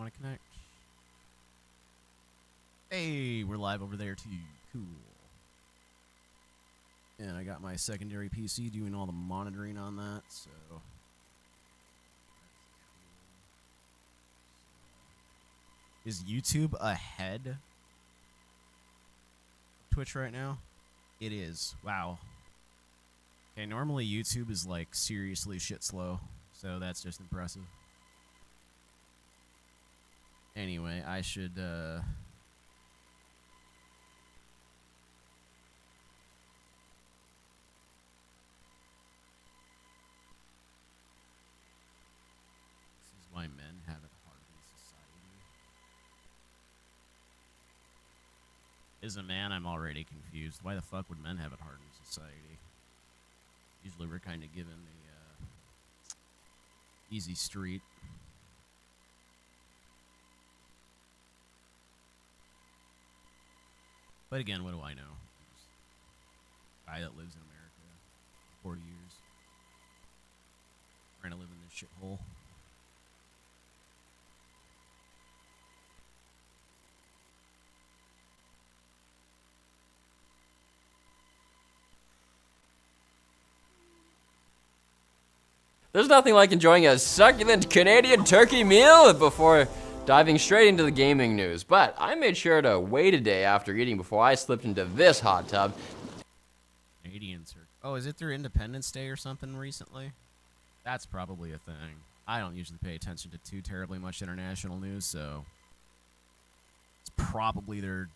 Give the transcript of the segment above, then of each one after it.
want to connect? Hey, we're live over there too. Cool. And I got my secondary PC doing all the monitoring on that, so... Is YouTube ahead of Twitch right now? It is. Wow. Okay, normally YouTube is like seriously shit slow, so that's just impressive. Anyway, I should This is why men have it hard in society. As a man, I'm already confused. Why the fuck would men have it hard in society? Usually we're kind of given the easy street. But again, what do I know? Guy that lives in America 40 years. Trying to live in this shithole. There's nothing like enjoying a succulent Canadian turkey meal before diving straight into the gaming news. But I made sure to wait a day after eating before I slipped into this hot tub. Canadian turkey. Oh, is it their Independence Day or something recently? That's probably a thing. I don't usually pay attention to too terribly much international news, so it's probably their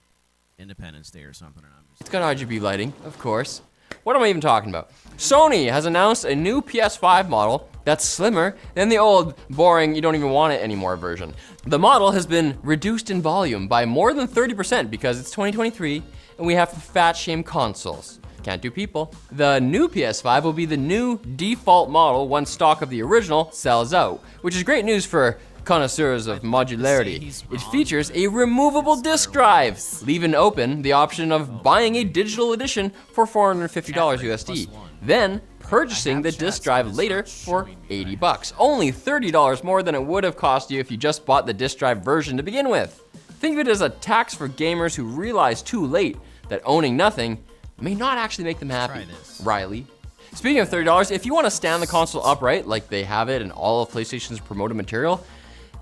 Independence Day or something. And I'm just It's got RGB lighting, of course. What am I even talking about? Sony has announced a new PS5 model that's slimmer than the old, boring, you don't even want it anymore version. The model has been reduced in volume by more than 30% because it's 2023 and we have to fat shame consoles. Can't do people. The new PS5 will be the new default model once stock of the original sells out, which is great news for connoisseurs of modularity. It features a removable disk drive, leaving open the option of buying a digital edition for $450 USD, then purchasing the disk drive later for $80. Only $30 more than it would have cost you if you just bought the disk drive version to begin with. Think of it as a tax for gamers who realize too late that owning nothing may not actually make them happy. Riley. Speaking of $30, if you want to stand the console upright like they have it in all of PlayStation's promoted material,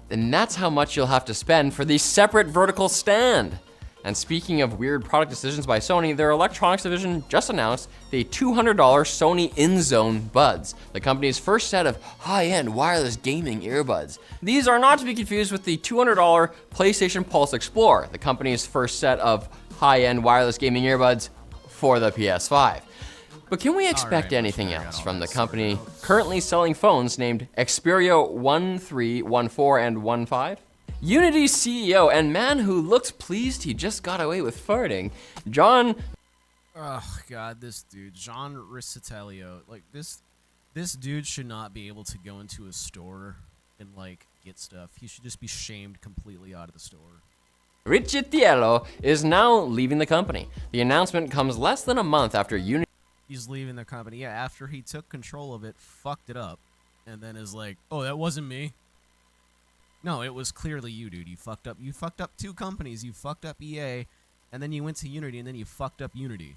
then that's how much you'll have to spend for the separate vertical stand. And speaking of weird product decisions by Sony, their electronics division just announced the $200 Sony InZone Buds, the company's first set of high-end wireless gaming earbuds. These are not to be confused with the $200 PlayStation Pulse Explorer, the company's first set of high-end wireless gaming earbuds for the PS5. But can we expect anything else from the company currently selling phones named Xperia 1, 3, 1, 4, and 1, 5? Unity's CEO and man who looks pleased he just got away with farting, John... Oh god, this dude, John Riccitello, like this dude should not be able to go into a store and like get stuff. He should just be shamed completely out of the store. Riccitello is now leaving the company. The announcement comes less than a month after Unity... He's leaving the company, yeah, after he took control of it, fucked it up, and then is like, oh, that wasn't me. No, it was clearly you, dude. You fucked up two companies. You fucked up EA, and then you went to Unity, and then you fucked up Unity.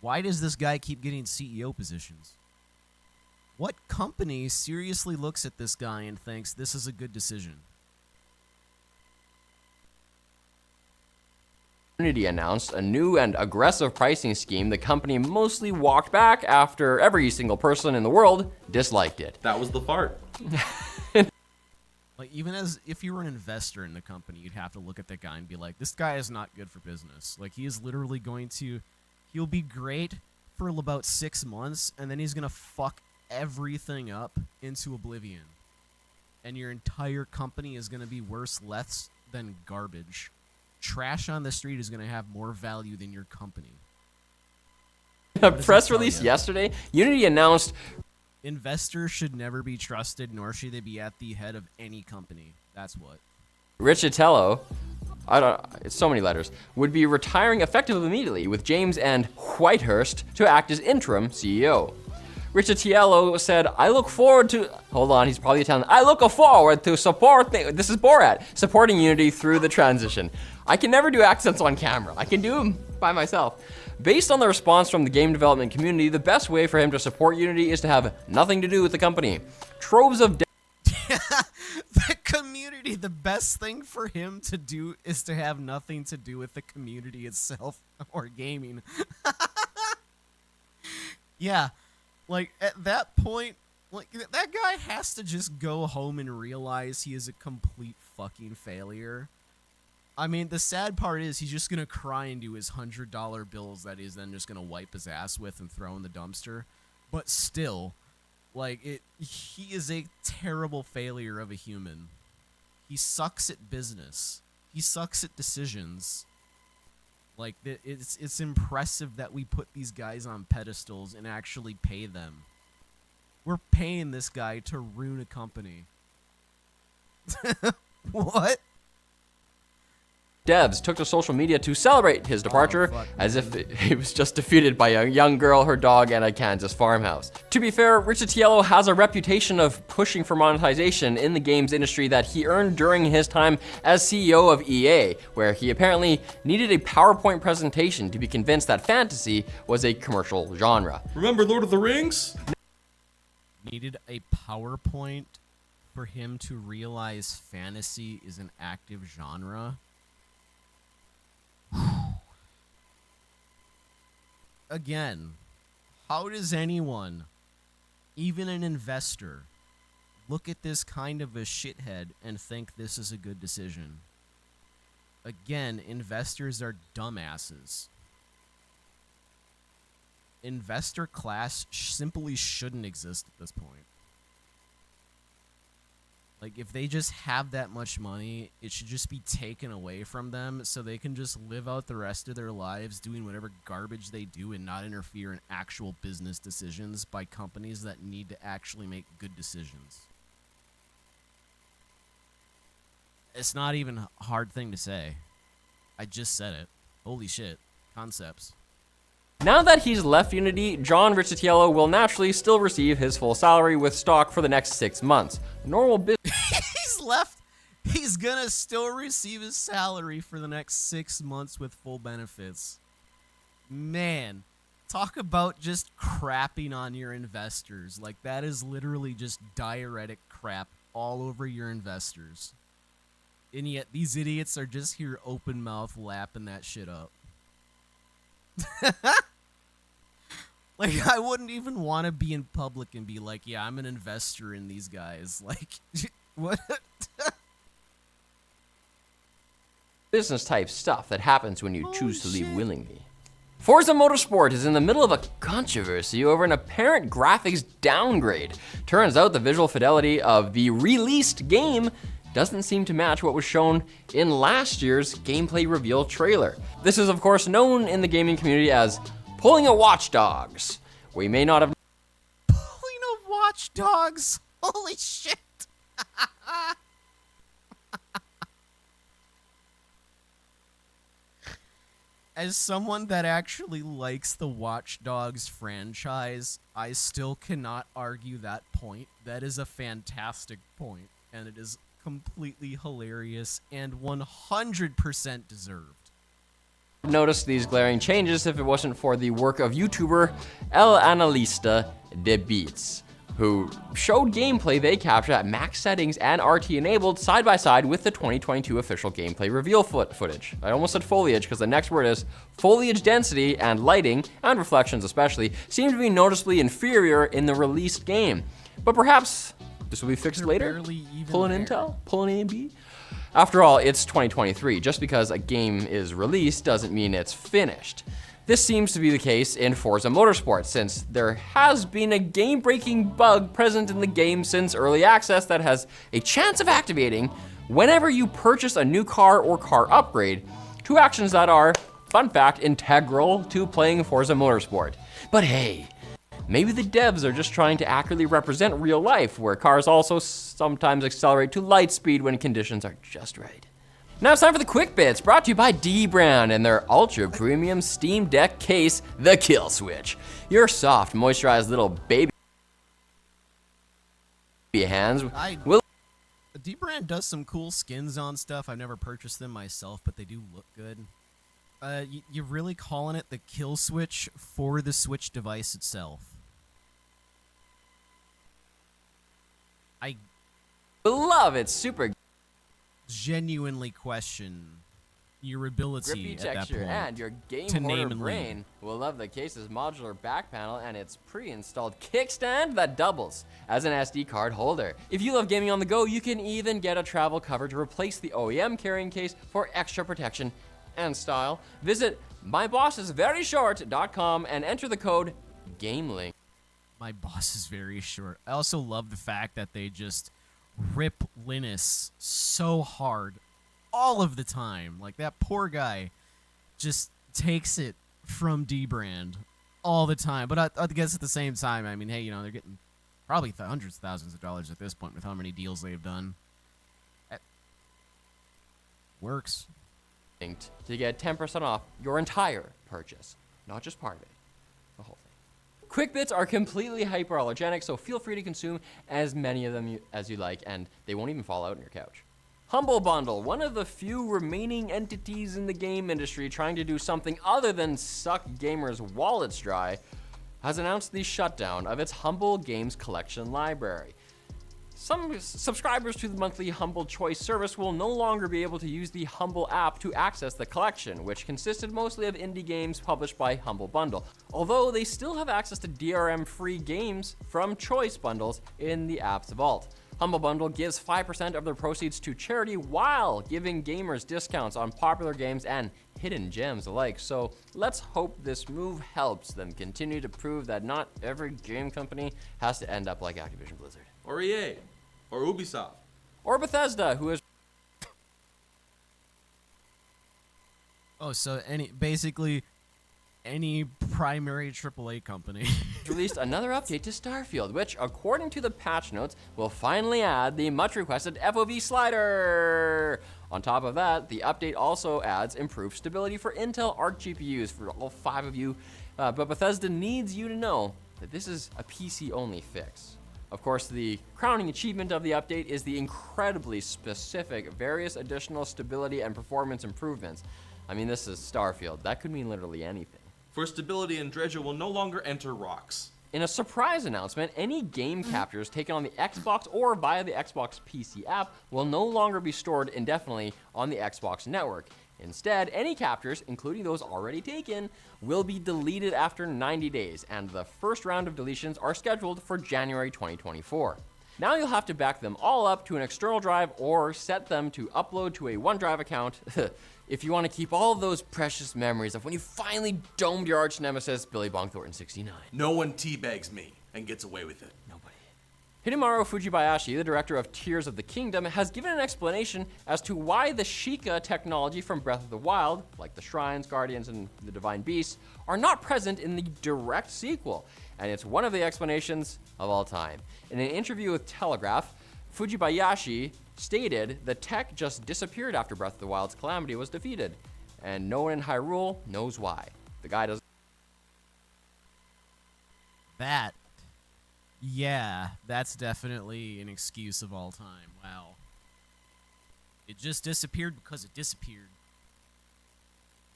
Why does this guy keep getting CEO positions? What company seriously looks at this guy and thinks this is a good decision? Unity announced a new and aggressive pricing scheme the company mostly walked back after every single person in the world disliked it. That was the fart. Like, even as if you were an investor in the company, you'd have to look at that guy and be like, this guy is not good for business. Like, he is literally he'll be great for about 6 months, and then he's gonna fuck everything up into oblivion. And your entire company is gonna be worse less than garbage. Trash on the street is gonna have more value than your company. A press release yesterday, Unity announced investors should never be trusted, nor should they be at the head of any company. That's what. Riccitello, it's so many letters, would be retiring effective immediately with James and Whitehurst to act as interim CEO. Richetiello said, I look forward to, hold on, he's probably Italian. I look forward to this is Borat, supporting Unity through the transition. I can never do accents on camera. I can do them by myself. Based on the response from the game development community, the best way for him to support Unity is to have nothing to do with the company. Troves of The community, the best thing for him to do is to have nothing to do with the community itself or gaming. Yeah, like at that point, like that guy has to just go home and realize he is a complete fucking failure. I mean, the sad part is he's just gonna cry into his $100 bills that he's then just gonna wipe his ass with and throw in the dumpster. But still, like he is a terrible failure of a human. He sucks at business. He sucks at decisions. Like it's impressive that we put these guys on pedestals and actually pay them. We're paying this guy to ruin a company. What? devs took to social media to celebrate his departure as if he was just defeated by a young girl, her dog, and a Kansas farmhouse. To be fair, Richetiello has a reputation of pushing for monetization in the games industry that he earned during his time as CEO of EA, where he apparently needed a PowerPoint presentation to be convinced that fantasy was a commercial genre. Remember Lord of the Rings? Needed a PowerPoint for him to realize fantasy is an active genre? Again, how does anyone, even an investor, look at this kind of a shithead and think this is a good decision? Again, investors are dumbasses. Investor class simply shouldn't exist at this point. Like, if they just have that much money, it should just be taken away from them so they can just live out the rest of their lives doing whatever garbage they do and not interfere in actual business decisions by companies that need to actually make good decisions. It's not even a hard thing to say. I just said it. Holy shit. Concepts. Now that he's left Unity, John Richetiello will naturally still receive his full salary with stock for the next 6 months. Normal business. He's left. He's gonna still receive his salary for the next 6 months with full benefits. Man, talk about just crapping on your investors. Like, that is literally just diuretic crap all over your investors. And yet these idiots are just here open mouth lapping that shit up. Like, I wouldn't even want to be in public and be like, yeah, I'm an investor in these guys. Like, what? Business type stuff that happens when you choose to leave willingly. Forza Motorsport is in the middle of a controversy over an apparent graphics downgrade. Turns out the visual fidelity of the released game doesn't seem to match what was shown in last year's gameplay reveal trailer. This is of course known in the gaming community as pulling a Watch Dogs. We may not have Pulling a Watch Dogs. Holy shit. As someone that actually likes the Watch Dogs franchise, I still cannot argue that point. That is a fantastic point, and it is completely hilarious and 100% deserved. noticed these glaring changes if it wasn't for the work of YouTuber El Analista de Beats, who showed gameplay they captured at max settings and RT enabled side by side with the 2022 official gameplay reveal footage. I almost said foliage because the next word is foliage density, and lighting, and reflections especially, seem to be noticeably inferior in the released game. But perhaps this will be fixed later? Pull an intel? Pull an A&B? After all, it's 2023. Just because a game is released doesn't mean it's finished. This seems to be the case in Forza Motorsport, since there has been a game-breaking bug present in the game since early access that has a chance of activating whenever you purchase a new car or car upgrade, two actions that are, fun fact, integral to playing Forza Motorsport. But hey, maybe the devs are just trying to accurately represent real life, where cars also sometimes accelerate to light speed when conditions are just right. Now it's time for the Quick Bits, brought to you by Dbrand and their ultra premium Steam Deck case, the Kill Switch. Your soft, moisturized little baby hands. I Will Dbrand does some cool skins on stuff. I've never purchased them myself, but they do look good. You're really calling it the kill switch for the Switch device itself? I love it. Super genuinely question your ability grippy at that texture, point and your game to hoarder name and brain lead. will love the case's modular back panel and its pre-installed kickstand that doubles as an SD card holder. If you love gaming on the go, you can even get a travel cover to replace the OEM carrying case for extra protection and style. Visit mybossisveryshort.com and enter the code GAMELINK. My boss is very short. I also love the fact that they just rip Linus so hard all of the time. Like, that poor guy just takes it from Dbrand all the time. But I guess at the same time, I mean, hey, you know, they're getting probably hundreds of thousands of dollars at this point with how many deals they've done. It works. To get 10% off your entire purchase, not just part of it, the whole thing. QuickBits are completely hyperallergenic, so feel free to consume as many of them as you like, and they won't even fall out on your couch. Humble Bundle, one of the few remaining entities in the game industry trying to do something other than suck gamers' wallets dry, has announced the shutdown of its Humble Games Collection library. Some subscribers to the monthly Humble Choice service will no longer be able to use the Humble app to access the collection, which consisted mostly of indie games published by Humble Bundle, although they still have access to DRM-free games from Choice bundles in the app's vault. Humble Bundle gives 5% of their proceeds to charity while giving gamers discounts on popular games and hidden gems alike. So let's hope this move helps them continue to prove that not every game company has to end up like Activision Blizzard. Or EA. Or Ubisoft. Or Bethesda, who has Oh, so basically any primary AAA company. released another update to Starfield, which, according to the patch notes, will finally add the much-requested FOV slider. On top of that, the update also adds improved stability for Intel Arc GPUs for all 5 of you, but Bethesda needs you to know that this is a PC-only fix. Of course, the crowning achievement of the update is the incredibly specific various additional stability and performance improvements. I mean, this is Starfield. That could mean literally anything. For stability, and Dredger will no longer enter rocks. In a surprise announcement, any game captures taken on the Xbox or via the Xbox PC app will no longer be stored indefinitely on the Xbox network. Instead, any captures, including those already taken, will be deleted after 90 days, and the first round of deletions are scheduled for January 2024. Now you'll have to back them all up to an external drive or set them to upload to a OneDrive account if you want to keep all of those precious memories of when you finally domed your arch nemesis, Billy Bonk Thornton 69. No one teabags me and gets away with it. Nobody. Hidemaru Fujibayashi, the director of Tears of the Kingdom, has given an explanation as to why the Sheikah technology from Breath of the Wild, like the Shrines, Guardians, and the Divine Beasts, are not present in the direct sequel, and it's one of the explanations of all time. In an interview with Telegraph, Fujibayashi stated the tech just disappeared after Breath of the Wild's calamity was defeated, and no one in Hyrule knows why. The guy doesn't. Yeah, that's definitely an excuse of all time. Wow. It just disappeared because it disappeared.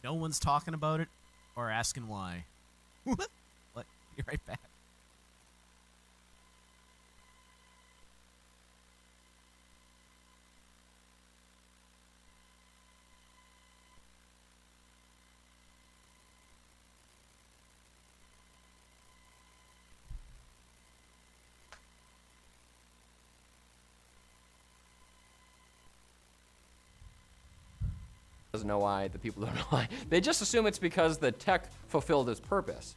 No one's talking about it or asking why. What? Be right back. Doesn't know why, the people don't know why. They just assume it's because the tech fulfilled its purpose.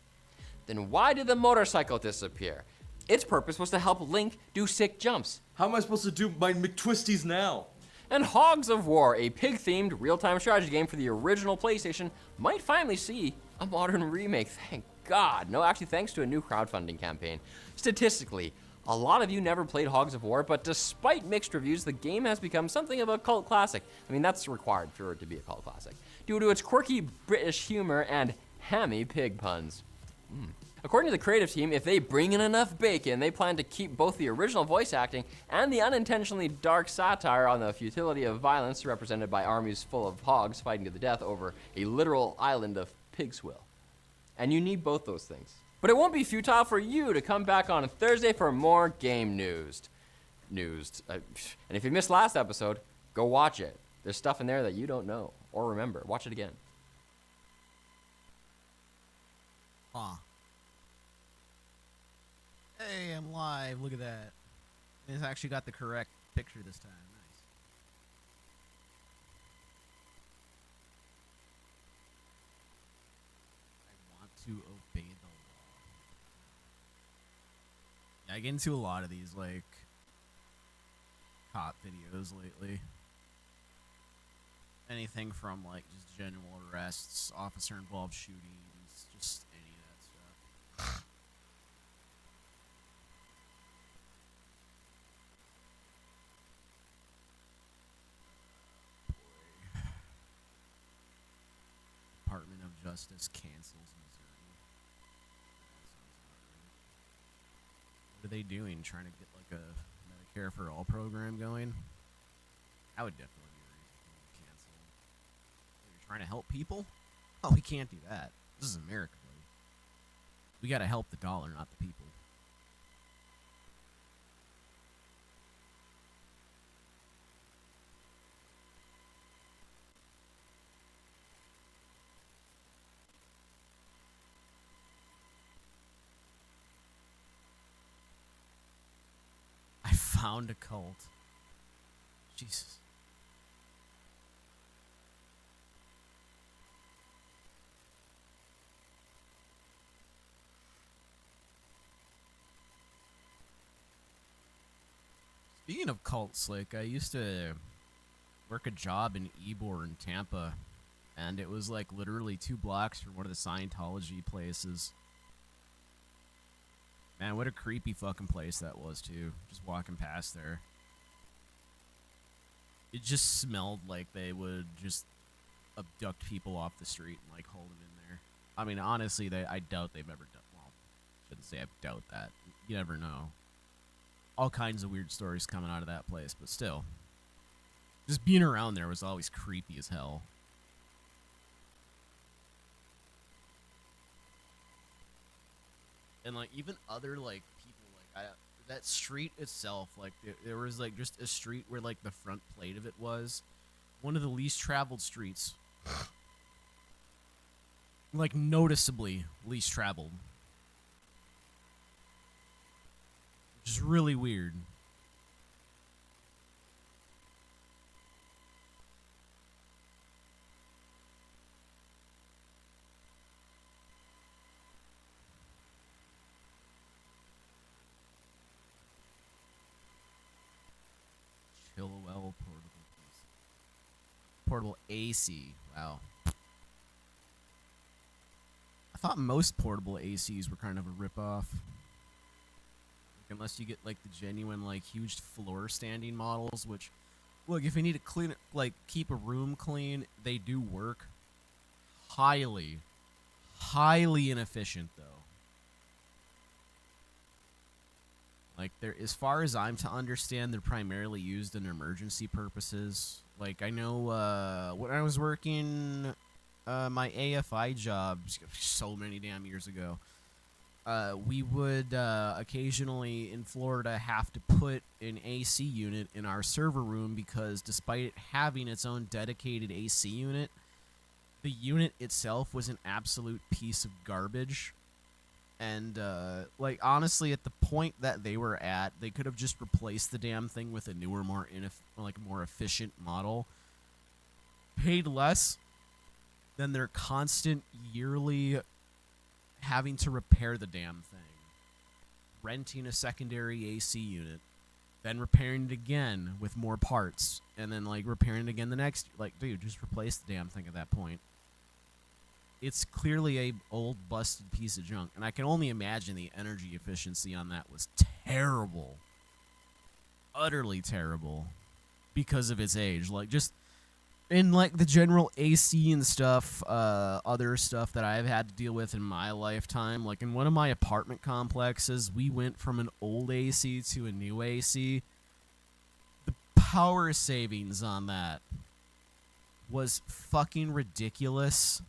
Then why did the motorcycle disappear? Its purpose was to help Link do sick jumps. How am I supposed to do my McTwisties now? And Hogs of War, a pig-themed real-time strategy game for the original PlayStation, might finally see a modern remake, thank God. No, actually, thanks to a new crowdfunding campaign. Statistically, a lot of you never played Hogs of War, but despite mixed reviews, the game has become something of a cult classic. I mean, that's required for it to be a cult classic, due to its quirky British humor and hammy pig puns. According to the creative team, if they bring in enough bacon, they plan to keep both the original voice acting and the unintentionally dark satire on the futility of violence represented by armies full of hogs fighting to the death over a literal island of pig's will. And you need both those things. But it won't be futile for you to come back on Thursday for more game news. And if you missed last episode, go watch it. There's stuff in there that you don't know or remember. Watch it again. Huh. Hey, I'm live. Look at that. It's actually got the correct picture this time. Nice. I want to obey the law. Yeah, I get into a lot of these, like, cop videos lately. Anything from, like, just general arrests, officer-involved shootings, just any of that stuff. Department of Justice cancels Missouri. That sounds about right. What are they doing? Trying to get like a Medicare for All program going? That would definitely be a reason for them to cancel. You're trying to help people? Oh, we can't do that. This is America, buddy. We gotta help the dollar, not the people. I found a cult. Jesus. Speaking of cults, like, I used to work a job in Ybor in Tampa, and it was like literally 2 blocks from one of the Scientology places. Man, what a creepy fucking place that was, too. Just walking past there. It just smelled like they would just abduct people off the street and, like, hold them in there. I mean, honestly, I doubt they've ever done... Well, shouldn't say I doubt that. You never know. All kinds of weird stories coming out of that place, but still. Just being around there was always creepy as hell. And, like, even other, like, people, like, that street itself, like, there was, like, just a street where, like, the front plate of it was one of the least traveled streets. Like, noticeably least traveled. Which is really weird. Chilwell portable AC. Wow. I thought most portable ACs were kind of a ripoff. Like, unless you get like the genuine like huge floor standing models, which look, if you need to clean it, like keep a room clean, they do work. Highly inefficient though. Like, they're, as far as I'm to understand, they're primarily used in emergency purposes. Like, I know when I was working my AFI job so many damn years ago, we would occasionally in Florida have to put an AC unit in our server room because despite it having its own dedicated AC unit, the unit itself was an absolute piece of garbage. And, like, honestly, at the point that they were at, they could have just replaced the damn thing with a newer, more efficient model. Paid less than their constant yearly having to repair the damn thing. Renting a secondary AC unit. Then repairing it again with more parts. And then, like, repairing it again the next... Like, dude, just replace the damn thing at that point. It's clearly a old, busted piece of junk. And I can only imagine the energy efficiency on that was terrible. Utterly terrible. Because of its age. Like, just... in like the general AC and stuff, other stuff that I've had to deal with in my lifetime, like in one of my apartment complexes, we went from an old AC to a new AC. The power savings on that was fucking ridiculous,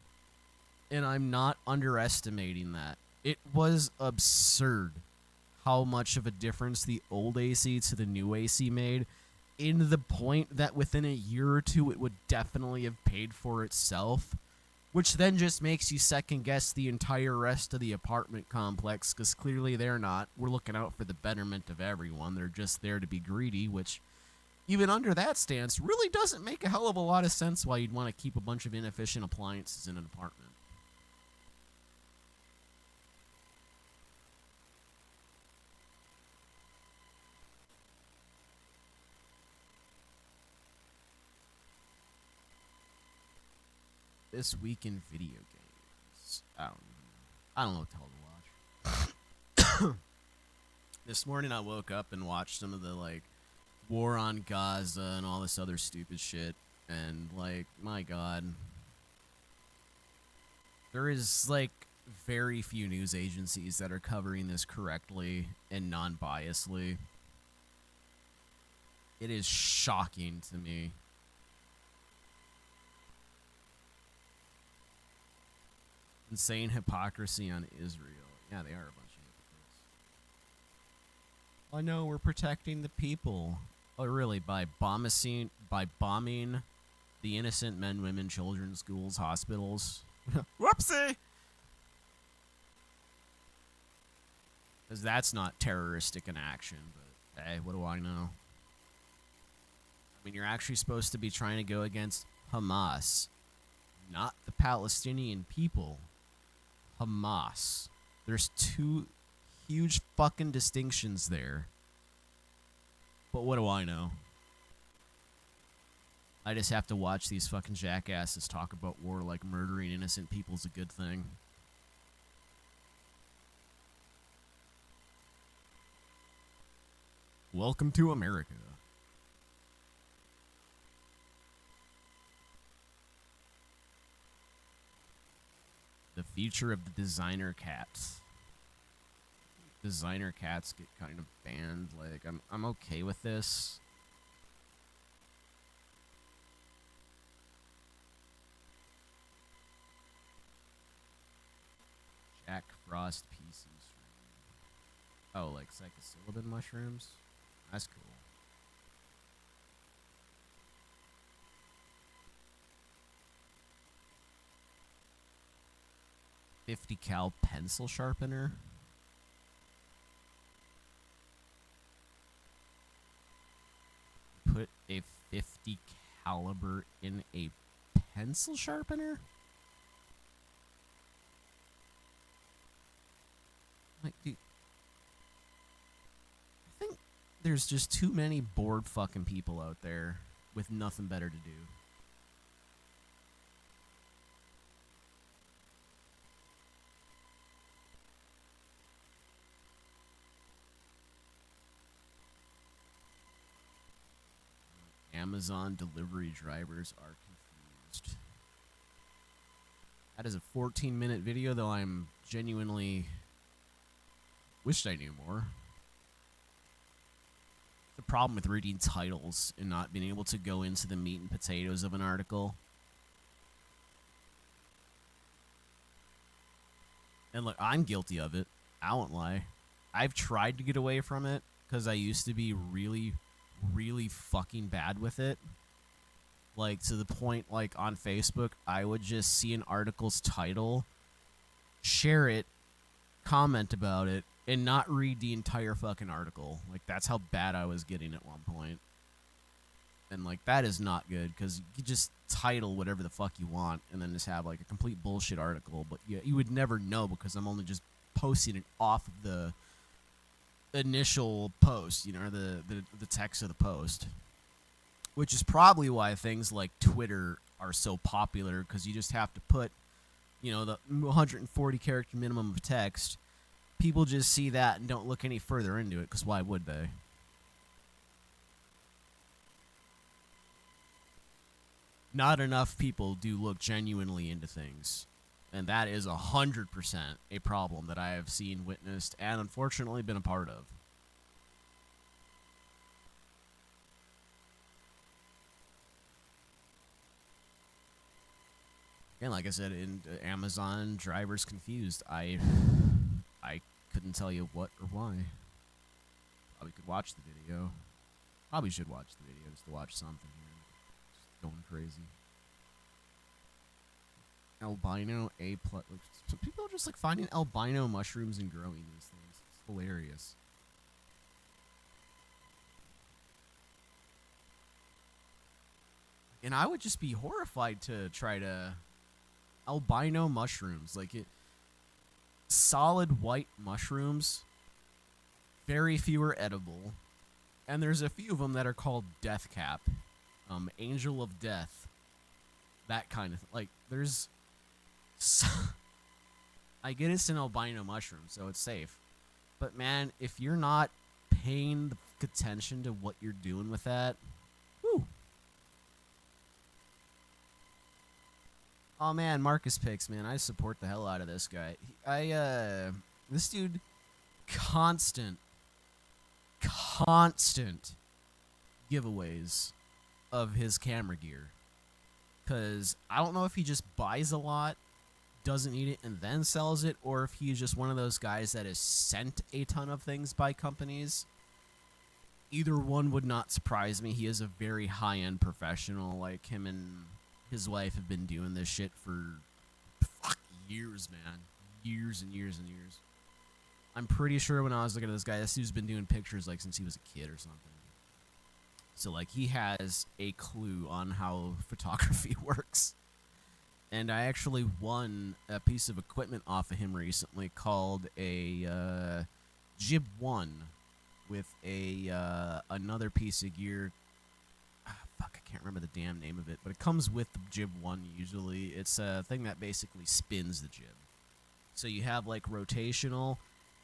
and I'm not underestimating that. It was absurd how much of a difference the old AC to the new AC made, in the point that within a year or two it would definitely have paid for itself, which then just makes you second guess the entire rest of the apartment complex, because clearly they're not. We're looking out for the betterment of everyone. They're just there to be greedy, which even under that stance really doesn't make a hell of a lot of sense why you'd want to keep a bunch of inefficient appliances in an apartment. This week in video games. I don't know what the hell to watch. This morning I woke up and watched some of the like war on Gaza and all this other stupid shit, and like, my god. There is like very few news agencies that are covering this correctly and non-biasedly. It is shocking to me. Insane hypocrisy on Israel. Yeah, they are a bunch of hypocrites. I know, we're protecting the people. Oh, really? By bombing the innocent men, women, children, schools, hospitals? Whoopsie! Because that's not terroristic in action, but hey, what do I know? I mean, you're actually supposed to be trying to go against Hamas, not the Palestinian people. Hamas. There's two huge fucking distinctions there. But what do I know? I just have to watch these fucking jackasses talk about war like murdering innocent people's a good thing. Welcome to America. The future of the designer cats. Designer cats get kind of banned. Like, I'm okay with this. Jack Frost PC stream. Oh, like psilocybin mushrooms? That's cool. .50 cal pencil sharpener. Put a .50 caliber in a pencil sharpener? Like, dude, I think there's just too many bored fucking people out there with nothing better to do. Amazon delivery drivers are confused. That is a 14-minute video, though I'm genuinely wished I knew more. The problem with reading titles and not being able to go into the meat and potatoes of an article. And look, I'm guilty of it. I won't lie. I've tried to get away from it because I used to be really fucking bad with it. Like, to the point, like, on Facebook, I would just see an article's title, share it, comment about it, and not read the entire fucking article. Like, that's how bad I was getting at one point. And, like, that is not good, because you just title whatever the fuck you want, and then just have, like, a complete bullshit article, but you would never know, because I'm only just posting it off of the initial post, you know, the text of the post, which is probably why things like Twitter are so popular, because you just have to put, you know, the 140 character minimum of text. People just see that and don't look any further into it, because why would they? not enough people do look genuinely into things. And that is 100% a problem that I have seen, witnessed, and unfortunately been a part of. And like I said, in Amazon, drivers confused. I couldn't tell you what or why. Probably could watch the video. Probably should watch the video just to watch something here. Just going crazy. Albino A+. So people are just like finding albino mushrooms and growing these things. It's hilarious. And I would just be horrified to try to albino mushrooms, like it solid white mushrooms, very few are edible, and there's a few of them that are called death cap, angel of death, that kind of like there's I get it's an albino mushroom so it's safe, but man, if you're not paying the attention to what you're doing with that, whew. Oh man, Marcus Picks, man, I support the hell out of this guy. This dude, constant giveaways of his camera gear. Cause I don't know if he just buys a lot, doesn't need it, and then sells it, or if he's just one of those guys that is sent a ton of things by companies. Either one would not surprise me. He is a very high-end professional. Like, him and his wife have been doing this shit for years, man. Years and years and years. I'm pretty sure when I was looking at this guy, this dude's been doing pictures like since he was a kid or something. So like he has a clue on how photography works. And I actually won a piece of equipment off of him recently called a Jib 1 with a another piece of gear. Fuck, I can't remember the damn name of it, but it comes with the Jib 1 usually. It's a thing that basically spins the jib. So you have like rotational,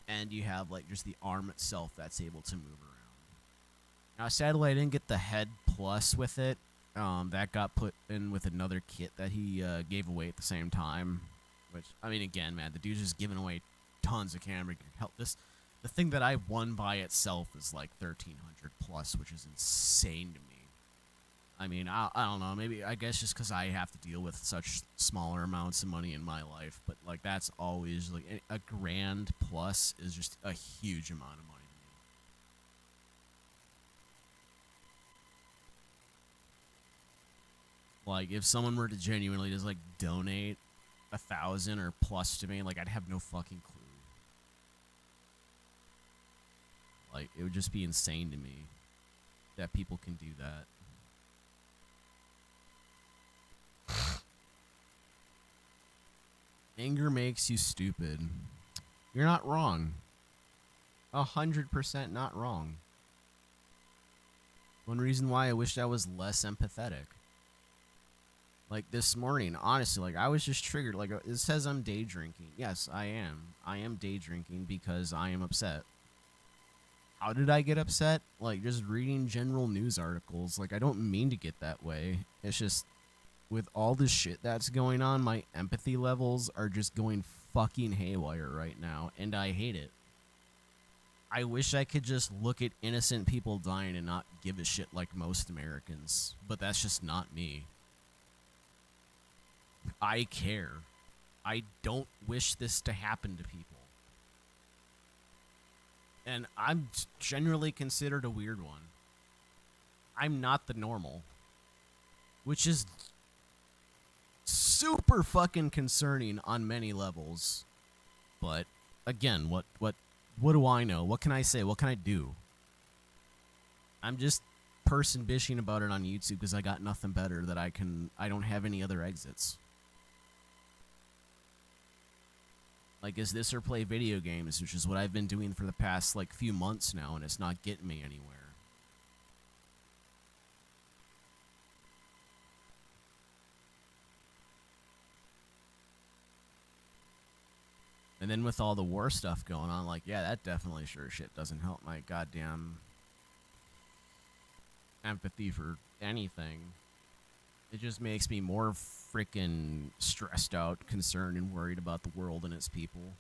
and you have like just the arm itself that's able to move around. Now sadly I didn't get the head plus with it. That got put in with another kit that he gave away at the same time. Which, I mean, again, man, the dude's just giving away tons of camera gear. Help this. The thing that I won by itself is like 1,300 plus, which is insane to me. I mean, I don't know. Maybe, I guess just because I have to deal with such smaller amounts of money in my life. But, like, that's always, like, a grand plus is just a huge amount of money to me. Like, if someone were to genuinely just, like, donate 1,000 or plus to me, like, I'd have no fucking clue. Like, it would just be insane to me that people can do that. Anger makes you stupid. You're not wrong. 100% not wrong. One reason why I wished I was less empathetic. Like this morning, honestly, like I was just triggered. Like it says I'm day drinking. Yes, I am. I am day drinking because I am upset. How did I get upset? Like just reading general news articles. Like I don't mean to get that way. It's just with all this shit that's going on, my empathy levels are just going fucking haywire right now, and I hate it. I wish I could just look at innocent people dying and not give a shit like most Americans, but that's just not me. I care. I don't wish this to happen to people. And I'm generally considered a weird one. I'm not the normal, which is super fucking concerning on many levels. But again, what do I know? What can I say? What can I do? I'm just person bitching about it on YouTube because I got nothing better that I don't have any other exits. Like, is this or play video games, which is what I've been doing for the past like few months now, and it's not getting me anywhere. And then with all the war stuff going on, like, yeah, that definitely sure shit doesn't help my goddamn empathy for anything. It just makes me more freaking stressed out, concerned, and worried about the world and its people.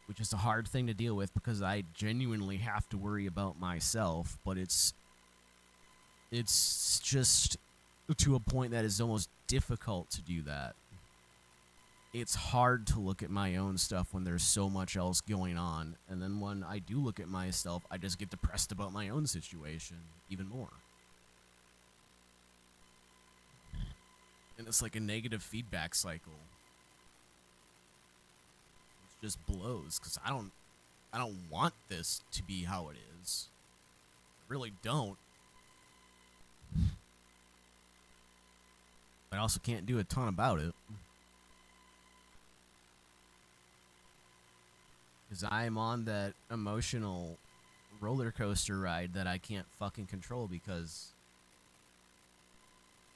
Which is a hard thing to deal with because I genuinely have to worry about myself, but it's just to a point that is almost difficult to do that. It's hard to look at my own stuff when there's so much else going on, and then when I do look at myself, I just get depressed about my own situation even more. And it's like a negative feedback cycle. It just blows because I don't want this to be how it is. I really don't. But I also can't do a ton about it. Because I'm on that emotional roller coaster ride that I can't fucking control because,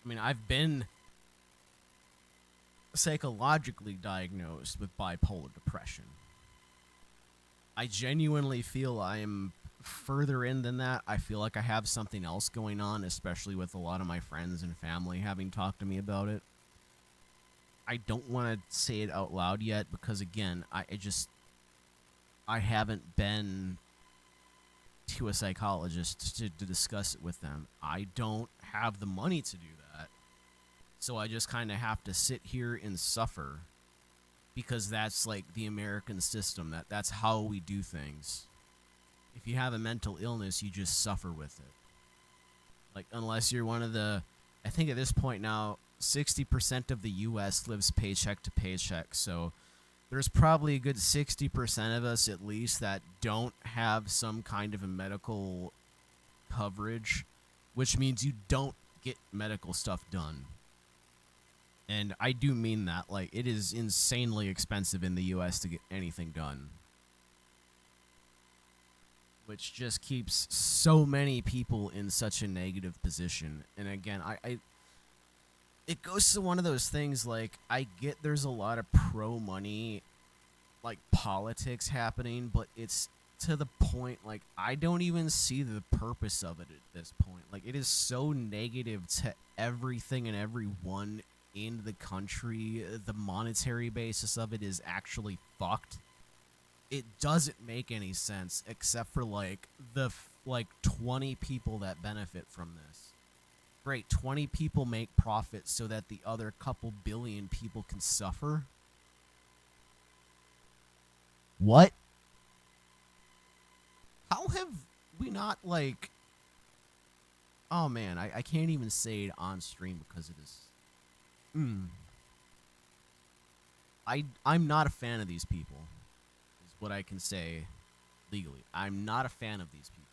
I mean, I've been psychologically diagnosed with bipolar depression. I genuinely feel I am further in than that. I feel like I have something else going on, especially with a lot of my friends and family having talked to me about it. I don't want to say it out loud yet because, again, I haven't been to a psychologist to discuss it with them. I don't have the money to do that. So I just kind of have to sit here and suffer because that's like the American system. That's how we do things. If you have a mental illness, you just suffer with it. Like, unless you're one of the, I think at this point now, 60% of the U.S. lives paycheck to paycheck. So there's probably a good 60% of us at least that don't have some kind of a medical coverage, which means you don't get medical stuff done. And I do mean that. Like, it is insanely expensive in the U.S. to get anything done. Which just keeps so many people in such a negative position. And again, it goes to one of those things, like, I get there's a lot of pro-money, like, politics happening, but it's to the point, like, I don't even see the purpose of it at this point. Like, it is so negative to everything and everyone in the country. The monetary basis of it is actually fucked. It doesn't make any sense except for, like, the 20 people that benefit from this. Great, 20 people make profit so that the other couple billion people can suffer? What? How have we not, like... Oh, man, I can't even say it on stream because it is... I'm not a fan of these people, is what I can say legally. I'm not a fan of these people.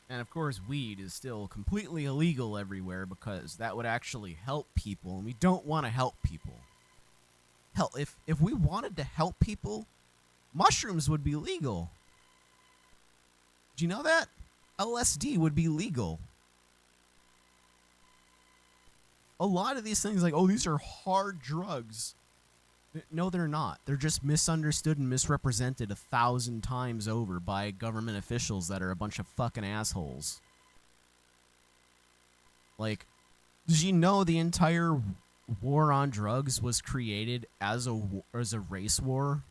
And of course, weed is still completely illegal everywhere because that would actually help people, and we don't want to help people. Hell, if we wanted to help people, mushrooms would be legal. Do you know that? LSD would be legal. A lot of these things, like, oh, these are hard drugs. No, they're not. They're just misunderstood and misrepresented 1,000 times over by government officials that are a bunch of fucking assholes. Like, did you know the entire war on drugs was created as a race war?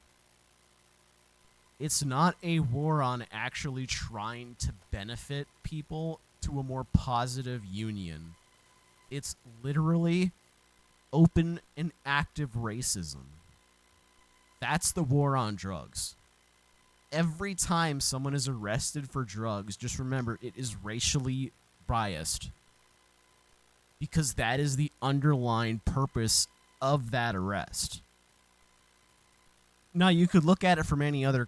It's not a war on actually trying to benefit people to a more positive union. It's literally open and active racism. That's the war on drugs. Every time someone is arrested for drugs, just remember it is racially biased. Because that is the underlying purpose of that arrest. Now, you could look at it from any other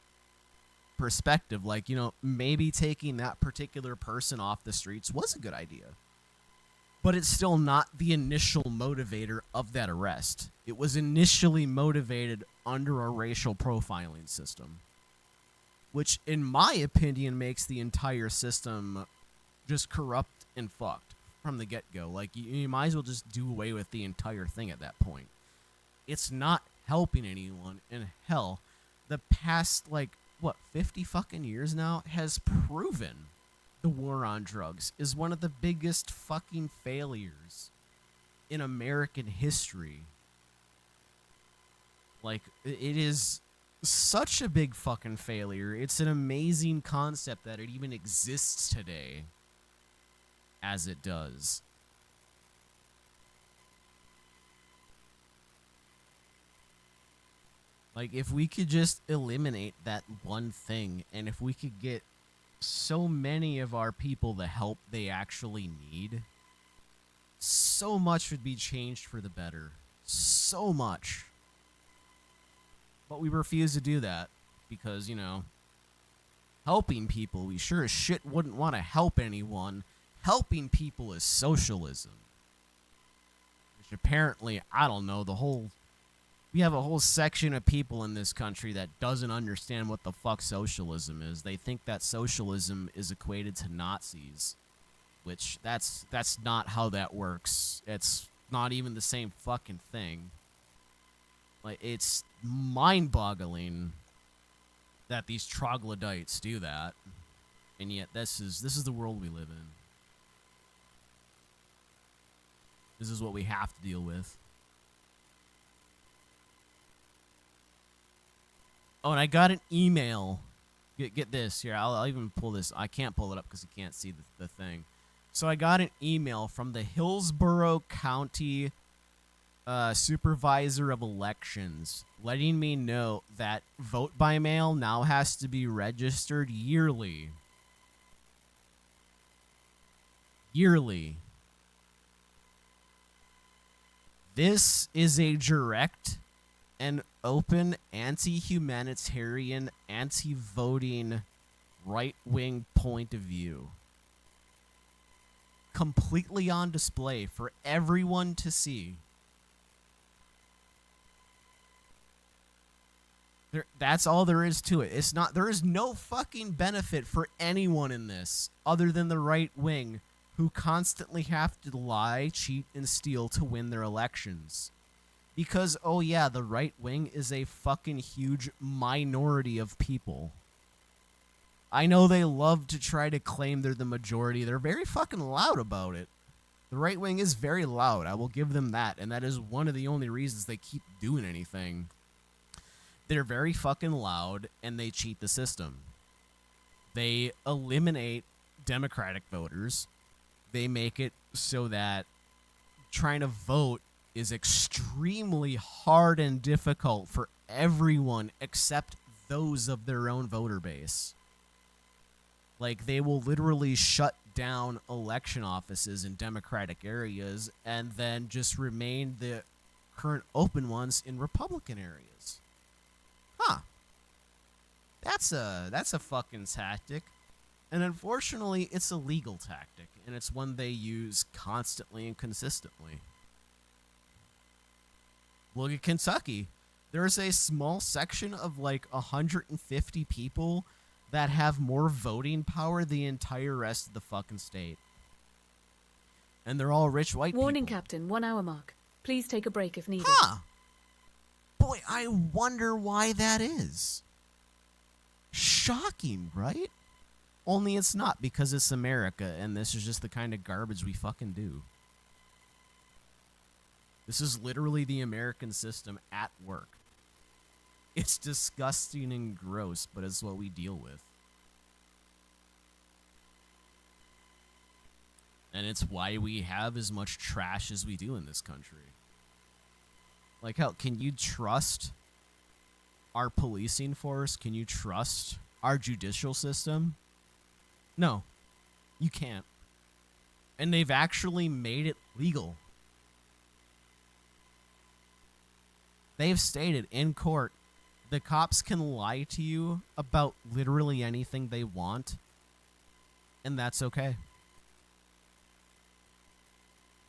perspective, like, you know, maybe taking that particular person off the streets was a good idea. But it's still not the initial motivator of that arrest. It was initially motivated under a racial profiling system. Which, in my opinion, makes the entire system just corrupt and fucked from the get-go. Like, you might as well just do away with the entire thing at that point. It's not helping anyone. And hell, the past, like, what, 50 fucking years now, has proven the war on drugs is one of the biggest fucking failures in American history. Like, it is such a big fucking failure. It's an amazing concept that it even exists today as it does. Like, if we could just eliminate that one thing, and if we could get so many of our people the help they actually need, so much would be changed for the better. So much. But we refuse to do that because, you know, helping people, we sure as shit wouldn't want to help anyone. Helping people is socialism. Which apparently, I don't know, we have a whole section of people in this country that doesn't understand what the fuck socialism is. They think that socialism is equated to Nazis, which that's not how that works. It's not even the same fucking thing. Like, it's mind-boggling that these troglodytes do that, and yet this is the world we live in. This is what we have to deal with. Oh, and I got an email. Get this here. I'll even pull this. I can't pull it up because you can't see the thing. So I got an email from the Hillsborough County Supervisor of Elections letting me know that vote by mail now has to be registered yearly. Yearly. This is a direct and open anti-humanitarian, anti-voting, right-wing point of view. Completely on display for everyone to see. That's all there is to it. There is no fucking benefit for anyone in this other than the right wing, who constantly have to lie, cheat, and steal to win their elections. Because, oh yeah, the right wing is a fucking huge minority of people. I know they love to try to claim they're the majority. They're very fucking loud about it. The right wing is very loud. I will give them that. And that is one of the only reasons they keep doing anything. They're very fucking loud, and they cheat the system. They eliminate Democratic voters. They make it so that trying to vote is extremely hard and difficult for everyone except those of their own voter base. Like, they will literally shut down election offices in Democratic areas and then just remain the current open ones in Republican areas. Huh. That's a fucking tactic. And unfortunately, it's a legal tactic, and it's one they use constantly and consistently. Look at Kentucky. There's a small section of like 150 people that have more voting power than the entire rest of the fucking state. And they're all rich white Warning, people. Captain. 1 hour mark. Please take a break if needed. Huh. Boy, I wonder why that is. Shocking, right? Only it's not, because it's America, and this is just the kind of garbage we fucking do. This is literally the American system at work. It's disgusting and gross, but it's what we deal with. And it's why we have as much trash as we do in this country. Like, hell, can you trust our policing force? Can you trust our judicial system? No, you can't. And they've actually made it legal. They've stated in court, the cops can lie to you about literally anything they want, and that's okay.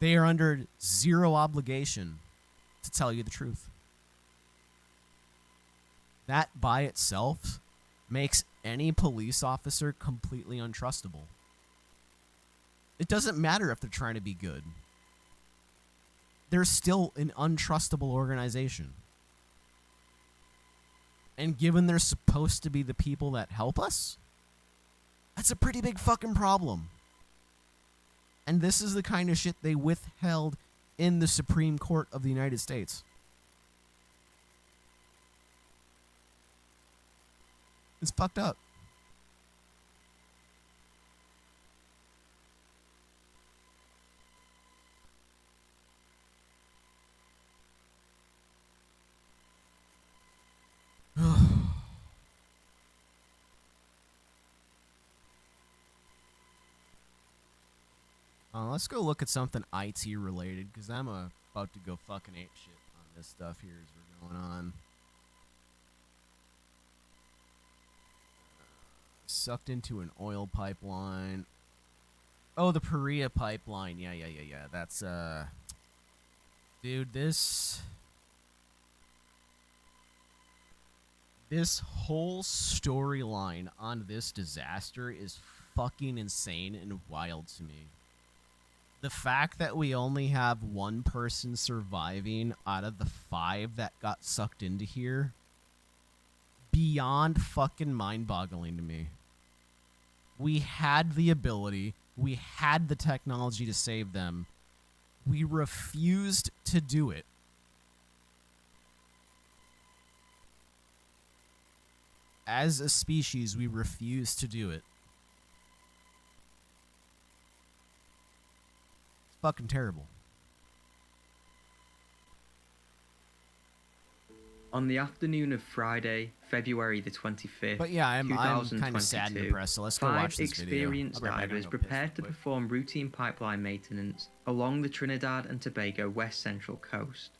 They are under zero obligation to tell you the truth. That by itself makes any police officer completely untrustable. It doesn't matter if they're trying to be good. They're still an untrustable organization. And given they're supposed to be the people that help us, that's a pretty big fucking problem. And this is the kind of shit they withheld in the Supreme Court of the United States. It's fucked up. Let's go look at something IT related, because I'm about to go fucking ape shit on this stuff here as we're going on. Sucked into an oil pipeline. Oh, the Paria pipeline. Yeah. That's, dude, this whole storyline on this disaster is fucking insane and wild to me. The fact that we only have one person surviving out of the 5 that got sucked into here, beyond fucking mind-boggling to me. We had the ability, we had the technology to save them. We refused to do it. As a species, we refused to do it. Fucking terrible. On the afternoon of Friday, February the 25th, But yeah, I'm kind of sad and 2022, depressed, so let's go 5 watch this video. experienced I'll be right back, I'm divers gonna go piss prepared real to quick. perform routine pipeline maintenance along the Trinidad and Tobago West Central Coast.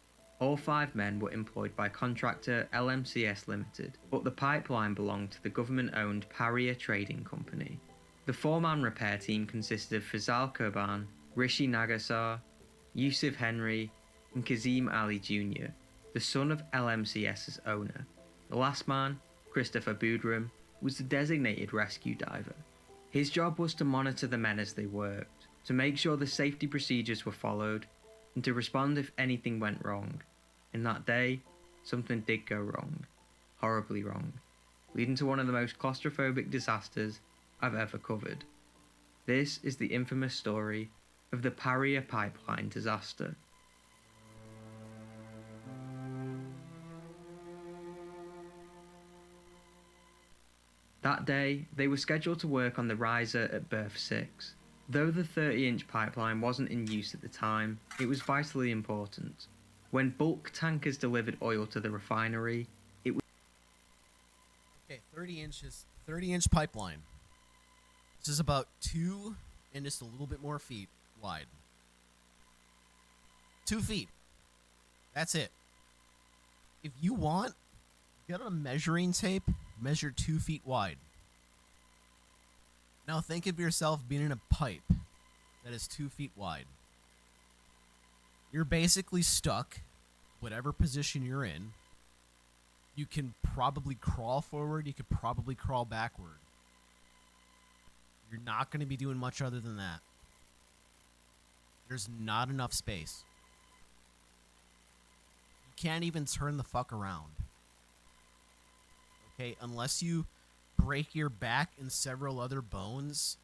All 5 men were employed by contractor LMCS Limited, but the pipeline belonged to the government-owned Paria Trading Company. The 4-man repair team consisted of Fazal Kurban, Rishi Nagasar, Yusuf Henry, and Kazim Ali Jr., the son of LMCS's owner. The last man, Christopher Boodram, was the designated rescue diver. His job was to monitor the men as they worked, to make sure the safety procedures were followed, and to respond if anything went wrong. And that day, something did go wrong. Horribly wrong. Leading to one of the most claustrophobic disasters I've ever covered. This is the infamous story of the Paria pipeline disaster. That day, they were scheduled to work on the riser at Berth 6. Though the 30-inch pipeline wasn't in use at the time, it was vitally important. When bulk tankers delivered oil to the refinery, it was... Okay, 30-inch pipeline. This is about 2 and just a little bit more feet wide. 2 feet. That's it. If you want, get a measuring tape, measure 2 feet wide. Now think of yourself being in a pipe that is 2 feet wide. You're basically stuck, whatever position you're in. You can probably crawl forward, you could probably crawl backward. You're not going to be doing much other than that. There's not enough space. You can't even turn the fuck around. Okay, unless you break your back and several other bones,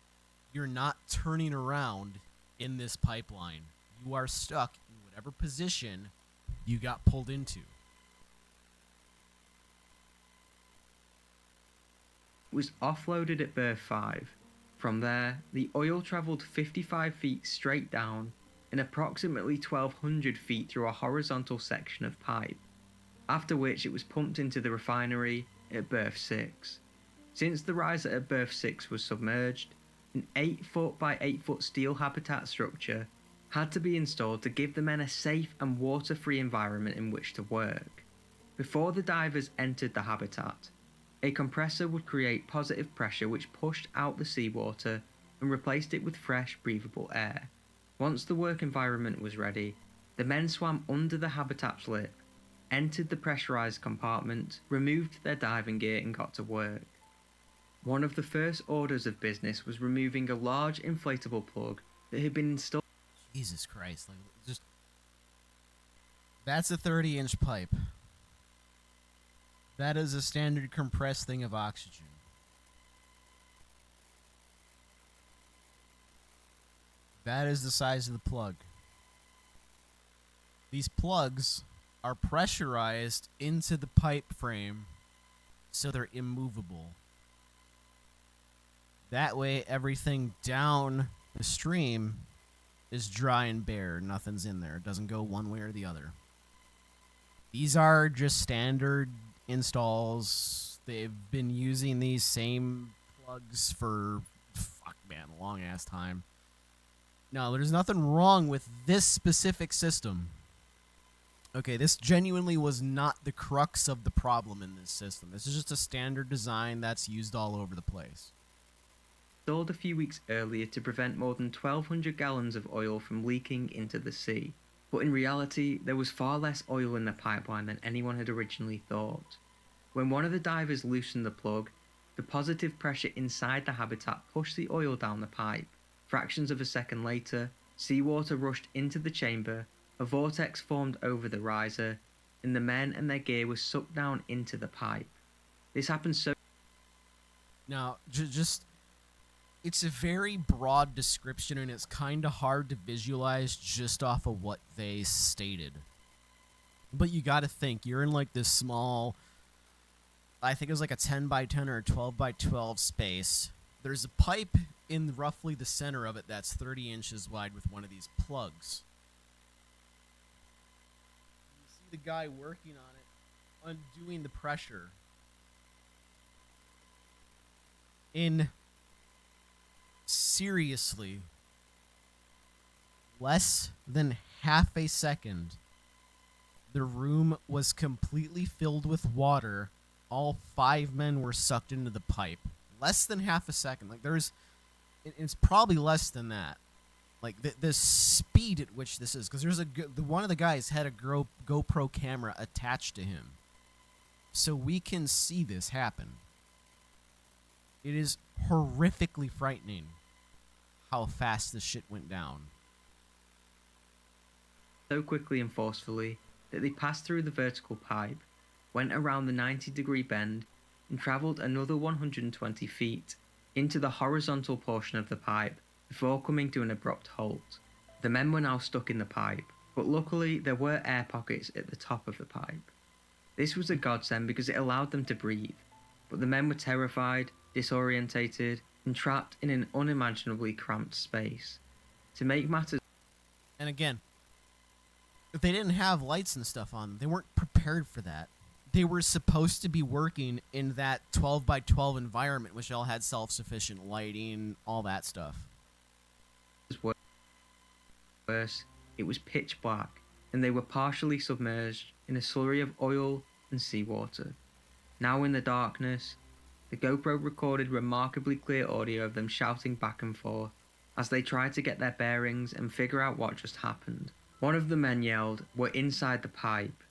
you're not turning around in this pipeline. You are stuck in whatever position you got pulled into. was offloaded at Berth 5. From there, the oil travelled 55 feet straight down and approximately 1,200 feet through a horizontal section of pipe, after which it was pumped into the refinery at Berth 6. Since the riser at Berth 6 was submerged, an 8-foot by 8-foot steel habitat structure had to be installed to give the men a safe and water-free environment in which to work. Before the divers entered the habitat, a compressor would create positive pressure which pushed out the seawater and replaced it with fresh, breathable air. Once the work environment was ready, the men swam under the habitat's lip, entered the pressurized compartment, removed their diving gear and got to work. One of the first orders of business was removing a large inflatable plug that had been installed. Jesus Christ, like, just... That's a 30-inch pipe. That is a standard compressed thing of oxygen. That is the size of the plug. These plugs are pressurized into the pipe frame so they're immovable. That way, everything down the stream is dry and bare. Nothing's in there. It doesn't go one way or the other. These are just standard installs. They've been using these same plugs for, a long ass time. No, there's nothing wrong with this specific system. Okay, this genuinely was not the crux of the problem in this system. This is just a standard design that's used all over the place. Installed a few weeks earlier to prevent more than 1,200 gallons of oil from leaking into the sea. But in reality, there was far less oil in the pipeline than anyone had originally thought. When one of the divers loosened the plug, the positive pressure inside the habitat pushed the oil down the pipe. Fractions of a second later, seawater rushed into the chamber, a vortex formed over the riser, and the men and their gear were sucked down into the pipe. This happened so... Now, it's a very broad description, and it's kind of hard to visualize just off of what they stated. But you got to think, you're in like this small, I think it was like a 10 by 10 or a 12 by 12 space. There's a pipe in roughly the center of it that's 30 inches wide with one of these plugs. You see the guy working on it, undoing the pressure. In seriously less than half a second, the room was completely filled with water. All 5 men were sucked into the pipe. Less than half a second. Like, it's probably less than that. Like, the speed at which this is, because one of the guys had a GoPro camera attached to him, so we can see this happen. It is horrifically frightening how fast this shit went down. So quickly and forcefully that they passed through the vertical pipe, went around the 90-degree bend, and travelled another 120 feet into the horizontal portion of the pipe before coming to an abrupt halt. The men were now stuck in the pipe, but luckily there were air pockets at the top of the pipe. This was a godsend because it allowed them to breathe, but the men were terrified, disorientated, and trapped in an unimaginably cramped space. To make matters... And again, if they didn't have lights and stuff on, they weren't prepared for that. They were supposed to be working in that 12 by 12 environment, which all had self-sufficient lighting, all that stuff. Worse, it was pitch black, and they were partially submerged in a slurry of oil and seawater. Now in the darkness, the GoPro recorded remarkably clear audio of them shouting back and forth as they tried to get their bearings and figure out what just happened. One of the men yelled, "We're inside the pipe."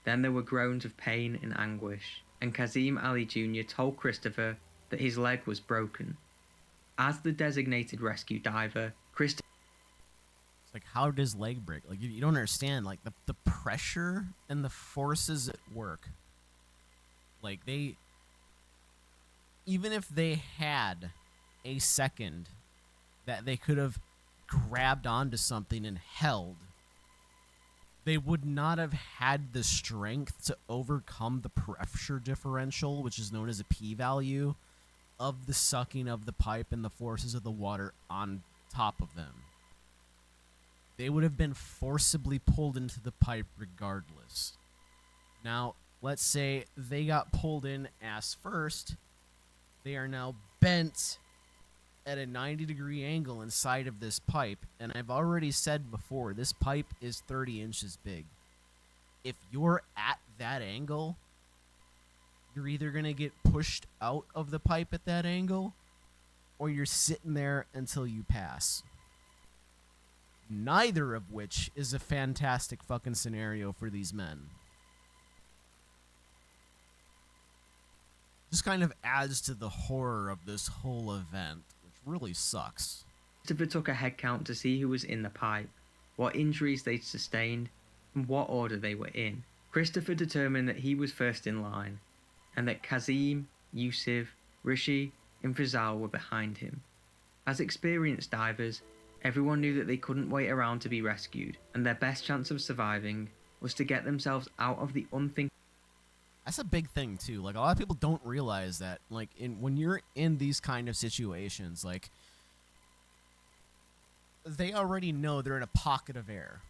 Then there were groans of pain and anguish, and Kazim Ali Jr. told Christopher that his leg was broken. As the designated rescue diver, Christopher... It's like, how does leg break? Like, you don't understand, like, the pressure and the forces at work. Like, even if they had a second that they could have grabbed onto something and held, they would not have had the strength to overcome the pressure differential, which is known as a p-value, of the sucking of the pipe and the forces of the water on top of them. They would have been forcibly pulled into the pipe regardless. Now, let's say they got pulled in ass first. They are now bent at a 90-degree angle inside of this pipe, and I've already said before, this pipe is 30 inches big. If you're at that angle, you're either going to get pushed out of the pipe at that angle, or you're sitting there until you pass. Neither of which is a fantastic fucking scenario for these men. Just kind of adds to the horror of this whole event, which really sucks. Christopher took a head count to see who was in the pipe, what injuries they'd sustained, and what order they were in. Christopher determined that he was first in line, and that Kazim, Yusuf, Rishi, and Fazal were behind him. As experienced divers, everyone knew that they couldn't wait around to be rescued, and their best chance of surviving was to get themselves out of the unthinkable. That's a big thing too. Like a lot of people don't realize that. Like when you're in these kind of situations, like they already know they're in a pocket of air.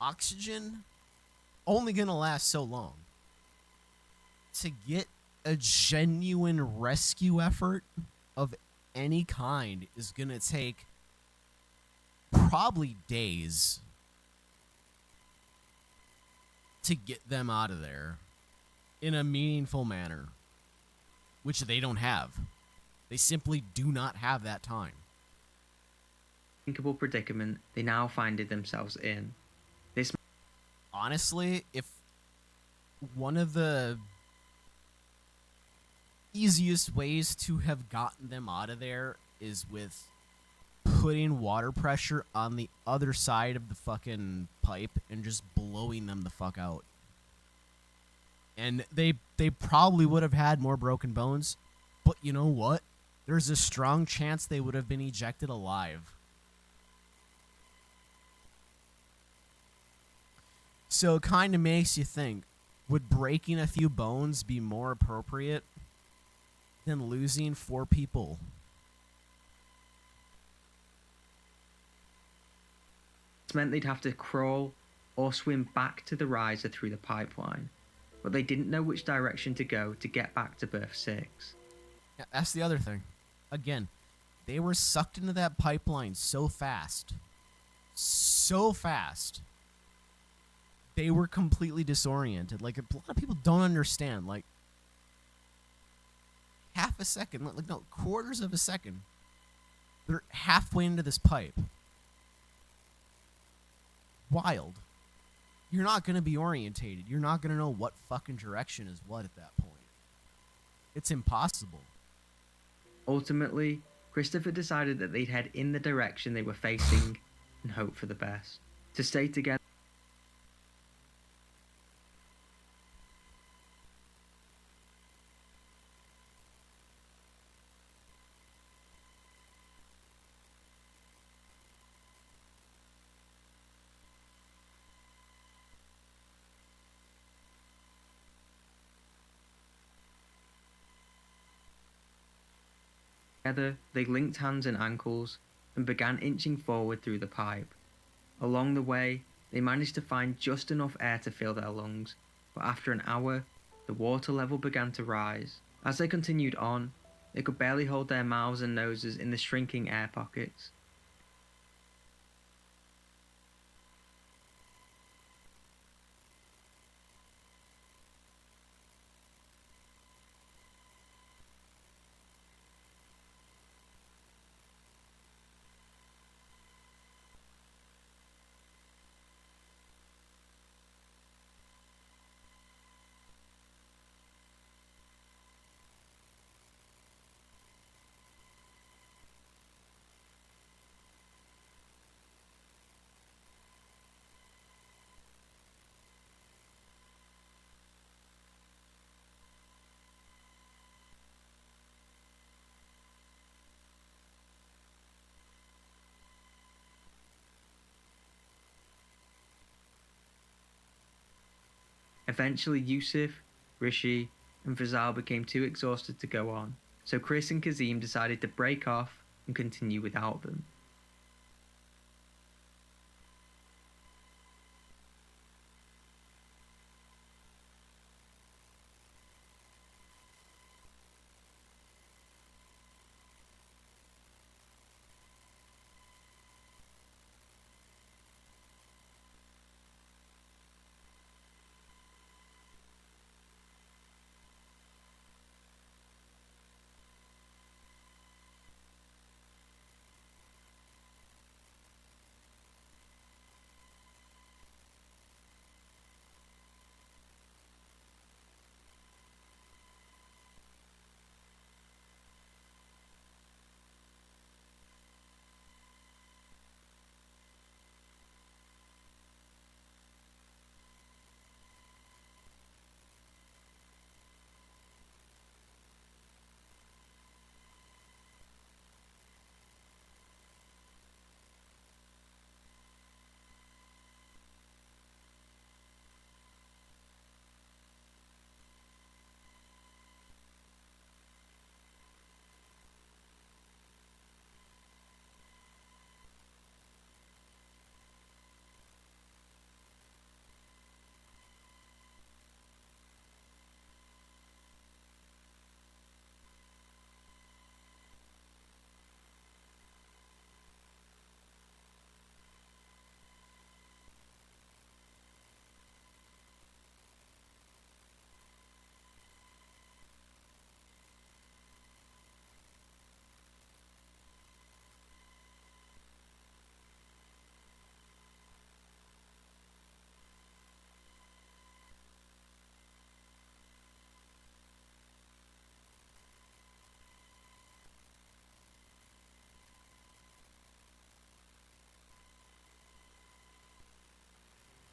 Oxygen only gonna last so long. To get a genuine rescue effort of any kind is gonna take probably days to get them out of there in a meaningful manner, which they don't have. They simply do not have that time. Unthinkable predicament they now find themselves in. This Honestly, if one of the easiest ways to have gotten them out of there is with putting water pressure on the other side of the fucking pipe and just blowing them the fuck out. And they probably would have had more broken bones, but you know what? There's a strong chance they would have been ejected alive. So it kind of makes you think, would breaking a few bones be more appropriate than losing 4 people? meant they'd have to crawl or swim back to the riser through the pipeline, but they didn't know which direction to go to get back to berth 6. Yeah, that's the other thing. Again, they were sucked into that pipeline so fast. So fast. They were completely disoriented. Like, a lot of people don't understand. Like, half a second, like, no, quarters of a second, they're halfway into this pipe. Wild. You're not going to be orientated. You're not going to know what fucking direction is what at that point. It's impossible. Ultimately, Christopher decided that they'd head in the direction they were facing and hope for the best. To stay together. Together, they linked hands and ankles and began inching forward through the pipe. Along the way, they managed to find just enough air to fill their lungs, but after an hour, the water level began to rise. As they continued on, they could barely hold their mouths and noses in the shrinking air pockets. Eventually, Yusuf, Rishi, and Fazal became too exhausted to go on, so Chris and Kazim decided to break off and continue without them.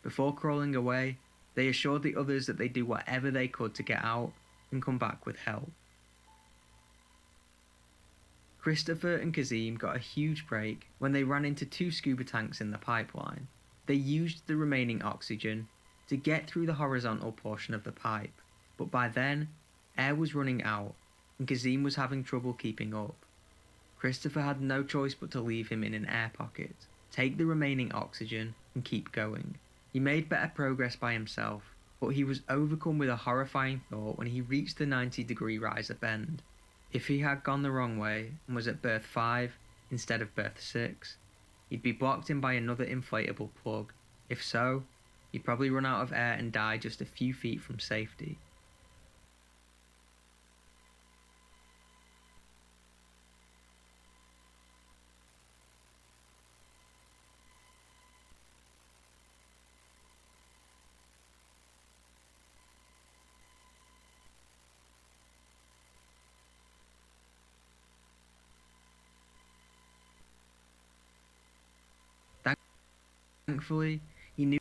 Before crawling away, they assured the others that they'd do whatever they could to get out and come back with help. Christopher and Kazim got a huge break when they ran into 2 scuba tanks in the pipeline. They used the remaining oxygen to get through the horizontal portion of the pipe, but by then, air was running out and Kazim was having trouble keeping up. Christopher had no choice but to leave him in an air pocket, take the remaining oxygen and keep going. He made better progress by himself, but he was overcome with a horrifying thought when he reached the 90-degree riser bend. If he had gone the wrong way and was at berth 5 instead of berth 6, he'd be blocked in by another inflatable plug. If so, he'd probably run out of air and die just a few feet from safety. Thankfully, he knew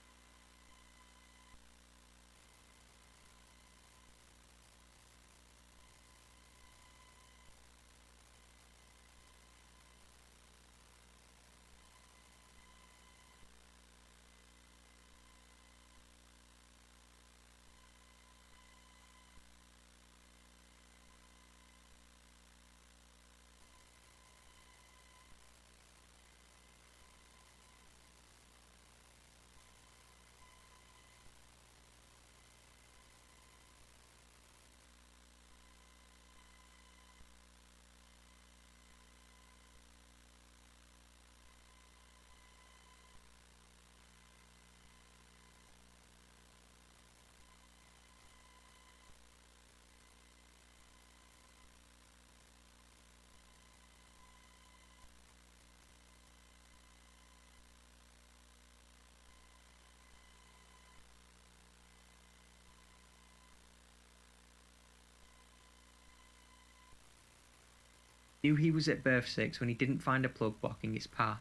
he was at berth 6 when he didn't find a plug blocking his path.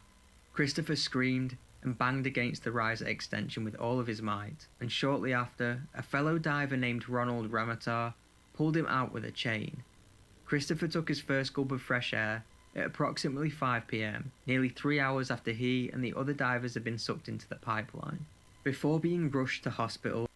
Christopher screamed and banged against the riser extension with all of his might, and shortly after, a fellow diver named Ronald Ramatar pulled him out with a chain. Christopher took his first gulp of fresh air at approximately 5 PM, nearly 3 hours after he and the other divers had been sucked into the pipeline. Before being rushed to hospital,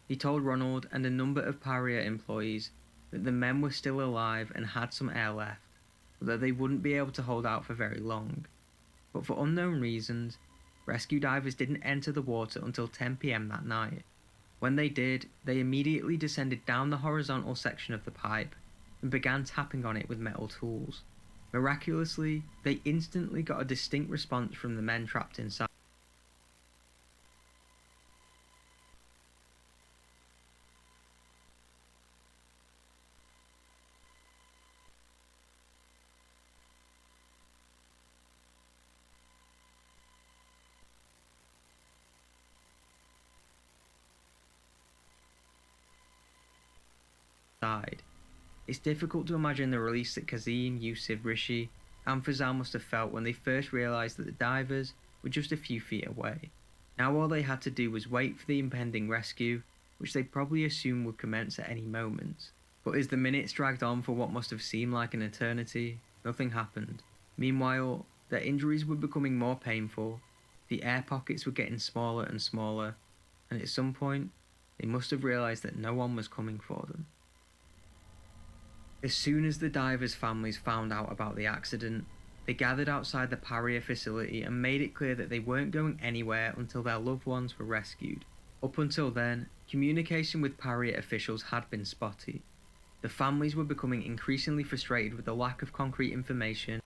he told Ronald and a number of Paria employees that the men were still alive and had some air left, but that they wouldn't be able to hold out for very long. But for unknown reasons, rescue divers didn't enter the water until 10 PM that night. When they did, they immediately descended down the horizontal section of the pipe and began tapping on it with metal tools. Miraculously, they instantly got a distinct response from the men trapped inside. It's difficult to imagine the release that Kazim, Yusuf, Rishi, and Fazal must have felt when they first realised that the divers were just a few feet away. Now all they had to do was wait for the impending rescue, which they probably assumed would commence at any moment. But as the minutes dragged on for what must have seemed like an eternity, nothing happened. Meanwhile, their injuries were becoming more painful, the air pockets were getting smaller and smaller, and at some point, they must have realised that no one was coming for them. As soon as the divers' families found out about the accident, they gathered outside the Paria facility and made it clear that they weren't going anywhere until their loved ones were rescued. Up until then, Communication with Pariat officials had been spotty. The families were becoming increasingly frustrated with the lack of concrete information.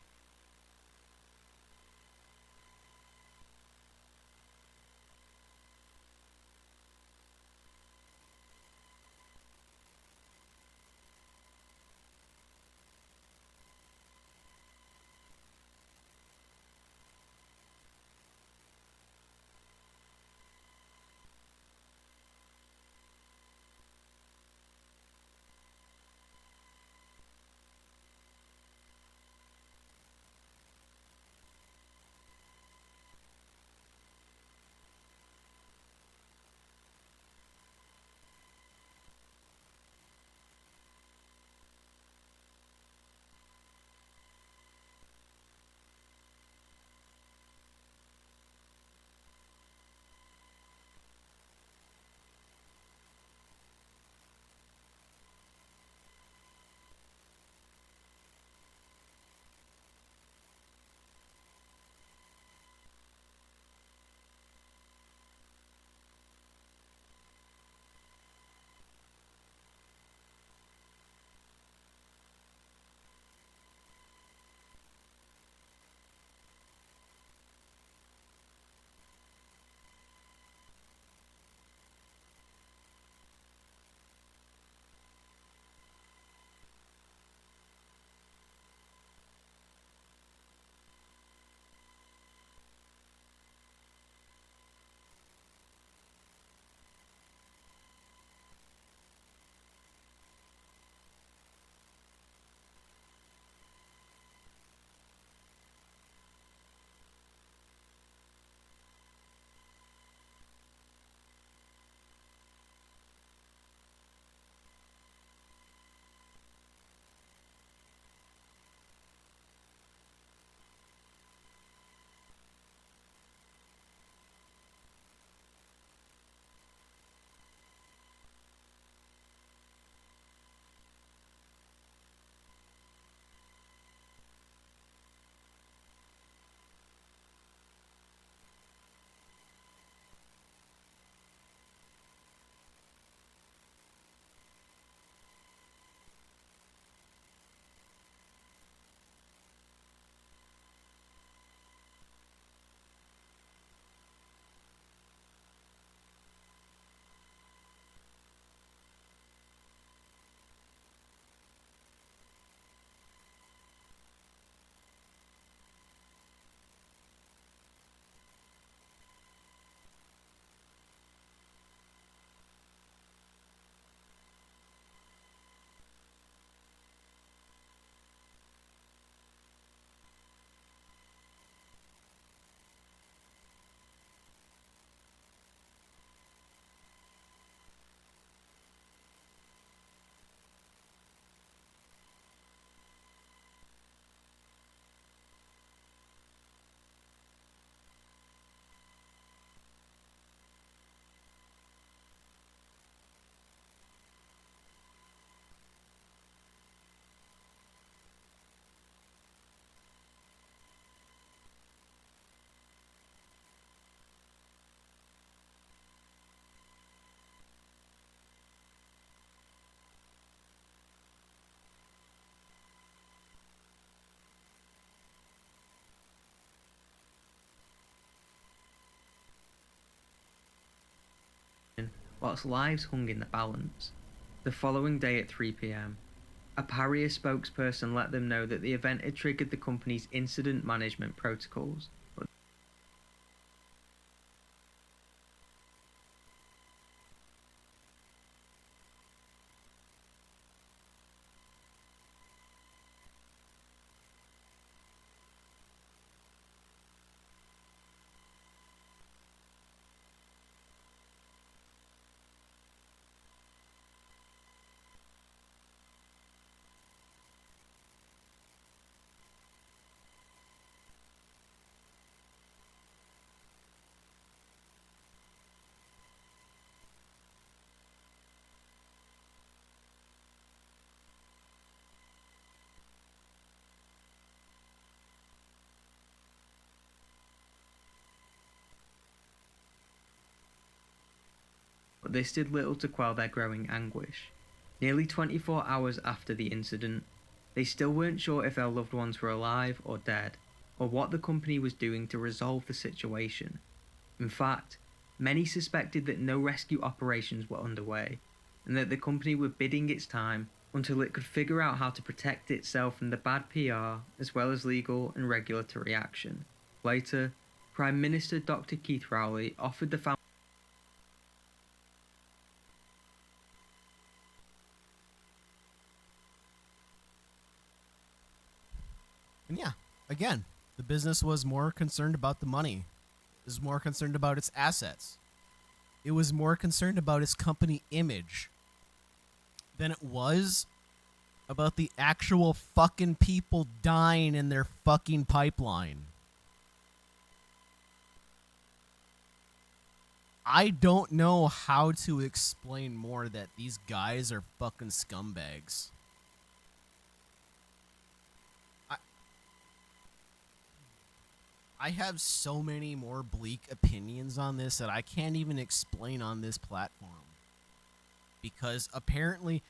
Whilst lives hung in the balance. The following day at 3 p.m., a Paria spokesperson let them know that the event had triggered the company's incident management protocols. but this did little to quell their growing anguish. Nearly 24 hours after the incident, they still weren't sure if their loved ones were alive or dead, or what the company was doing to resolve the situation. In fact, many suspected that no rescue operations were underway, and that the company were biding its time until it could figure out how to protect itself from the bad PR as well as legal and regulatory action. Later, Prime Minister Dr. Keith Rowley offered the family And yeah, again, the business was more concerned about the money. It was more concerned about its assets. It was more concerned about its company image than it was about the actual fucking people dying in their fucking pipeline. I don't know how to explain more that these guys are fucking scumbags. I have so many more bleak opinions on this that I can't even explain on this platform. Because apparently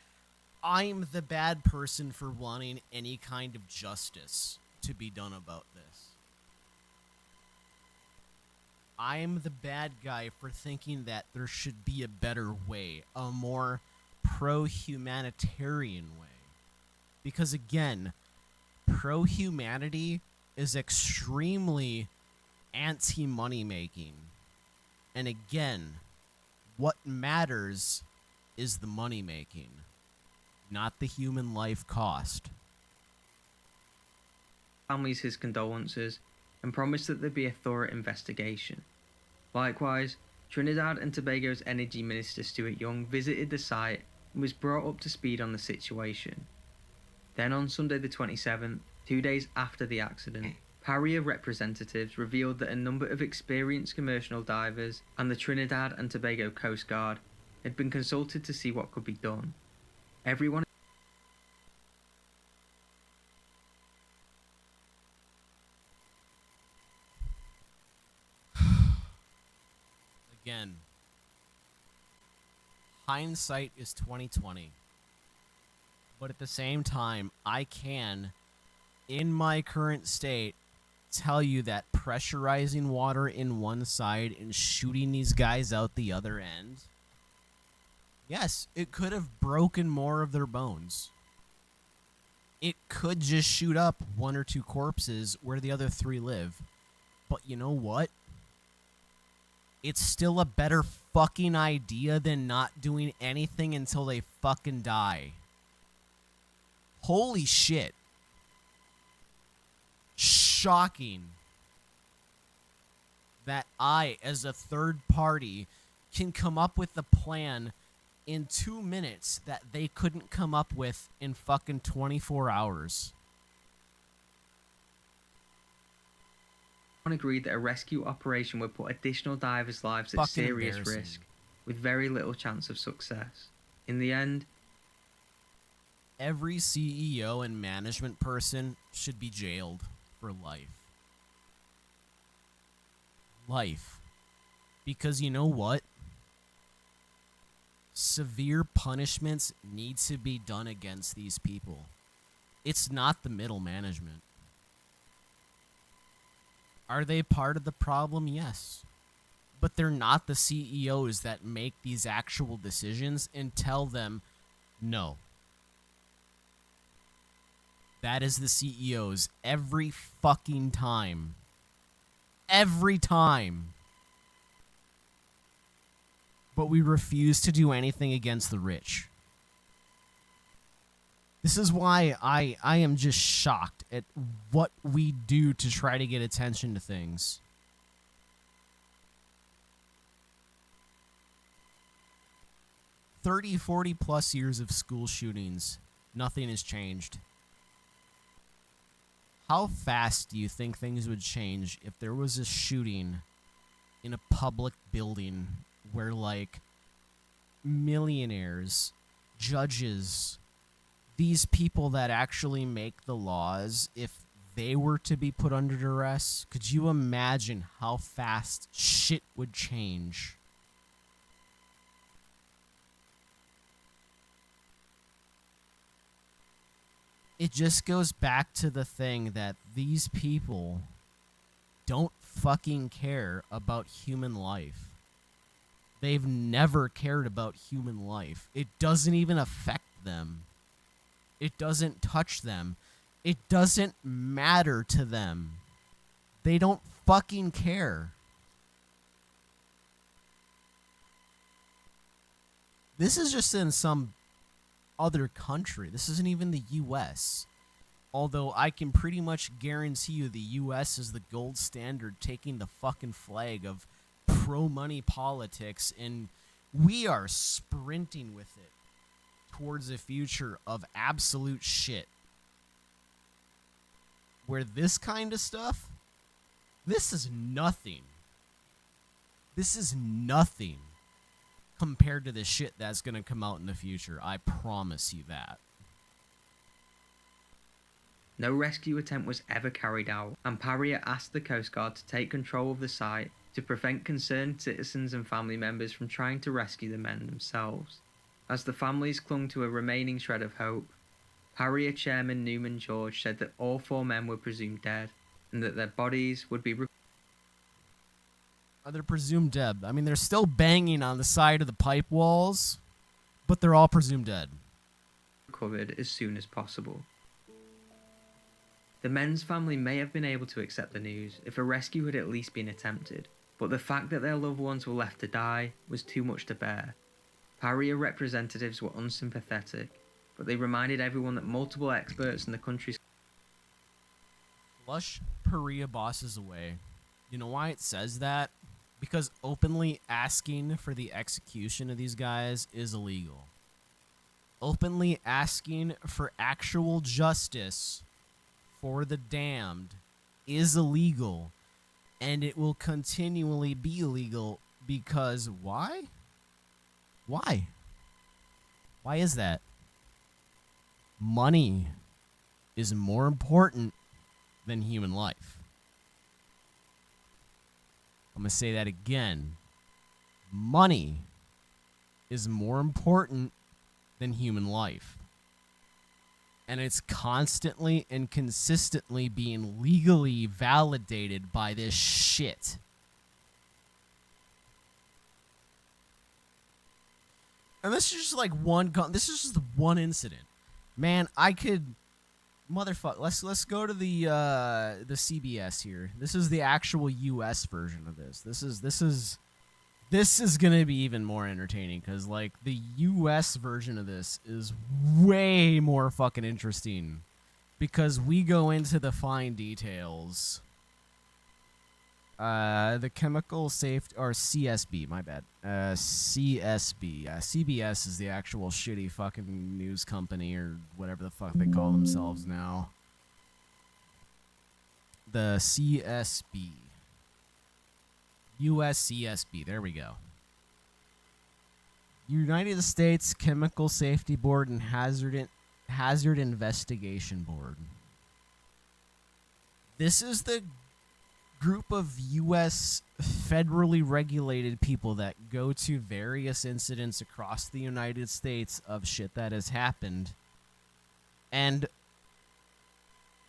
I'm the bad person for wanting any kind of justice to be done about this. I'm the bad guy for thinking that there should be a better way, a more pro-humanitarian way. Because again, pro-humanity is extremely anti-money making. And again, what matters is the money making, not the human life cost. families his condolences and promised that there'd be a thorough investigation. Likewise, Trinidad and Tobago's Energy Minister Stuart Young visited the site and was brought up to speed on the situation. Then on Sunday the 27th, 2 days after the accident, Paria representatives revealed that a number of experienced commercial divers and the Trinidad and Tobago Coast Guard had been consulted to see what could be done. Everyone Again, hindsight is 2020. But at the same time, I can, in my current state, tell you that pressurizing water in one side and shooting these guys out the other end, yes, it could have broken more of their bones. It could just shoot up one or two corpses where the other three live. But you know what? It's still a better fucking idea than not doing anything until they fucking die. Holy shit. Shocking that I, as a third party, can come up with a plan in 2 minutes that they couldn't come up with in fucking 24 hours. agreed that a rescue operation would put additional divers' lives at Fucking serious embarrassing. risk, with very little chance of success. In the end, Every CEO and management person should be jailed for life. Life. Because you know what? Severe punishments need to be done against these people. It's not the middle management. Are they part of the problem? Yes. But they're not the CEOs that make these actual decisions and tell them no. That is the CEOs every fucking time. Every time. But we refuse to do anything against the rich. This is why I am just shocked at what we do to try to get attention to things. "30, 40 plus years of school shootings. Nothing has changed. How fast do you think things would change if there was a shooting in a public building where, like, millionaires, judges, these people that actually make the laws, if they were to be put under duress, could you imagine how fast shit would change? it just goes back to the thing that these people don't fucking care about human life. They've never cared about human life. It doesn't even affect them. It doesn't touch them. It doesn't matter to them. They don't fucking care. This is just in some other country. This isn't even the US. Although I can pretty much guarantee you the US is the gold standard taking the fucking flag of pro-money politics, and we are sprinting with it towards a future of absolute shit. Where this kind of stuff, this is nothing. This is nothing compared to the shit that's going to come out in the future. I promise you that. No rescue attempt was ever carried out, and Paria asked the Coast Guard to take control of the site to prevent concerned citizens and family members from trying to rescue the men themselves. As the families clung to a remaining shred of hope, Paria chairman Newman George said that all 4 men were presumed dead, and that their bodies would be They're presumed dead. I mean, they're still banging on the side of the pipe walls, but they're all presumed dead. recovered as soon as possible. The men's family may have been able to accept the news if a rescue had at least been attempted, but the fact that their loved ones were left to die was too much to bear. Paria representatives were unsympathetic, but they reminded everyone that multiple experts in the country's Flush Paria bosses away. You know why it says that? Because openly asking for the execution of these guys is illegal. Openly asking for actual justice for the damned is illegal, and it will continually be illegal because why? Why? Why is that? Money is more important than human life. I'm going to say that again. Money is more important than human life. And it's constantly and consistently being legally validated by this shit. And this is just like this is just one incident. Man, I could motherfucker. Let's go to the CBS here. This is the actual US version of this. This is gonna be even more entertaining because like the US version of this is way more fucking interesting because we go into the fine details. The chemical safety or CSB, my bad. CSB. CBS is the actual shitty fucking news company or whatever the fuck they call themselves now. The CSB. US CSB. There we go. United States Chemical Safety Board and Hazard Investigation Board. This is the group of U.S. federally regulated people that go to various incidents across the United States of shit that has happened, and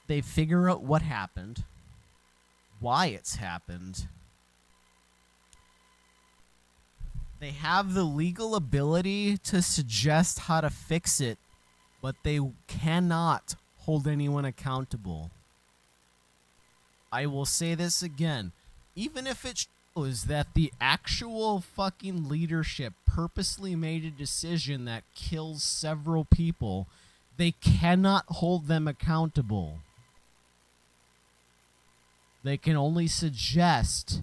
they figure out what happened, why it's happened. They have the legal ability to suggest how to fix it, but they cannot hold anyone accountable. I will say this again. Even if it shows that the actual fucking leadership purposely made a decision that kills several people, they cannot hold them accountable. They can only suggest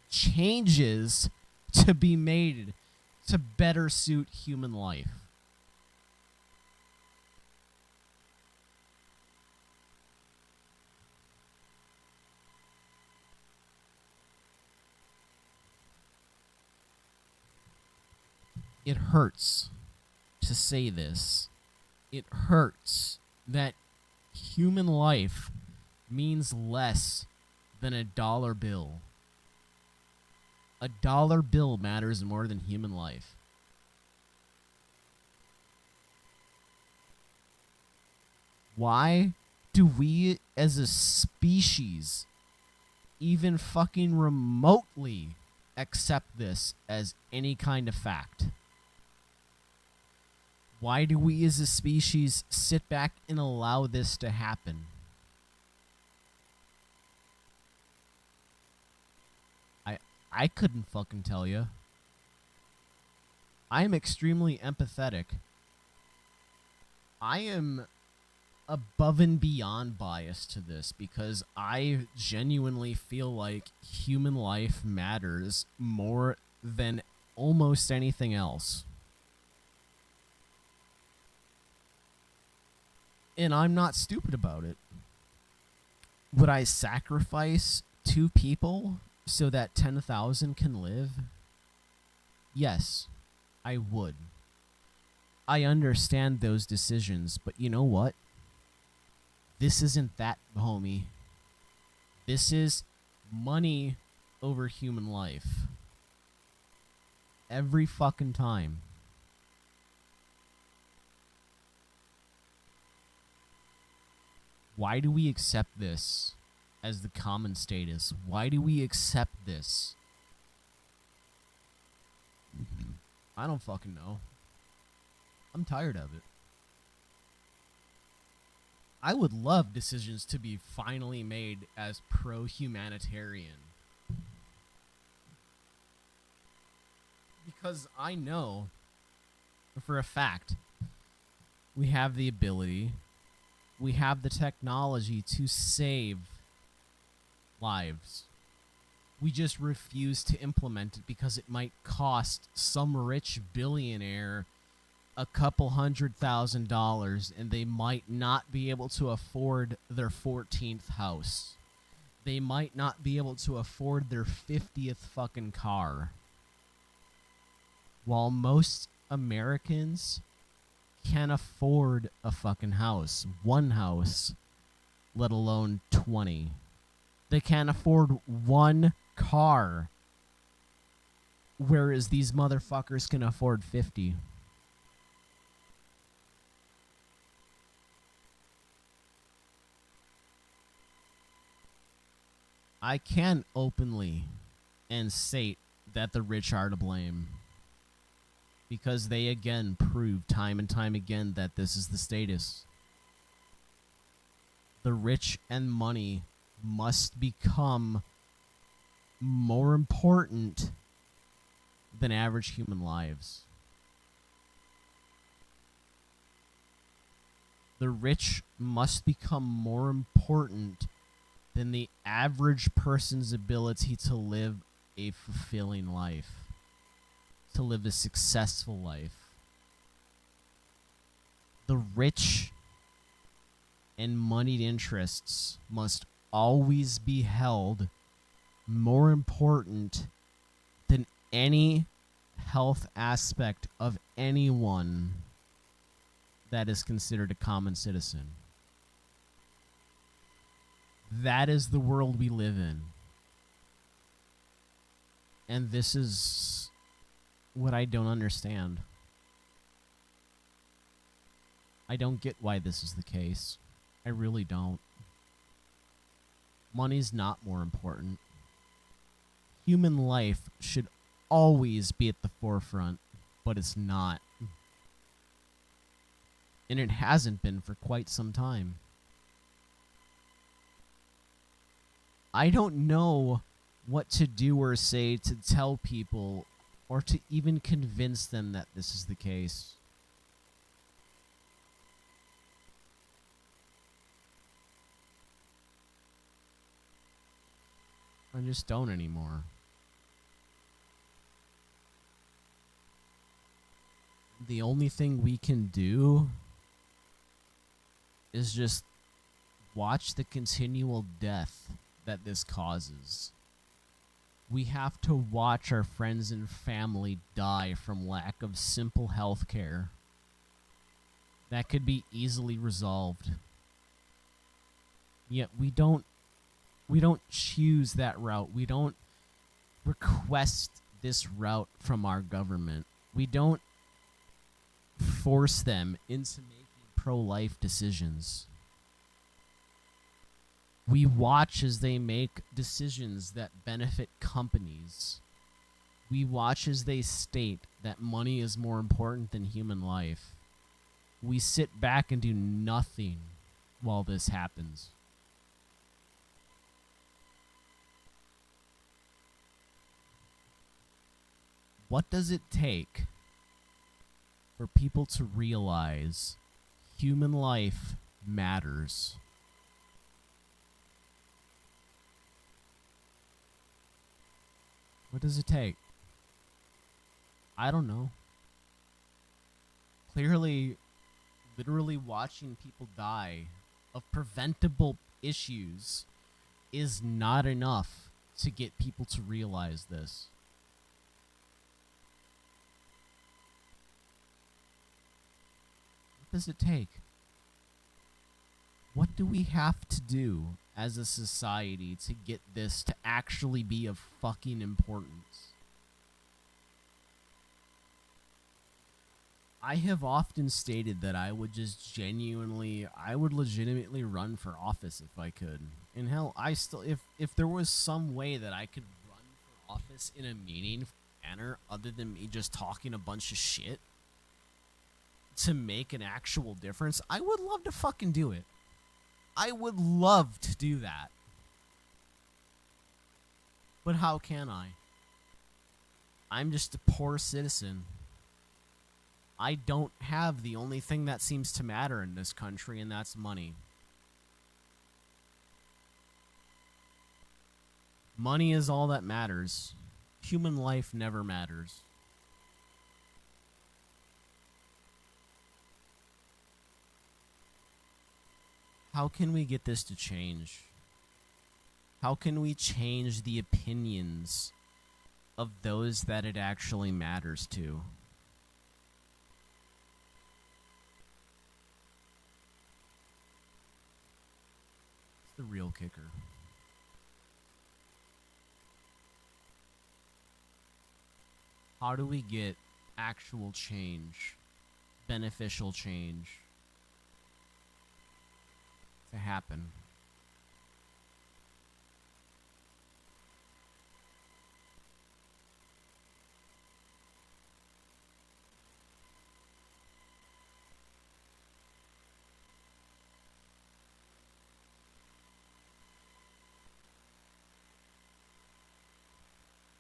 changes to be made to better suit human life. It hurts to say this. It hurts that human life means less than a dollar bill. A dollar bill matters more than human life. Why do we as a species even fucking remotely accept this as any kind of fact? Why do we as a species sit back and allow this to happen? I couldn't fucking tell you. I am extremely empathetic. I am above and beyond biased to this because I genuinely feel like human life matters more than almost anything else. And I'm not stupid about it. Would I sacrifice 2 people so that 10,000 can live? Yes, I would. I understand those decisions, but you know what? This isn't that, homie. This is money over human life. Every fucking time. Why do we accept this as the common status? Why do we accept this? I don't fucking know. I'm tired of it. I would love decisions to be finally made as pro-humanitarian. Because I know for a fact we have the ability, we have the technology to save lives. We just refuse to implement it because it might cost some rich billionaire a couple $100,000 and they might not be able to afford their 14th house. They might not be able to afford their 50th fucking car. While most Americans can afford a fucking house, 1 house, let alone 20. They can't afford 1 car, whereas these motherfuckers can afford 50. I can openly and state that the rich are to blame, because they again prove time and time again that this is the status. The rich and money must become more important than average human lives. The rich must become more important than the average person's ability to live a fulfilling life, to live a successful life. The rich and moneyed interests must always be held more important than any health aspect of anyone that is considered a common citizen. That is the world we live in. And this is what I don't understand. I don't get why this is the case. I really don't. Money's not more important. Human life should always be at the forefront, but it's not. And it hasn't been for quite some time. I don't know what to do or say to tell people or to even convince them that this is the case. I just don't anymore. The only thing we can do is just watch the continual death that this causes. We have to watch our friends and family die from lack of simple health care that could be easily resolved. Yet we don't choose that route. We don't request this route from our government. We don't force them into making pro-life decisions. We watch as they make decisions that benefit companies. We watch as they state that money is more important than human life. We sit back and do nothing while this happens. What does it take for people to realize human life matters? What does it take? I don't know. Clearly, literally watching people die of preventable issues is not enough to get people to realize this. What does it take? What do we have to do as a society to get this to actually be of fucking importance? I have often stated that I would legitimately run for office if I could. And hell, if there was some way that I could run for office in a meaningful manner other than me just talking a bunch of shit to make an actual difference, I would love to fucking do it. I would love to do that. But how can I? I'm just a poor citizen. I don't have the only thing that seems to matter in this country, and that's money. Money is all that matters. Human life never matters. How can we get this to change? How can we change the opinions of those that it actually matters to? It's the real kicker. How do we get actual change, beneficial change, to happen?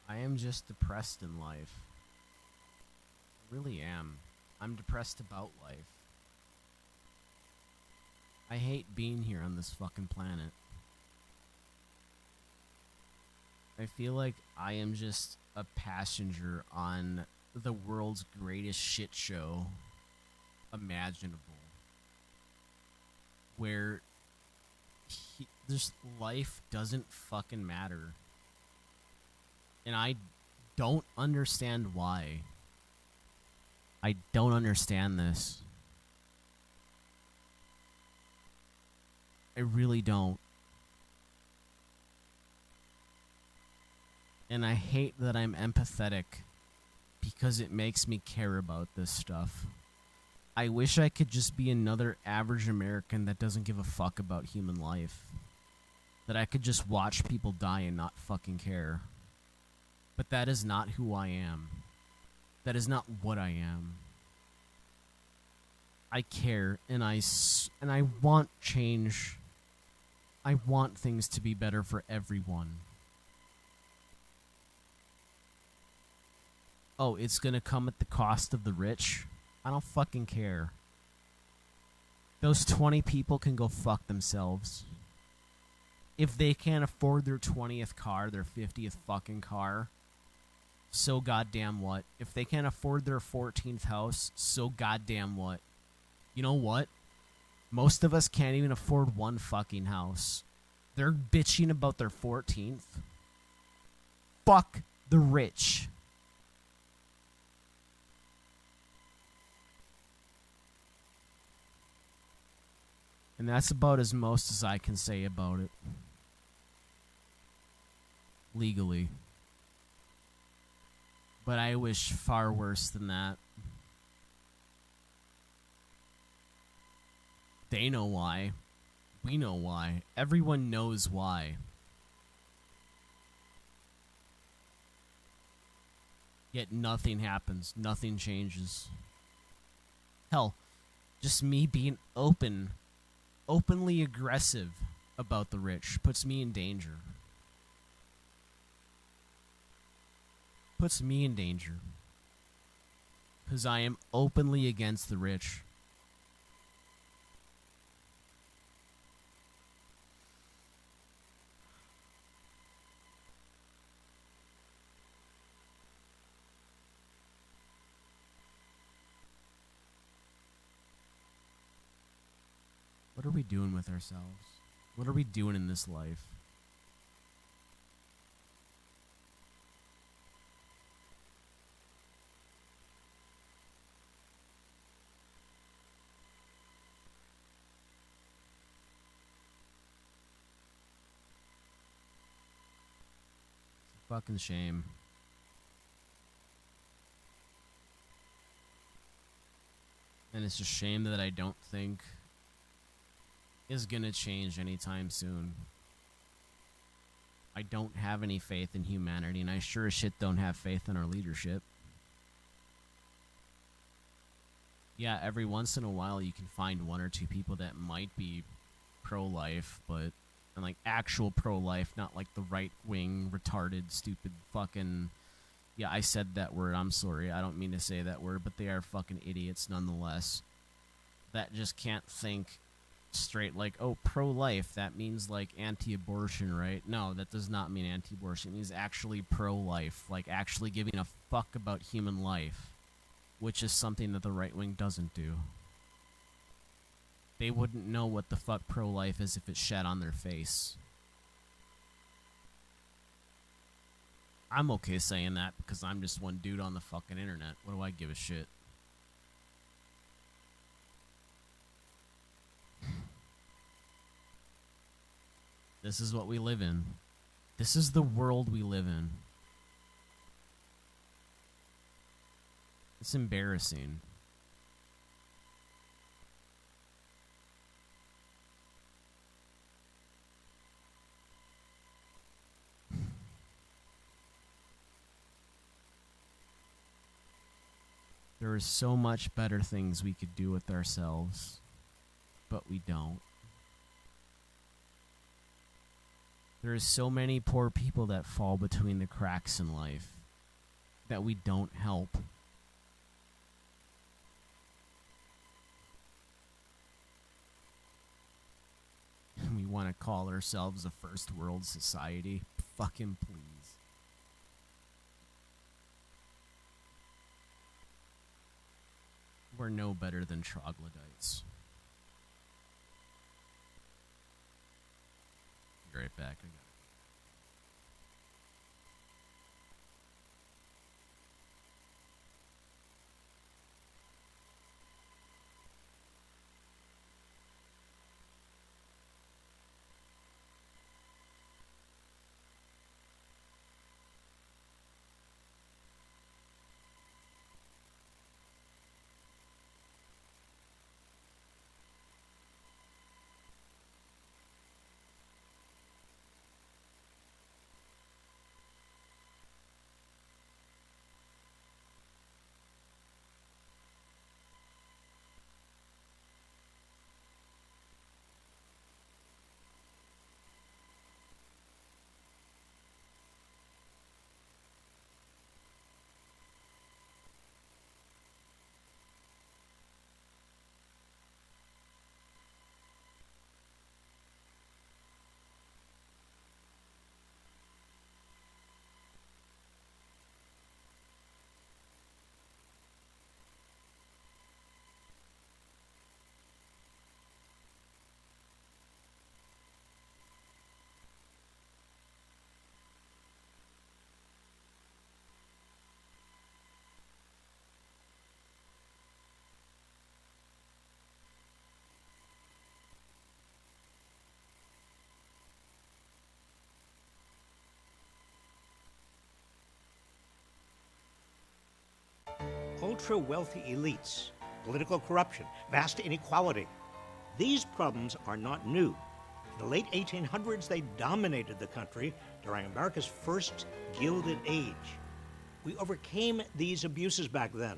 I am just depressed in life. I really am. I'm depressed about life. I hate being here on this fucking planet. I feel like I am just a passenger on the world's greatest shit show imaginable. Where this life doesn't fucking matter. And I don't understand why. I don't understand this. I really don't. And I hate that I'm empathetic because it makes me care about this stuff. I wish I could just be another average American that doesn't give a fuck about human life. That I could just watch people die and not fucking care. But that is not who I am. That is not what I am. I care and I want change. I want things to be better for everyone. Oh, it's gonna come at the cost of the rich? I don't fucking care. Those 20 people can go fuck themselves. If they can't afford their 20th car, their 50th fucking car, so goddamn what? If they can't afford their 14th house, so goddamn what? You know what? Most of us can't even afford one fucking house. They're bitching about their 14th. Fuck the rich. And that's about as most as I can say about it. Legally. But I wish far worse than that. They know why. We know why. Everyone knows why. Yet nothing happens. Nothing changes. Hell, just me being openly aggressive about the rich puts me in danger. Puts me in danger. Because I am openly against the rich. What are we doing with ourselves? What are we doing in this life? It's a fucking shame. And it's a shame that I don't think is gonna change anytime soon. I don't have any faith in humanity, and I sure as shit don't have faith in our leadership. Yeah, every once in a while you can find one or two people that might be pro-life, but and like actual pro-life, not like the right-wing, retarded, stupid fucking. Yeah, I said that word. I'm sorry. I don't mean to say that word, but they are fucking idiots nonetheless. That just can't think straight, like, oh, pro-life, that means like anti-abortion, right? No, that does not mean anti-abortion. It means actually pro-life, like actually giving a fuck about human life, which is something that the right wing doesn't do. They wouldn't know what the fuck pro-life is if it shat on their face. I'm okay saying that because I'm just one dude on the fucking internet. What do I give a shit? This is what we live in. This is the world we live in. It's embarrassing. There are so much better things we could do with ourselves, but we don't. There are so many poor people that fall between the cracks in life that we don't help. We want to call ourselves a first world society. Fucking please. We're no better than troglodytes. Be right back. Ultra-wealthy elites, political corruption, vast inequality. These problems are not new. In the late 1800s, they dominated the country during America's first Gilded Age. We overcame these abuses back then,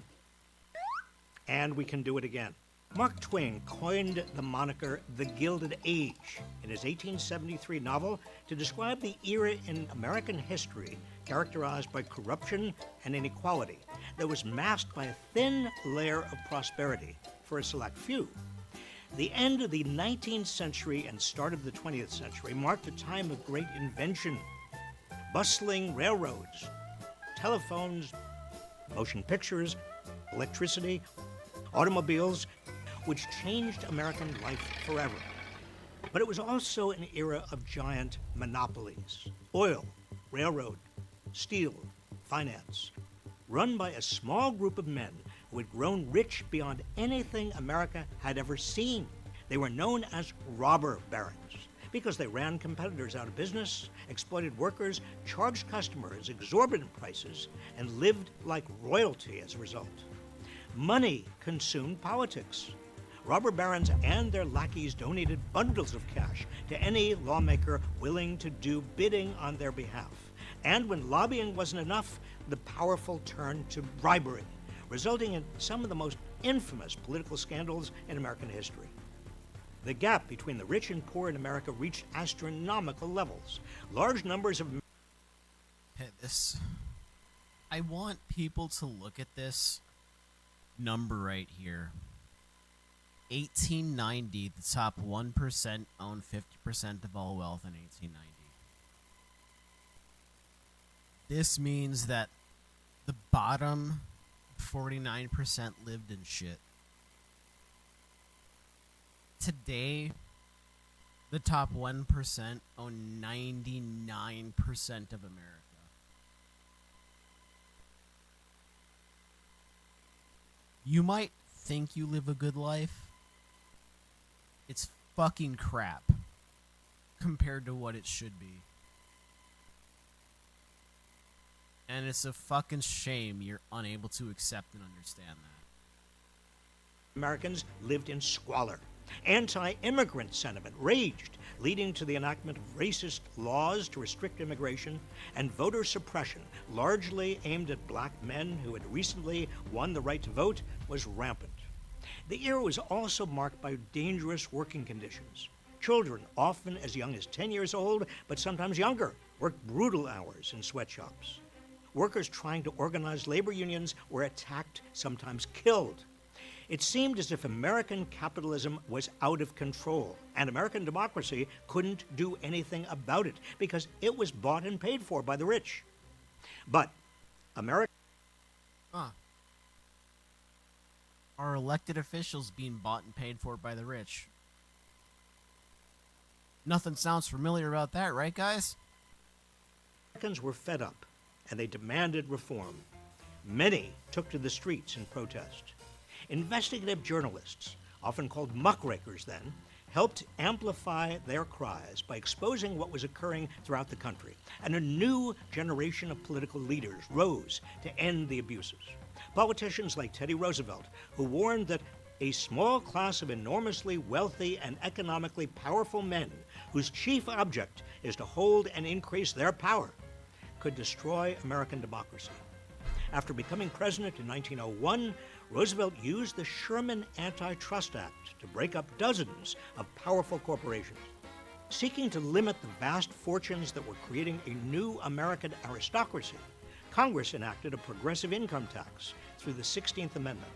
and we can do it again. Mark Twain coined the moniker the Gilded Age in his 1873 novel to describe the era in American history characterized by corruption and inequality that was masked by a thin layer of prosperity for a select few. The end of the 19th century and start of the 20th century marked a time of great invention. Bustling railroads, telephones, motion pictures, electricity, automobiles, which changed American life forever. But it was also an era of giant monopolies: oil, railroad, steel, finance, run by a small group of men who had grown rich beyond anything America had ever seen. They were known as robber barons because they ran competitors out of business, exploited workers, charged customers exorbitant prices, and lived like royalty as a result. Money consumed politics. Robber barons and their lackeys donated bundles of cash to any lawmaker willing to do bidding on their behalf. And when lobbying wasn't enough, the powerful turned to bribery, resulting in some of the most infamous political scandals in American history. The gap between the rich and poor in America reached astronomical levels. Large numbers of I want people to look at this number right here. 1890, the top 1% owned 50% of all wealth in 1890. This means that the bottom 49% lived in shit. Today, the top 1% own 99% of America. You might think you live a good life. It's fucking crap compared to what it should be. And it's a fucking shame you're unable to accept and understand that. Americans lived in squalor. Anti-immigrant sentiment raged, leading to the enactment of racist laws to restrict immigration, and voter suppression, largely aimed at black men who had recently won the right to vote, was rampant. The era was also marked by dangerous working conditions. Children, often as young as 10 years old, but sometimes younger, worked brutal hours in sweatshops. Workers trying to organize labor unions were attacked, sometimes killed. It seemed as if American capitalism was out of control, and American democracy couldn't do anything about it because it was bought and paid for by the rich. But America... Are elected officials being bought and paid for by the rich? Nothing sounds familiar about that, right, guys? Americans were fed up, and they demanded reform. Many took to the streets in protest. Investigative journalists, often called muckrakers then, helped amplify their cries by exposing what was occurring throughout the country, and a new generation of political leaders rose to end the abuses. Politicians like Teddy Roosevelt, who warned that a small class of enormously wealthy and economically powerful men, whose chief object is to hold and increase their power, could destroy American democracy. After becoming president in 1901, Roosevelt used the Sherman Antitrust Act to break up dozens of powerful corporations. Seeking to limit the vast fortunes that were creating a new American aristocracy, Congress enacted a progressive income tax through the 16th Amendment.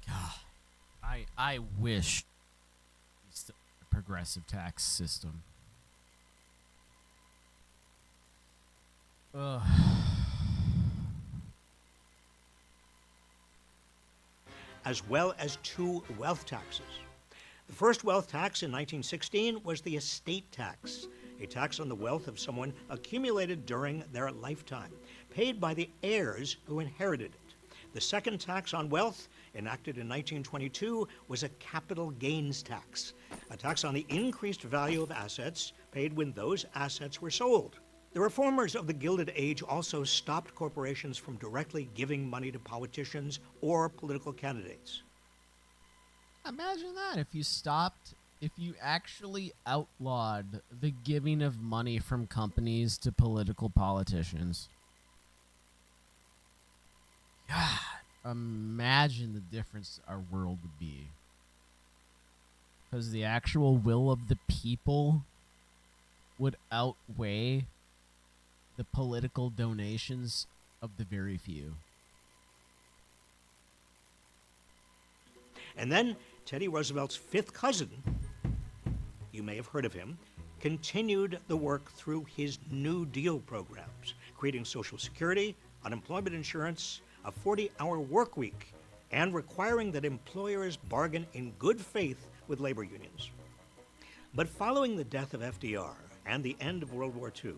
God, I wish we still had a progressive tax system. Ugh. As well as two wealth taxes. The first wealth tax in 1916 was the estate tax, a tax on the wealth of someone accumulated during their lifetime, paid by the heirs who inherited it. The second tax on wealth, enacted in 1922, was a capital gains tax, a tax on the increased value of assets paid when those assets were sold. The reformers of the Gilded Age also stopped corporations from directly giving money to politicians or political candidates. Imagine that if you stopped if you actually outlawed the giving of money from companies to political politicians, God, imagine the difference our world would be. Because the actual will of the people would outweigh the political donations of the very few. And then Teddy Roosevelt's fifth cousin, you may have heard of him, continued the work through his New Deal programs, creating Social Security, unemployment insurance, a 40-hour work week, and requiring that employers bargain in good faith with labor unions. But following the death of FDR and the end of World War II,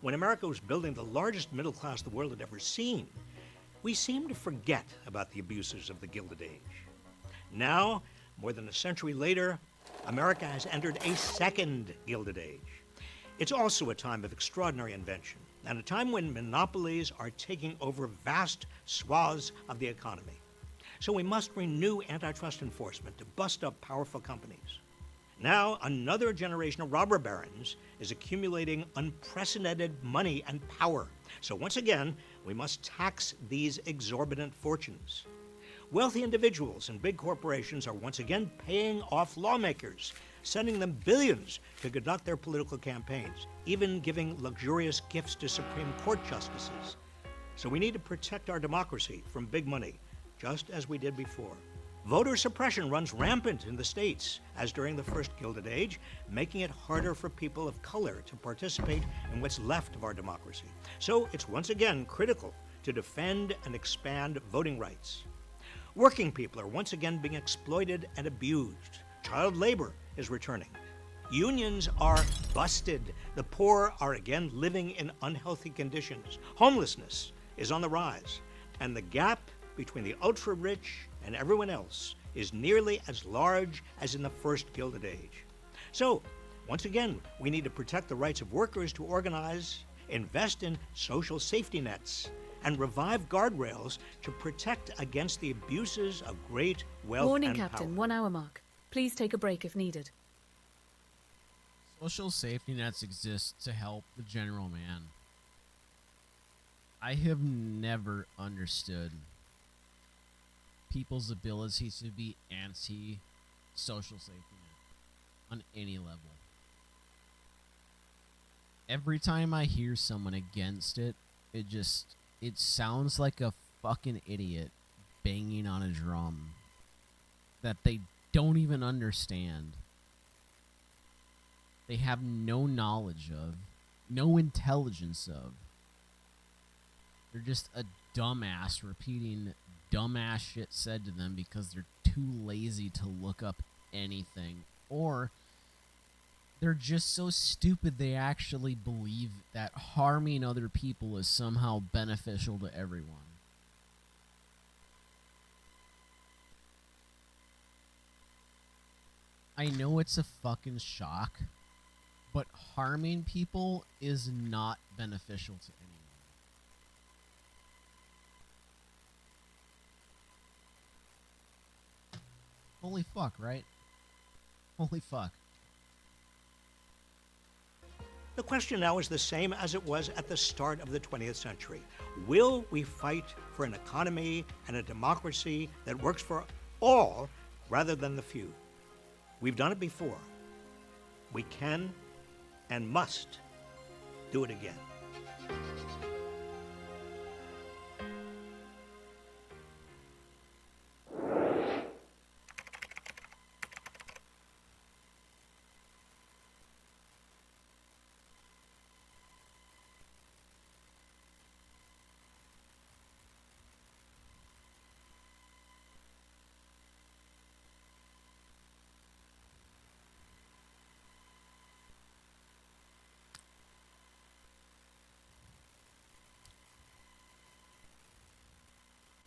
when America was building the largest middle class the world had ever seen, we seem to forget about the abuses of the Gilded Age. Now, more than a century later, America has entered a second Gilded Age. It's also a time of extraordinary invention, and a time when monopolies are taking over vast swaths of the economy. So we must renew antitrust enforcement to bust up powerful companies. Now, another generation of robber barons is accumulating unprecedented money and power. So once again, we must tax these exorbitant fortunes. Wealthy individuals and big corporations are once again paying off lawmakers, sending them billions to conduct their political campaigns, even giving luxurious gifts to Supreme Court justices. So we need to protect our democracy from big money, just as we did before. Voter suppression runs rampant in the states, as during the first Gilded Age, making it harder for people of color to participate in what's left of our democracy. So it's once again critical to defend and expand voting rights. Working people are once again being exploited and abused. Child labor is returning. Unions are busted. The poor are again living in unhealthy conditions. Homelessness is on the rise. And the gap between the ultra-rich and everyone else is nearly as large as in the first Gilded Age. So, once again, we need to protect the rights of workers to organize, invest in social safety nets, and revive guardrails to protect against the abuses of great wealth Warning, and Captain. power. 1 hour mark. Please take a break if needed. Social safety nets exist to help the general man. I have never understood people's ability to be anti-social safety net on any level. Every time I hear someone against it, it sounds like a fucking idiot banging on a drum that they don't even understand. They have no knowledge of, no intelligence of. They're just a dumbass repeating dumbass shit said to them because they're too lazy to look up anything. Or they're just so stupid they actually believe that harming other people is somehow beneficial to everyone. I know it's a fucking shock, but harming people is not beneficial to anyone. Holy fuck, right? Holy fuck. The question now is the same as it was at the start of the 20th century. Will we fight for an economy and a democracy that works for all rather than the few? We've done it before. We can and must do it again.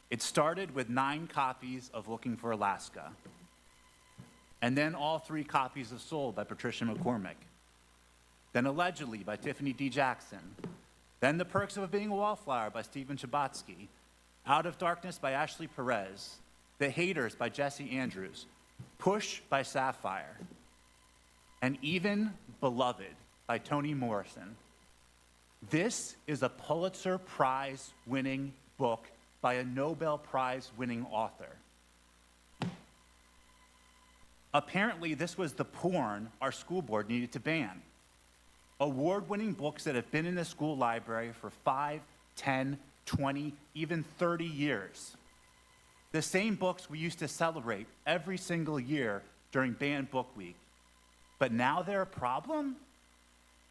It started with 9 copies of Looking for Alaska, and then all 3 copies of Soul by Patricia McCormick, then Allegedly by Tiffany D. Jackson, then The Perks of Being a Wallflower by Stephen Chbosky, Out of Darkness by Ashley Perez, The Haters by Jesse Andrews, Push by Sapphire, and even beloved by Toni Morrison. This is a Pulitzer Prize winning book by a Nobel Prize winning author. Apparently, this was the porn our school board needed to ban. Award-winning books that have been in the school library for 5, 10, 20, even 30 years. The same books we used to celebrate every single year during Banned Book Week. But now they're a problem?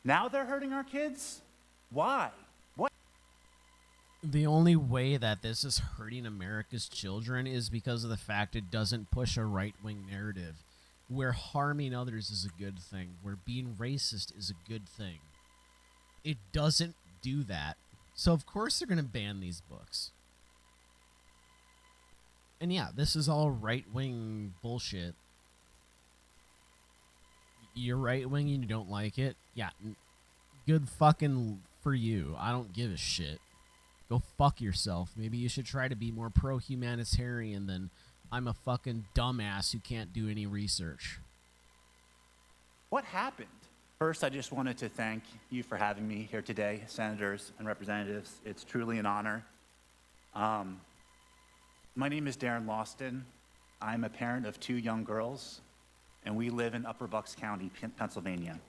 Now they're hurting our kids? Why? What? The only way that this is hurting America's children is because of the fact it doesn't push a right-wing narrative where harming others is a good thing, where being racist is a good thing. It doesn't do that. So of course they're going to ban these books. And yeah, this is all right-wing bullshit. You're right-wing and you don't like it? Yeah, good fucking for you. I don't give a shit. Go fuck yourself. Maybe you should try to be more pro-humanitarian than I'm a fucking dumbass who can't do any research. What happened? First, I just wanted to thank you for having me here today, senators and representatives. It's truly an honor. My name is Darren Lawston. I'm a parent of 2 young girls, and we live in Upper Bucks County, Pennsylvania.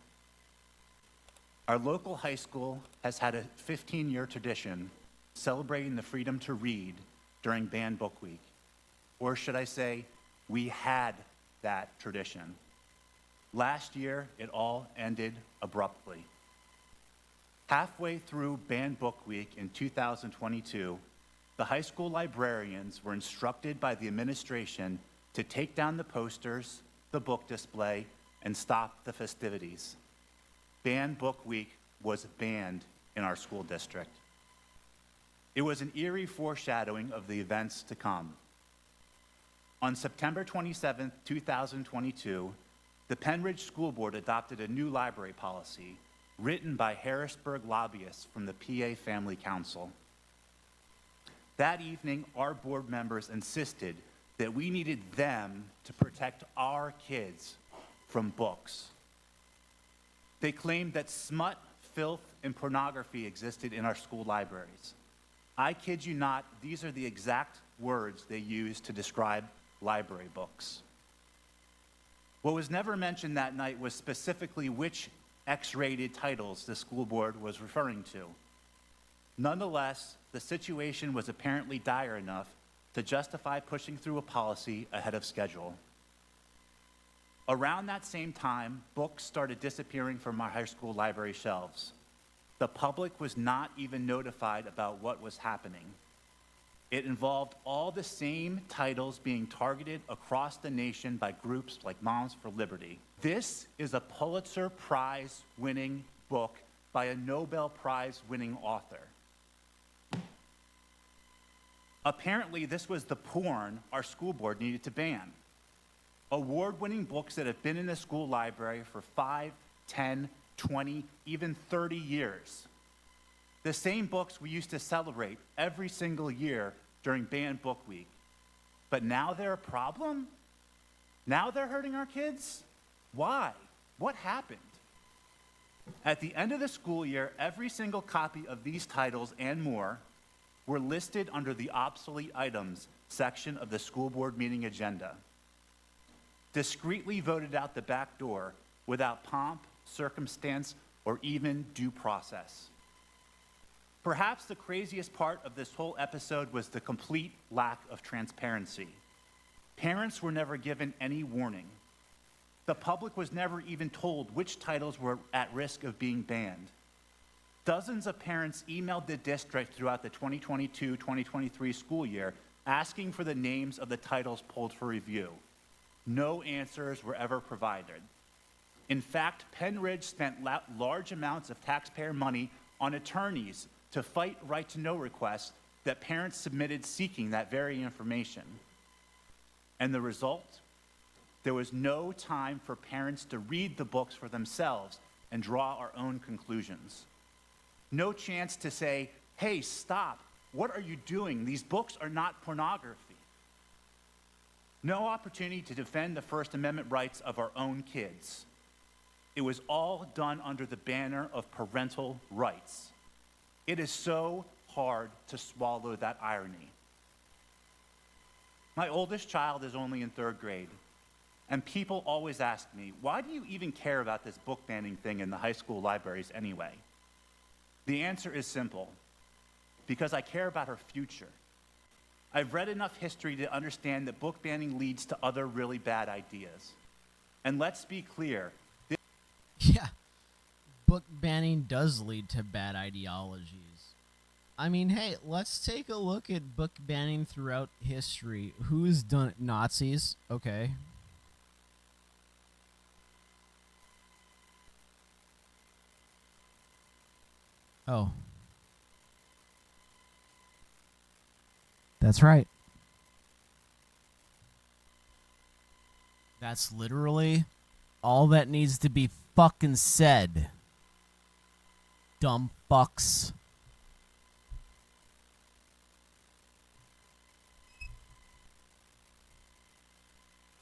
Our local high school has had a 15-year tradition celebrating the freedom to read during Banned Book Week. Or should I say, we had that tradition. Last year, it all ended abruptly. Halfway through Banned Book Week in 2022, the high school librarians were instructed by the administration to take down the posters, the book display, and stop the festivities. Banned Book Week was banned in our school district. It was an eerie foreshadowing of the events to come. On September 27, 2022, the Penridge School Board adopted a new library policy written by Harrisburg lobbyists from the PA Family Council. That evening, our board members insisted that we needed them to protect our kids from books. They claimed that smut, filth, and pornography existed in our school libraries. I kid you not, these are the exact words they used to describe library books. What was never mentioned that night was specifically which X-rated titles the school board was referring to. Nonetheless, the situation was apparently dire enough to justify pushing through a policy ahead of schedule. Around that same time, books started disappearing from our high school library shelves. The public was not even notified about what was happening. It involved all the same titles being targeted across the nation by groups like Moms for Liberty. This is a Pulitzer Prize winning book by a Nobel Prize winning author. Apparently, this was the porn our school board needed to ban. Award-winning books that have been in the school library for 5, 10, 20, even 30 years. The same books we used to celebrate every single year during Banned Book Week. But now they're a problem? Now they're hurting our kids? Why? What happened? At the end of the school year, every single copy of these titles and more were listed under the obsolete items section of the school board meeting agenda. Discreetly voted out the back door without pomp, circumstance, or even due process. Perhaps the craziest part of this whole episode was the complete lack of transparency. Parents were never given any warning. The public was never even told which titles were at risk of being banned. Dozens of parents emailed the district throughout the 2022-2023 school year asking for the names of the titles pulled for review. No answers were ever provided. In fact, Penridge spent large amounts of taxpayer money on attorneys to fight right-to-know requests that parents submitted seeking that very information. And the result? There was no time for parents to read the books for themselves and draw our own conclusions. No chance to say, hey, stop, what are you doing? These books are not pornography. No opportunity to defend the First Amendment rights of our own kids. it was all done under the banner of parental rights. It is so hard to swallow that irony. My oldest child is only in 3rd grade, and people always ask me, why do you even care about this book banning thing in the high school libraries anyway? The answer is simple, because I care about her future. I've read enough history to understand that book banning leads to other really bad ideas. And let's be clear, Yeah, book banning does lead to bad ideologies. I mean, hey, let's take a look at book banning throughout history. Who's done it? Nazis? Okay. Oh. That's right. That's literally all that needs to be fucking said. Dumb fucks.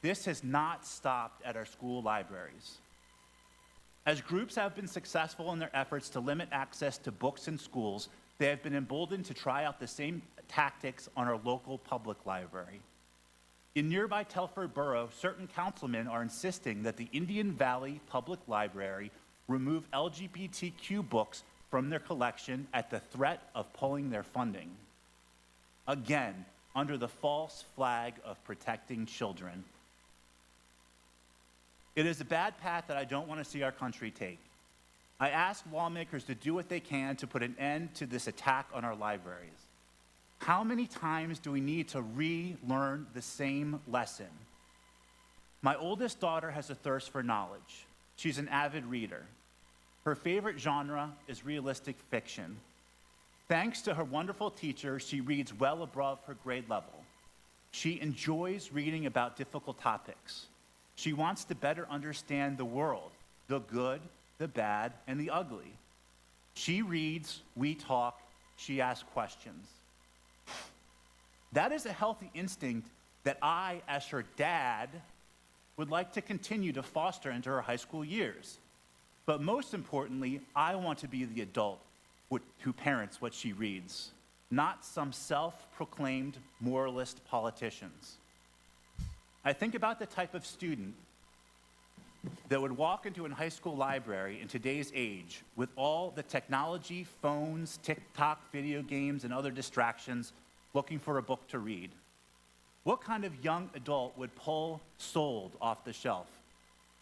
this has not stopped at our school libraries. As groups have been successful in their efforts to limit access to books in schools, they have been emboldened to try out the same tactics on our local public library. In nearby Telford Borough, certain councilmen are insisting that the Indian Valley Public Library remove LGBTQ books from their collection at the threat of pulling their funding. Again, under the false flag of protecting children. It is a bad path that I don't want to see our country take. I ask lawmakers to do what they can to put an end to this attack on our libraries. How many times do we need to relearn the same lesson? My oldest daughter has a thirst for knowledge. She's an avid reader. Her favorite genre is realistic fiction. Thanks to her wonderful teacher, she reads well above her grade level. She enjoys reading about difficult topics. She wants to better understand the world, the good, the bad, and the ugly. She reads, we talk, she asks questions. That is a healthy instinct that I, as her dad, would like to continue to foster into her high school years. But most importantly, I want to be the adult who parents what she reads, not some self-proclaimed moralist politicians. I think about the type of student that would walk into a high school library in today's age with all the technology, phones, TikTok, video games, and other distractions looking for a book to read. What kind of young adult would pull Sold off the shelf,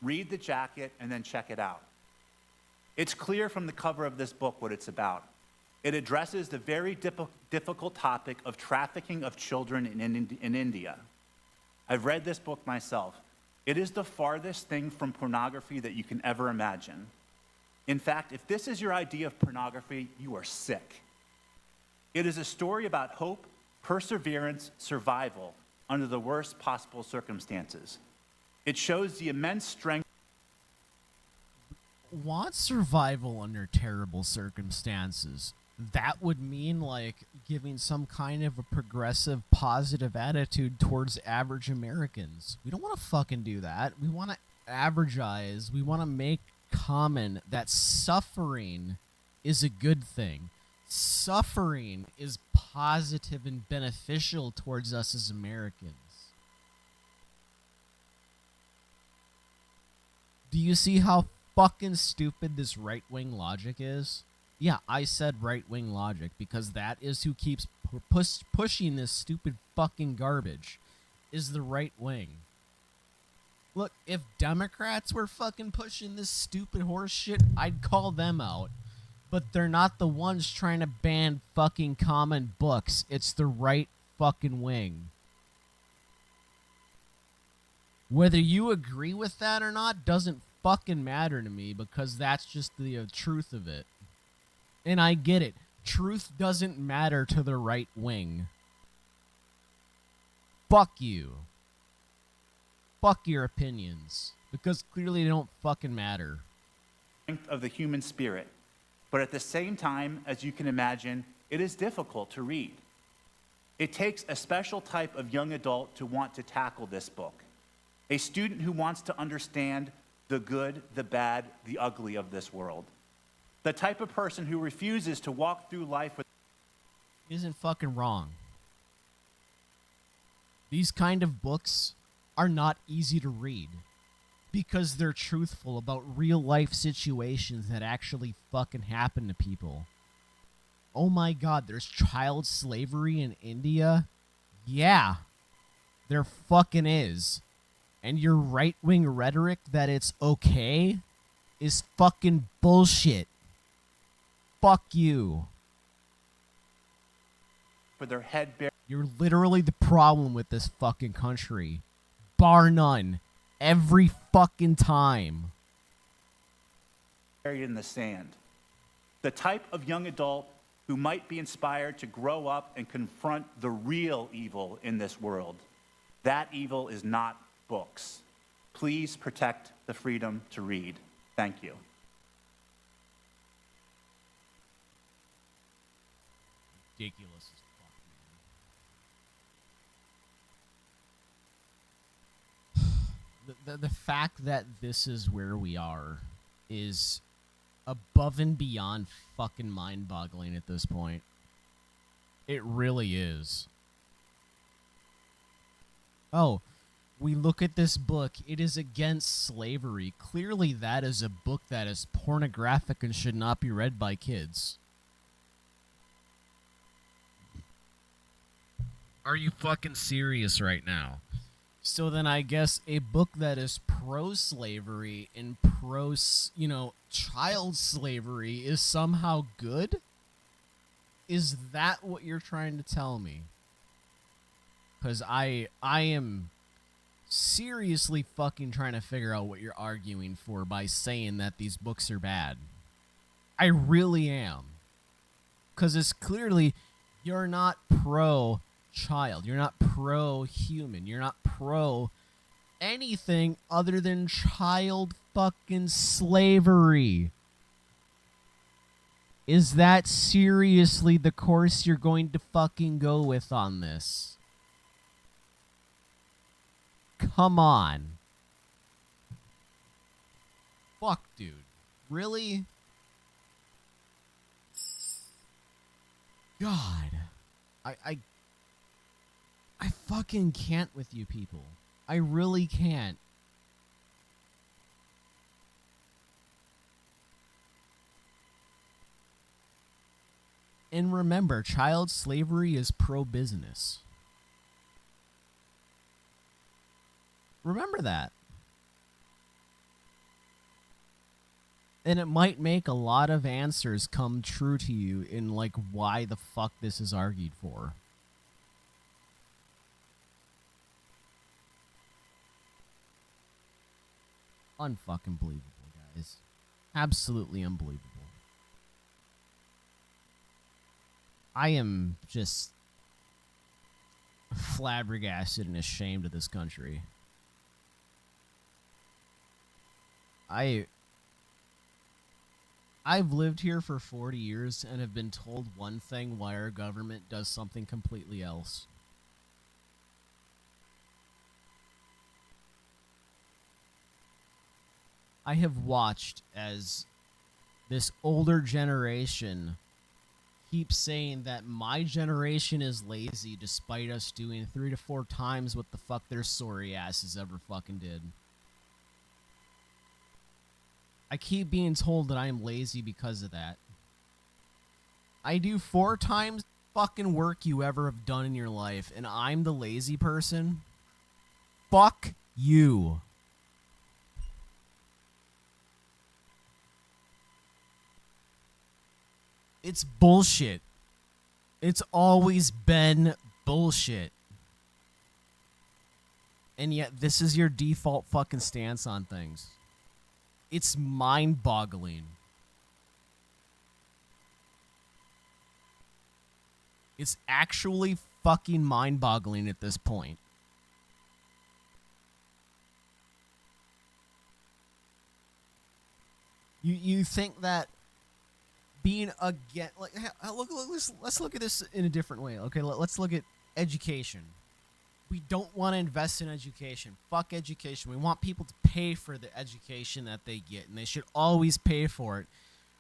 read the jacket, and then check it out? It's clear from the cover of this book what it's about. It addresses the very difficult topic of trafficking of children in India. I've read this book myself. It is the farthest thing from pornography that you can ever imagine. In fact, if this is your idea of pornography, you are sick. It is a story about hope, perseverance, survival under the worst possible circumstances. It shows the immense strength. Want survival under terrible circumstances. That would mean like giving some kind of a progressive positive attitude towards average Americans. We don't want to fucking do that. We want to averageize. We want to make common that suffering is a good thing. Suffering is positive and beneficial towards us as Americans. Do you see how fucking stupid this right-wing logic is? Yeah, I said right-wing logic because that is who keeps pushing this stupid fucking garbage, is the right wing. Look, if Democrats were fucking pushing this stupid horse shit, I'd call them out. But they're not the ones trying to ban fucking common books. It's the right fucking wing. Whether you agree with that or not doesn't fucking matter to me because that's just the truth of it. And I get it. Truth doesn't matter to the right wing. Fuck you. Fuck your opinions. Because clearly they don't fucking matter. Of the human spirit. But at the same time, as you can imagine, it is difficult to read. It takes a special type of young adult to want to tackle this book. A student who wants to understand the good, the bad, the ugly of this world. The type of person who refuses to walk through life with Isn't fucking wrong. These kind of books are not easy to read because they're truthful about real life situations that actually fucking happen to people. Oh my god, there's child slavery in India? Yeah, there fucking is. And your right-wing rhetoric that it's okay is fucking bullshit. Fuck you. for their head buried You're literally the problem with this fucking country. Bar none. Every fucking time. in the sand. The type of young adult who might be inspired to grow up and confront the real evil in this world. That evil is not books. Please protect the freedom to read. Thank you. Ridiculous as fuck, man. The fact that this is where we are is above and beyond fucking mind-boggling at this point. It really is. Oh, we look at this book. It is against slavery. Clearly that is a book that is pornographic and should not be read by kids. Are you fucking serious right now? So then I guess a book that is pro-slavery and child slavery is somehow good? Is that what you're trying to tell me? Because I am seriously fucking trying to figure out what you're arguing for by saying that these books are bad. I really am. Because it's clearly you're not pro-child. You're not pro-human. You're not pro anything other than child fucking slavery. Is that seriously the course you're going to fucking go with on this? Come on. Fuck, dude. Really? God. I fucking can't with you people. I really can't. And remember, child slavery is pro-business. Remember that. And it might make a lot of answers come true to you in, like, why the fuck this is argued for. Unfucking believable, guys. Absolutely unbelievable. I am just flabbergasted and ashamed of this country. I've lived here for 40 years and have been told one thing while our government does something completely else. I have watched as this older generation keeps saying that my generation is lazy despite us doing 3 to 4 times what the fuck their sorry asses ever fucking did. I keep being told that I am lazy because of that. I do 4 times fucking work you ever have done in your life, and I'm the lazy person? Fuck you. It's bullshit. It's always been bullshit. And yet this is your default fucking stance on things. It's mind-boggling. It's actually fucking mind-boggling at this point. You think that being against, let's look at this in a different way. Okay, let's look at education. We don't want to invest in education. Fuck education. We want people to pay for the education that they get, and they should always pay for it.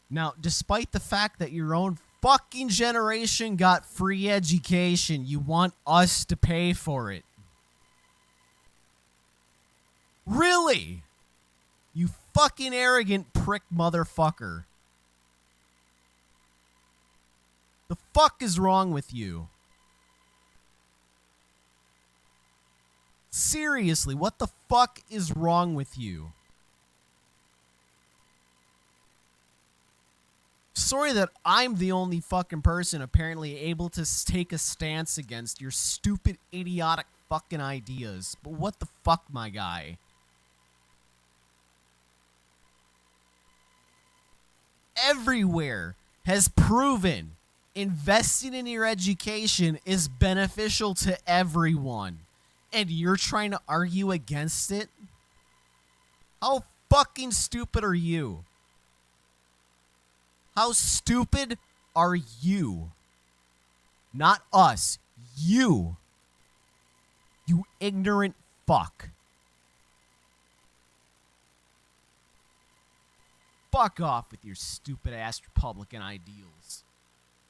Now, despite the fact that your own fucking generation got free education, you want us to pay for it. Really? You fucking arrogant prick motherfucker. The fuck is wrong with you? Seriously, what the fuck is wrong with you? Sorry that I'm the only fucking person apparently able to take a stance against your stupid, idiotic fucking ideas. But what the fuck, my guy? Everywhere has proven investing in your education is beneficial to everyone. And you're trying to argue against it? How fucking stupid are you? How stupid are you? Not us. You. You ignorant fuck. Fuck off with your stupid ass Republican ideals.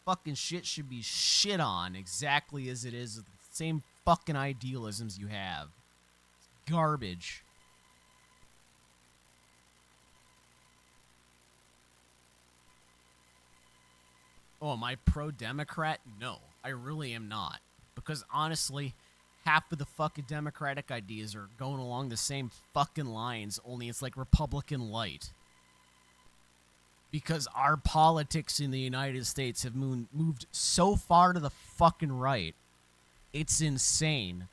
Fucking shit should be shit on exactly as it is. The same fucking idealisms you have. It's garbage. Oh, am I pro-Democrat? No, I really am not. Because honestly, half of the fucking Democratic ideas are going along the same fucking lines, only it's like Republican light. Because our politics in the United States have moved so far to the fucking right. It's insane.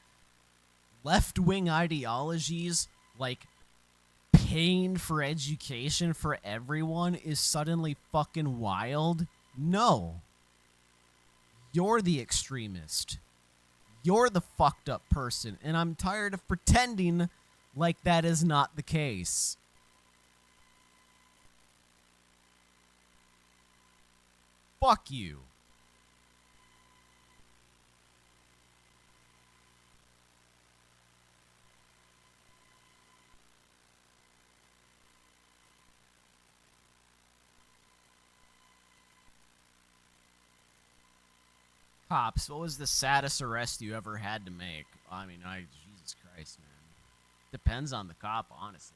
Left-wing ideologies, like paying for education for everyone, is suddenly fucking wild. No. You're the extremist. You're the fucked up person, and I'm tired of pretending like that is not the case. Fuck you. Cops, what was the saddest arrest you ever had to make? I mean, Jesus Christ, man. Depends on the cop, honestly.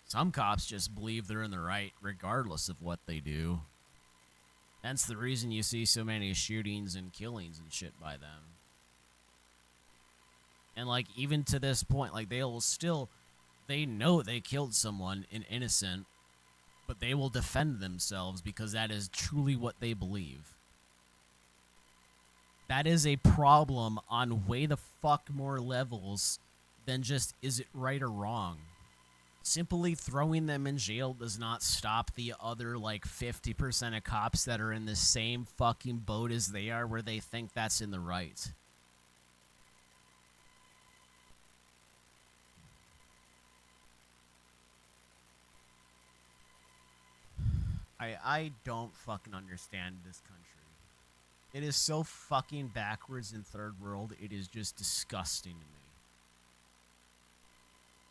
Some cops just believe they're in the right regardless of what they do. That's the reason you see so many shootings and killings and shit by them. And, like, even to this point, like, they know they killed someone, an innocent, but they will defend themselves because that is truly what they believe. That is a problem on way the fuck more levels than just is it right or wrong. Simply throwing them in jail does not stop the other, like, 50% of cops that are in the same fucking boat as they are where they think that's in the right. I don't fucking understand this country. It is so fucking backwards in third world, it is just disgusting to me.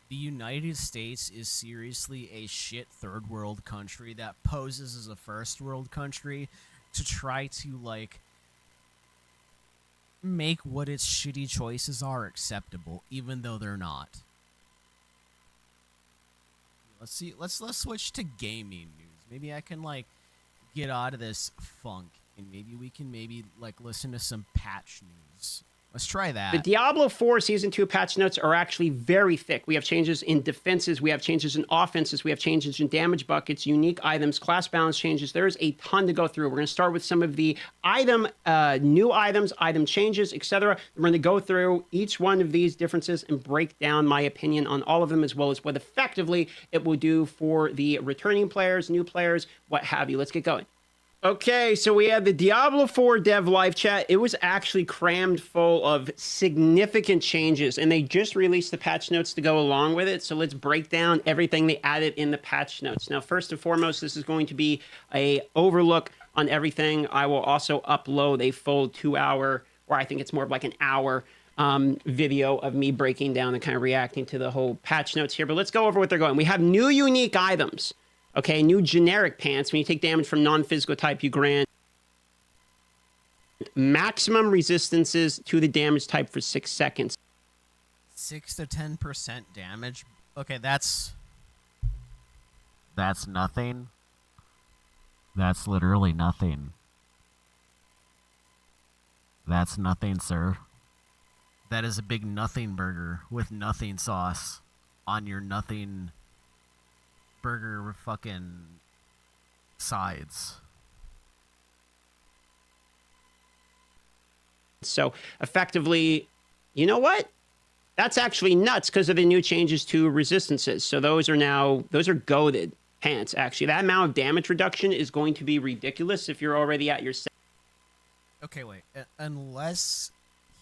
The United States is seriously a shit third world country that poses as a first world country to try to, like, make what its shitty choices are acceptable, even though they're not. Let's see, let's switch to gaming news. Maybe I can, like, get out of this funk, and maybe we can like, listen to some patch news. Let's try that. The Diablo 4 Season 2 patch notes are actually very thick. We have changes in defenses, we have changes in offenses, we have changes in damage buckets, unique items, class balance changes. There's a ton to go through. We're going to start with some of the new items, item changes, etc. We're going to go through each one of these differences and break down my opinion on all of them, as well as what effectively it will do for the returning players, new players, what have you. Let's get going. Okay, so we had the Diablo 4 dev live chat. It was actually crammed full of significant changes, and they just released the patch notes to go along with it. So let's break down everything they added in the patch notes. Now, first and foremost, this is going to be a overlook on everything. I will also upload a full 2-hour where I think it's more of like an hour video of me breaking down and kind of reacting to the whole patch notes here. But let's go over what they're going. We have new unique items. Okay, new generic pants. When you take damage from non-physical type, you grant maximum resistances to the damage type for 6 seconds. 6 to 10% damage. Okay, that's nothing. That's literally nothing. That's nothing, sir. That is a big nothing burger with nothing sauce on your nothing burger fucking sides. So effectively, you know what? That's actually nuts because of the new changes to resistances. So those are goated pants, actually. That amount of damage reduction is going to be ridiculous if you're already at your... Okay, wait. Unless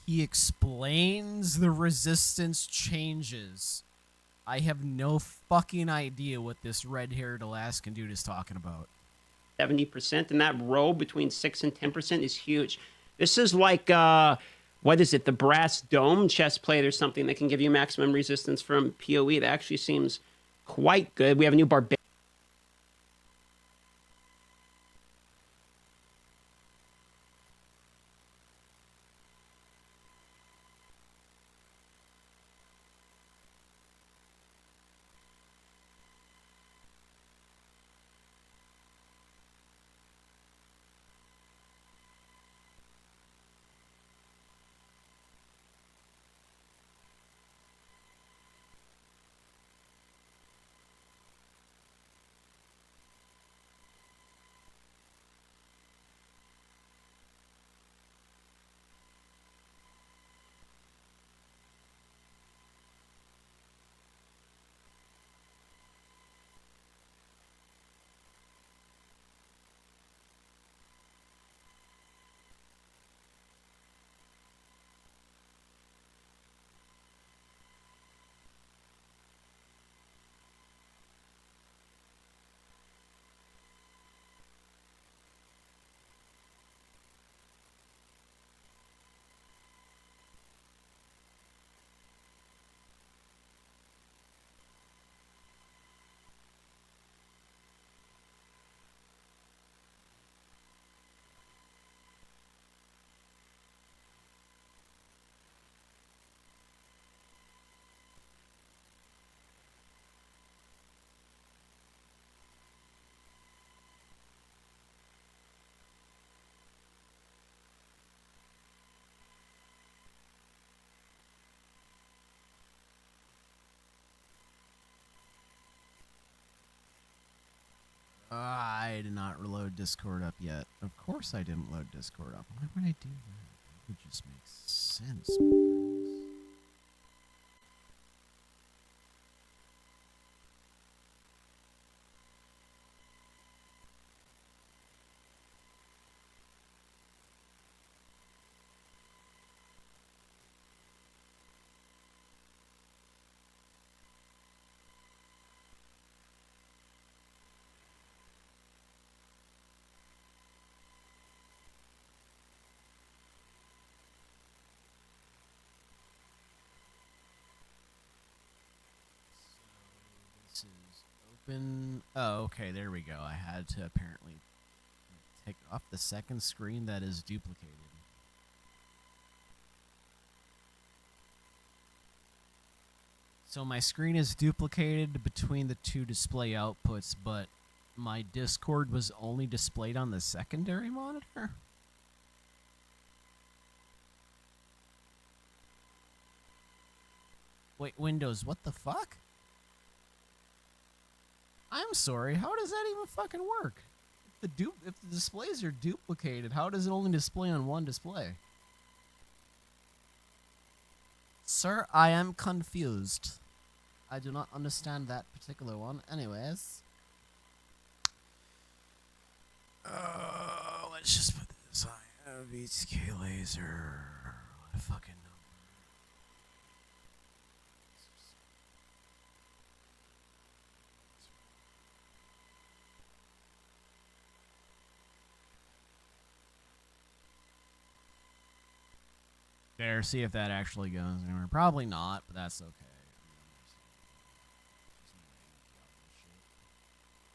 he explains the resistance changes, I have no fucking idea what this red-haired Alaskan dude is talking about. 70%, and that roll between 6 and 10% is huge. This is like, what is it, the brass dome chest plate or something that can give you maximum resistance from PoE. That actually seems quite good. We have a new barbarian. I did not reload Discord up yet. Of course I didn't load Discord up. Why would I do that? It would just make sense. This is open. Oh, okay, there we go. I had to apparently take off the second screen that is duplicated. So my screen is duplicated between the two display outputs, but my Discord was only displayed on the secondary monitor? Wait, Windows, what the fuck? I'm sorry, how does that even fucking work? If the displays are duplicated, how does it only display on one display? Sir, I am confused. I do not understand that particular one. Anyways. Let's just put this on VTK laser. What a fucking number. There, see if that actually goes anywhere. Probably not, but that's okay.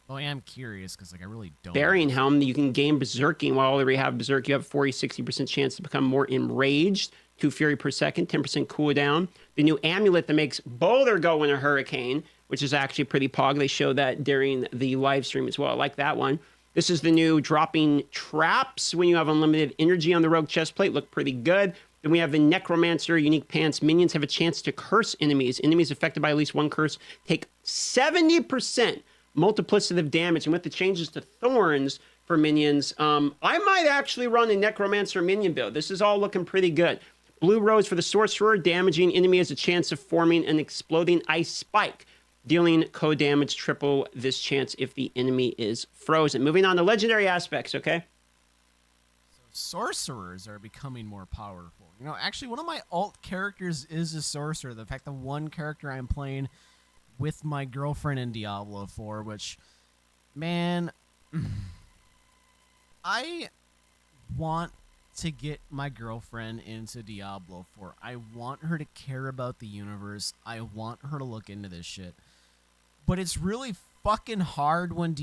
Oh, I am curious because, like, I really don't. Burying Helm, you can gain Berserking. While already have Berserk, you have 40-60% chance to become more enraged. 2 Fury per second, 10% cooldown. The new amulet that makes Boulder go in a hurricane, which is actually pretty pog. They showed that during the live stream as well. I like that one. This is the new dropping traps when you have unlimited energy on the rogue chestplate. Look pretty good. Then we have the Necromancer unique pants. Minions have a chance to curse enemies. Enemies affected by at least one curse take 70% multiplicative damage. And with the changes to thorns for minions, I might actually run a Necromancer minion build. This is all looking pretty good. Blue Rose for the Sorcerer. Damaging enemy has a chance of forming an exploding ice spike, dealing code damage triple this chance if the enemy is frozen. Moving on to legendary aspects, okay? Sorcerers are becoming more powerful. You know, actually, one of my alt characters is a sorcerer. The fact that one character I'm playing with my girlfriend in Diablo 4, which, man, I want to get my girlfriend into Diablo 4. I want her to care about the universe. I want her to look into this shit. But it's really fucking hard when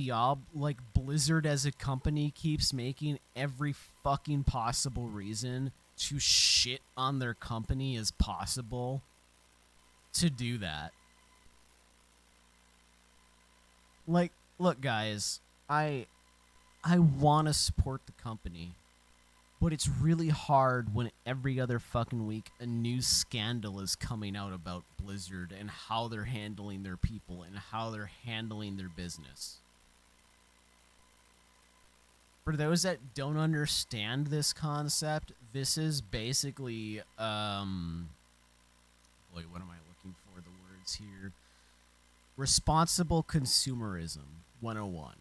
Blizzard as a company keeps making every fucking possible reason to shit on their company as possible to do that. Like, look, guys, I want to support the company, but it's really hard when every other fucking week a new scandal is coming out about Blizzard and how they're handling their people and how they're handling their business. For those that don't understand this concept, this is basically, wait, what am I looking for the words here? Responsible consumerism 101.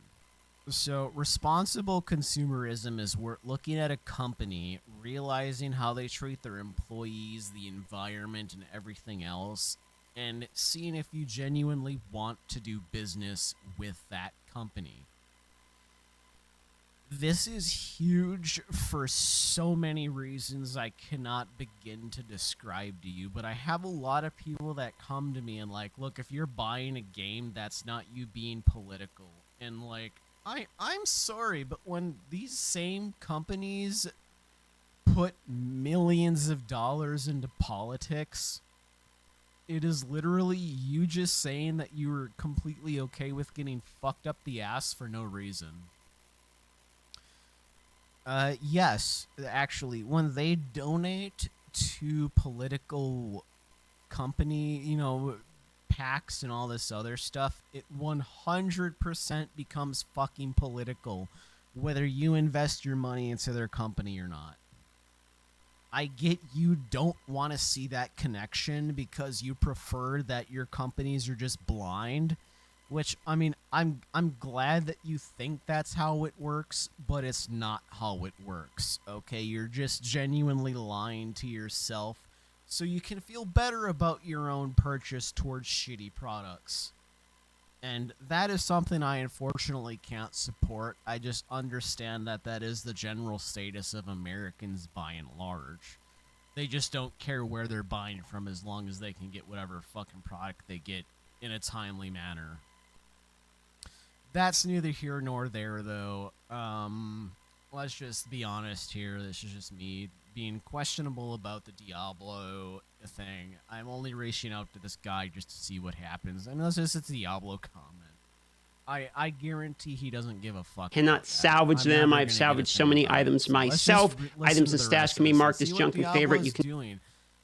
So responsible consumerism is we're looking at a company, realizing how they treat their employees, the environment, and everything else, and seeing if you genuinely want to do business with that company. This is huge for so many reasons I cannot begin to describe to you, but I have a lot of people that come to me and like, look, if you're buying a game, that's not you being political. And like, I'm sorry, but when these same companies put millions of dollars into politics, it is literally you just saying that you were completely okay with getting fucked up the ass for no reason. Yes, actually, when they donate to political company, you know, PACs and all this other stuff, it 100% becomes fucking political, whether you invest your money into their company or not. I get you don't want to see that connection because you prefer that your companies are just blind, which, I mean, I'm glad that you think that's how it works, but it's not how it works, okay? You're just genuinely lying to yourself so you can feel better about your own purchase towards shitty products. And that is something I unfortunately can't support. I just understand that that is the general status of Americans by and large. They just don't care where they're buying from as long as they can get whatever fucking product they get in a timely manner. That's neither here nor there, though. Let's just be honest here. This is just me being questionable about the Diablo thing. I'm only reaching out to this guy just to see what happens. And unless it's a Diablo comment, I guarantee he doesn't give a fuck. Cannot salvage them. I've salvaged so many items myself. Items and stash can be marked as junk and favorite. You can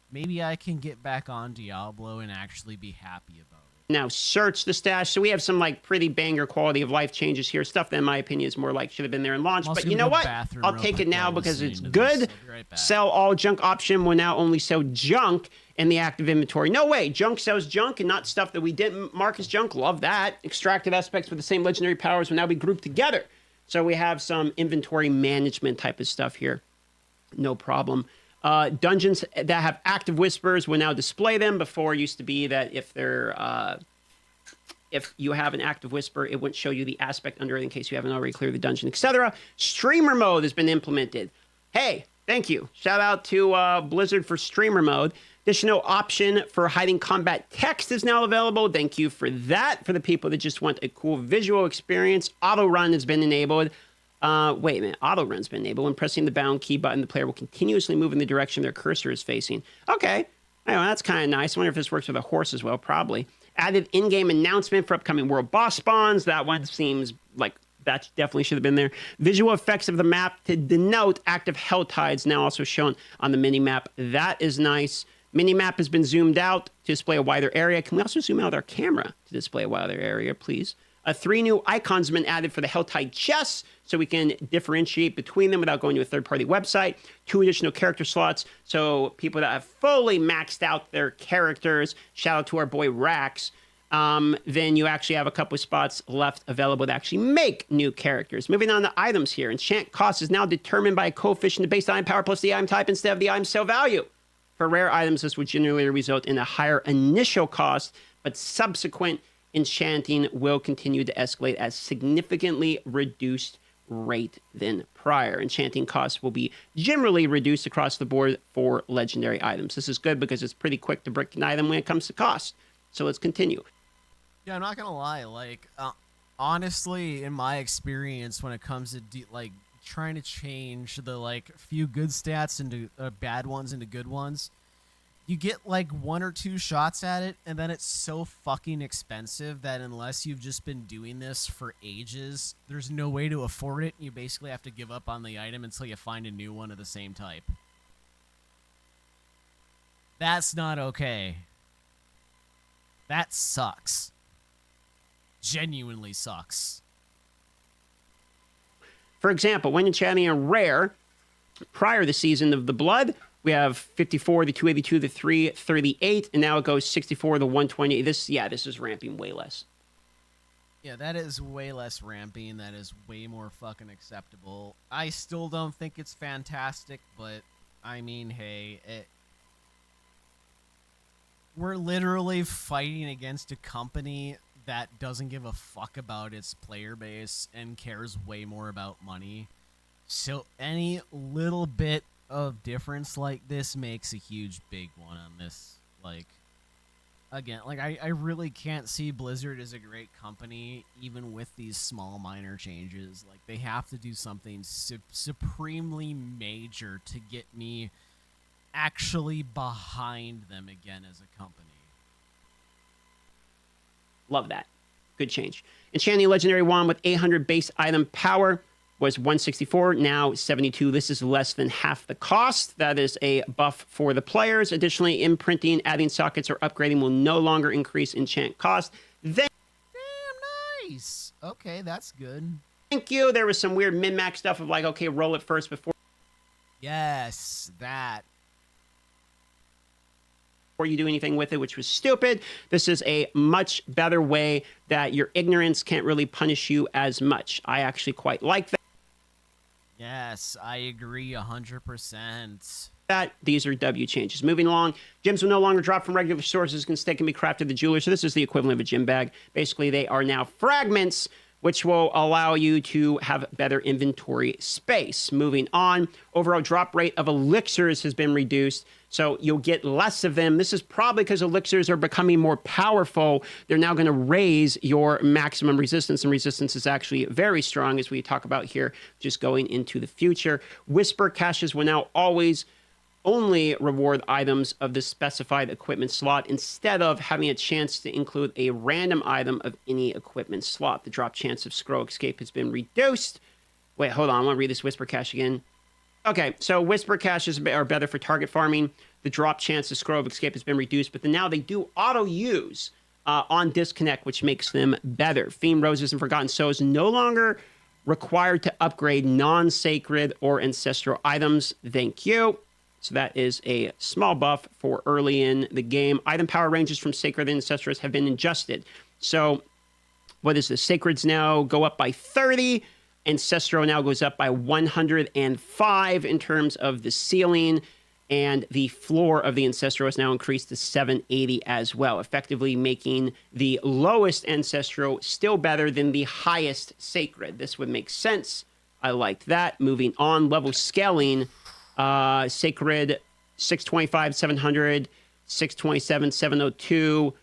Maybe I can get back on Diablo and actually be happy about it. now search the stash. So we have some like pretty banger quality of life changes here. Stuff that in my opinion is more like should have been there in launch. But you know what? I'll take it now because it's good. Sell all junk option will now only sell junk in the active inventory. No way. Junk sells junk and not stuff that we didn't mark as junk. Love that. Extractive aspects with the same legendary powers will now be grouped together. So we have some inventory management type of stuff here. No problem. Dungeons that have active whispers will now display them. Before it used to be that if you have an active whisper, it wouldn't show you the aspect under it in case you haven't already cleared the dungeon, etc. Streamer mode has been implemented. Hey, Thank you. Shout out to Blizzard for streamer mode. Additional option for hiding combat text is now available. Thank you for that. For the people that just want a cool visual experience, auto run has been enabled. Wait a minute. Auto run's been enabled. When pressing the bound key button, the player will continuously move in the direction their cursor is facing. Okay. That's kind of nice. I wonder if this works with a horse as well. Probably. Added in-game announcement for upcoming world boss spawns. That one seems like that definitely should have been there. Visual effects of the map to denote active hell tides now also shown on the mini-map. That is nice. Mini-map has been zoomed out to display a wider area. Can we also zoom out our camera to display a wider area, please? 3 new icons have been added for the Helltide chests, so we can differentiate between them without going to a third-party website. 2 additional character slots, so people that have fully maxed out their characters, shout out to our boy Rax, then you actually have a couple of spots left available to actually make new characters. Moving on to items here. Enchant cost is now determined by a coefficient of base item power plus the item type instead of the item sale value. For rare items, this would generally result in a higher initial cost, but subsequent enchanting will continue to escalate at significantly reduced rate than prior. Enchanting costs will be generally reduced across the board for legendary items. This is good because it's pretty quick to brick an item when it comes to cost. So let's continue. Yeah, I'm not gonna lie. Like, honestly, in my experience, when it comes to trying to change the few good stats into bad ones into good ones, you get like 1 or 2 shots at it, and then it's so fucking expensive that unless you've just been doing this for ages, there's no way to afford it. And you basically have to give up on the item until you find a new one of the same type. That's not okay. That sucks. Genuinely sucks. For example, when enchanting a rare, prior to the Season of the Blood, we have 54, the 282, the 338, and now it goes 64, the 120. This is ramping way less. Yeah, that is way less ramping. That is way more fucking acceptable. I still don't think it's fantastic, but I mean, hey, we're literally fighting against a company that doesn't give a fuck about its player base and cares way more about money. So any little bit of difference like this makes a huge big one on this. I really can't see Blizzard as a great company even with these small minor changes. Like, they have to do something supremely major to get me actually behind them again as a company. Love that. Good change. Enchanting Legendary Wand with 800 base item power was 164, now 72. This is less than half the cost. That is a buff for the players. Additionally, imprinting, adding sockets, or upgrading will no longer increase enchant cost. Then, damn nice. Okay, that's good. Thank you. There was some weird min-max stuff of okay, roll it first before. Yes, that. Before you do anything with it, which was stupid. This is a much better way that your ignorance can't really punish you as much. I actually quite like that. Yes, I agree 100%. These are W changes. Moving along, gems will no longer drop from regular sources. Instead, can be crafted at the jeweler. So this is the equivalent of a gem bag. Basically, they are now fragments, which will allow you to have better inventory space. Moving on, overall drop rate of elixirs has been reduced, so you'll get less of them. This is probably because elixirs are becoming more powerful. They're now going to raise your maximum resistance, and resistance is actually very strong, as we talk about here, just going into the future. Whisper caches will now always only reward items of the specified equipment slot instead of having a chance to include a random item of any equipment slot. The drop chance of scroll escape has been reduced. Wait, hold on. I want to read this Whisper cache again. Okay, so Whisper caches are better for target farming. The drop chance of scroll escape has been reduced, but now they do auto-use on disconnect, which makes them better. Theme Roses and Forgotten Souls no longer required to upgrade non-sacred or ancestral items. Thank you. So that is a small buff for early in the game. Item power ranges from Sacred and Ancestrals have been adjusted. So what is this? Sacreds now go up by 30. Ancestral now goes up by 105 in terms of the ceiling. And the floor of the Ancestral is now increased to 780 as well, effectively making the lowest Ancestral still better than the highest Sacred. This would make sense. I liked that. Moving on, level scaling Sacred 625, 700, 627, 702.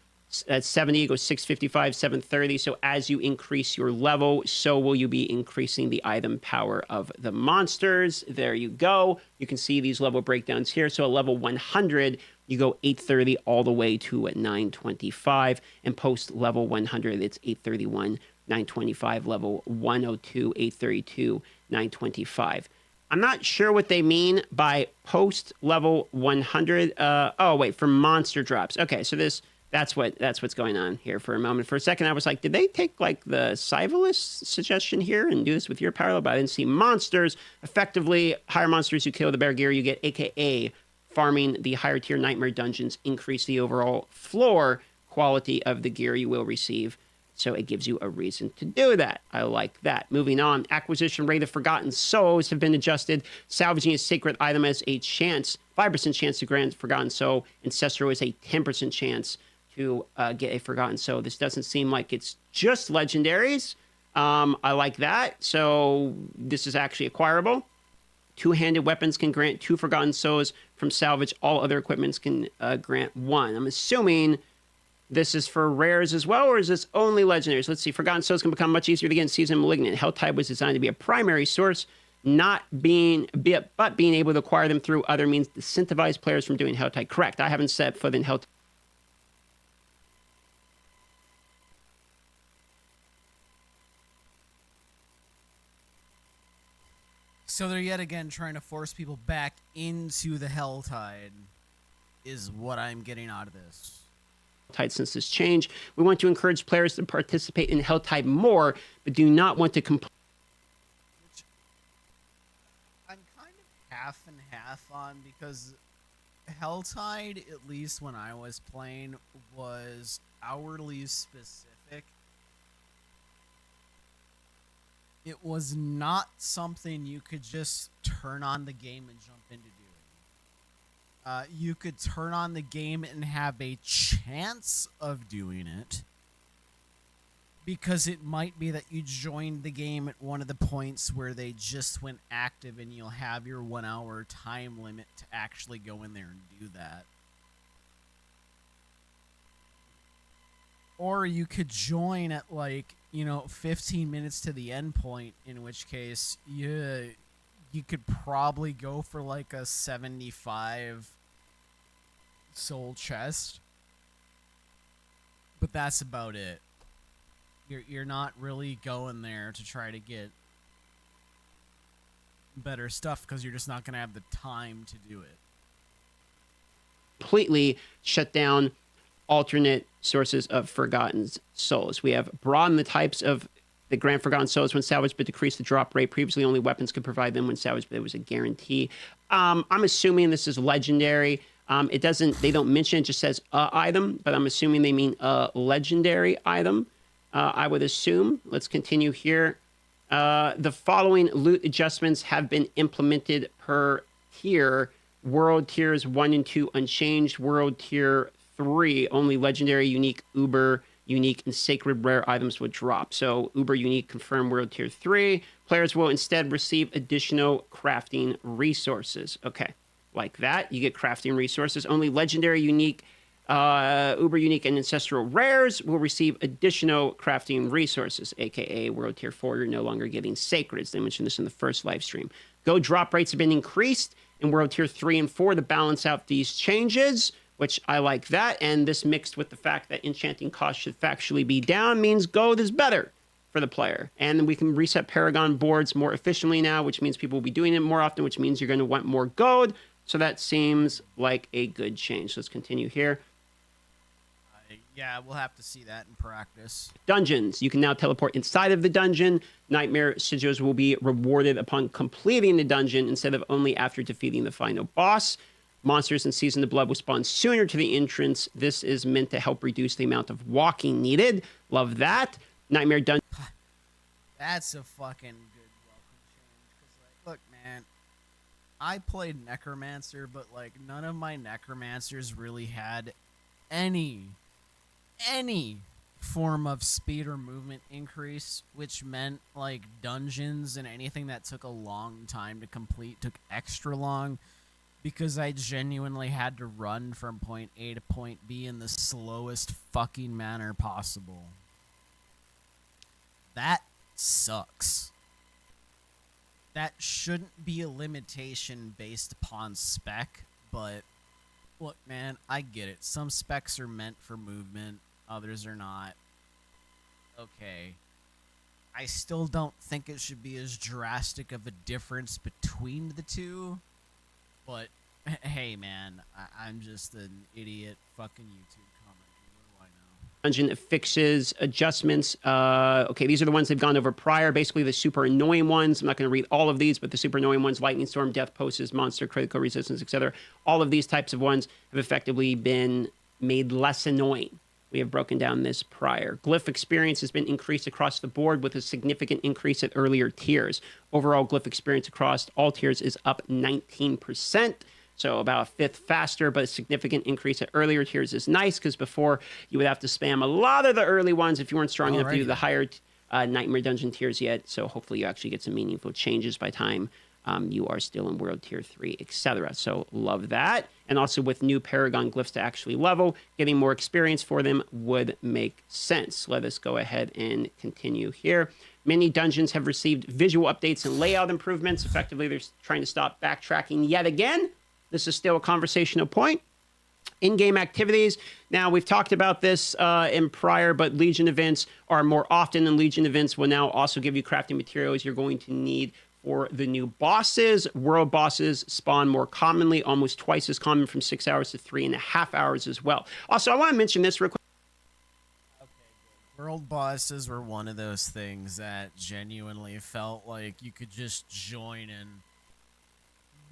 At 70, it goes 655, 730. So as you increase your level, so will you be increasing the item power of the monsters. There you go. You can see these level breakdowns here. So at level 100, you go 830 all the way to 925. And post level 100, it's 831, 925. Level 102, 832, 925. I'm not sure what they mean by post level 100. Oh, wait, for monster drops. Okay, so that's what's going on here for a moment. For a second, I was like, did they take like the Cyvilus suggestion here and do this with your power level? But I didn't see monsters. Effectively, higher monsters you kill, the better gear you get, aka farming the higher tier nightmare dungeons increase the overall floor quality of the gear you will receive. So it gives you a reason to do that. I like that. Moving on, acquisition rate of forgotten souls have been adjusted. Salvaging a sacred item has a chance, 5% chance to grant forgotten soul. Ancestral is a 10% chance to get a forgotten soul. This doesn't seem like it's just legendaries. I like that. So this is actually acquirable. Two-handed weapons can grant 2 forgotten souls from salvage. All other equipments can grant 1. I'm assuming this is for rares as well, or is this only legendaries? Let's see. Forgotten souls can become much easier to get in Season Malignant. Helltide was designed to be a primary source, but being able to acquire them through other means incentivize players from doing Helltide. Correct. I haven't set foot in Helltide. So they're yet again trying to force people back into the Helltide, is what I'm getting out of this. Helltide since this change. We want to encourage players to participate in Helltide more, but do not want to I'm kind of half and half on, because Helltide, at least when I was playing, was hourly specific. It was not something you could just turn on the game and jump into doing. You could turn on the game and have a chance of doing it, because it might be that you joined the game at one of the points where they just went active and you'll have your 1 hour time limit to actually go in there and do that. Or you could join at 15 minutes to the end point, in which case you could probably go for like a 75 soul chest. But that's about it. You're not really going there to try to get better stuff, because you're just not going to have the time to do it. completely shut down alternate sources of forgotten souls. We have broadened the types of the grant forgotten souls when salvaged, but decreased the drop rate. Previously, only weapons could provide them when salvaged, but it was a guarantee. I'm assuming this is legendary. It doesn't. They don't mention it. Just says item, but I'm assuming they mean a legendary item. I would assume. Let's continue here. The following loot adjustments have been implemented per tier. World tiers 1 and 2 unchanged. World tier 3 only legendary, unique, uber, unique, and sacred rare items would drop. So uber, unique, confirmed. World tier 3. Players will instead receive additional crafting resources. Okay, like that. You get crafting resources. Only legendary, unique, uber, unique, and ancestral rares will receive additional crafting resources, aka world tier 4. You're no longer getting sacreds. They mentioned this in the first live stream. Go drop rates have been increased in world tier 3 and 4 to balance out these changes, which I like that. And this mixed with the fact that enchanting cost should factually be down means gold is better for the player. And then we can reset Paragon boards more efficiently now, which means people will be doing it more often, which means you're going to want more gold. So that seems like a good change. Let's continue here. Yeah, we'll have to see that in practice. Dungeons. You can now teleport inside of the dungeon. Nightmare sigils will be rewarded upon completing the dungeon instead of only after defeating the final boss. Monsters in Season of Blood will spawn sooner to the entrance. This is meant to help reduce the amount of walking needed. Love that. Nightmare Dungeon. That's a fucking good welcome change. Because, look, man, I played Necromancer, but, none of my Necromancers really had any form of speed or movement increase, which meant like dungeons and anything that took a long time to complete took extra long because I genuinely had to run from point A to point B in the slowest fucking manner possible. That sucks. That shouldn't be a limitation based upon spec, but look, man, I get it. Some specs are meant for movement, others are not. Okay. I still don't think it should be as drastic of a difference between the two, but hey, man, I'm just an idiot fucking YouTube commenter. What do I know? Dungeon fixes, adjustments. Okay, these are the ones they've gone over prior. Basically, the super annoying ones. I'm not going to read all of these, but the super annoying ones: lightning storm, death poses, monster, critical resistance, etc. All of these types of ones have effectively been made less annoying. We have broken down this prior. Glyph experience has been increased across the board with a significant increase at earlier tiers. Overall, glyph experience across all tiers is up 19%. So about a fifth faster, but a significant increase at earlier tiers is nice because before you would have to spam a lot of the early ones if you weren't strong enough to do the higher Nightmare Dungeon tiers yet. So hopefully you actually get some meaningful changes by time you are still in World Tier 3, etc. So love that. And also with new Paragon glyphs to actually level, getting more experience for them would make sense. Let us go ahead and continue here. Many dungeons have received visual updates and layout improvements. Effectively, they're trying to stop backtracking yet again. This is still a conversational point. In-game activities. Now, we've talked about this in prior, but Legion events are more often, and Legion events will now also give you crafting materials you're going to need for the new bosses. World bosses spawn more commonly, almost twice as common, from 6 hours to 3.5 hours as well. Also, I want to mention this real quick. World bosses were one of those things that genuinely felt like you could just join in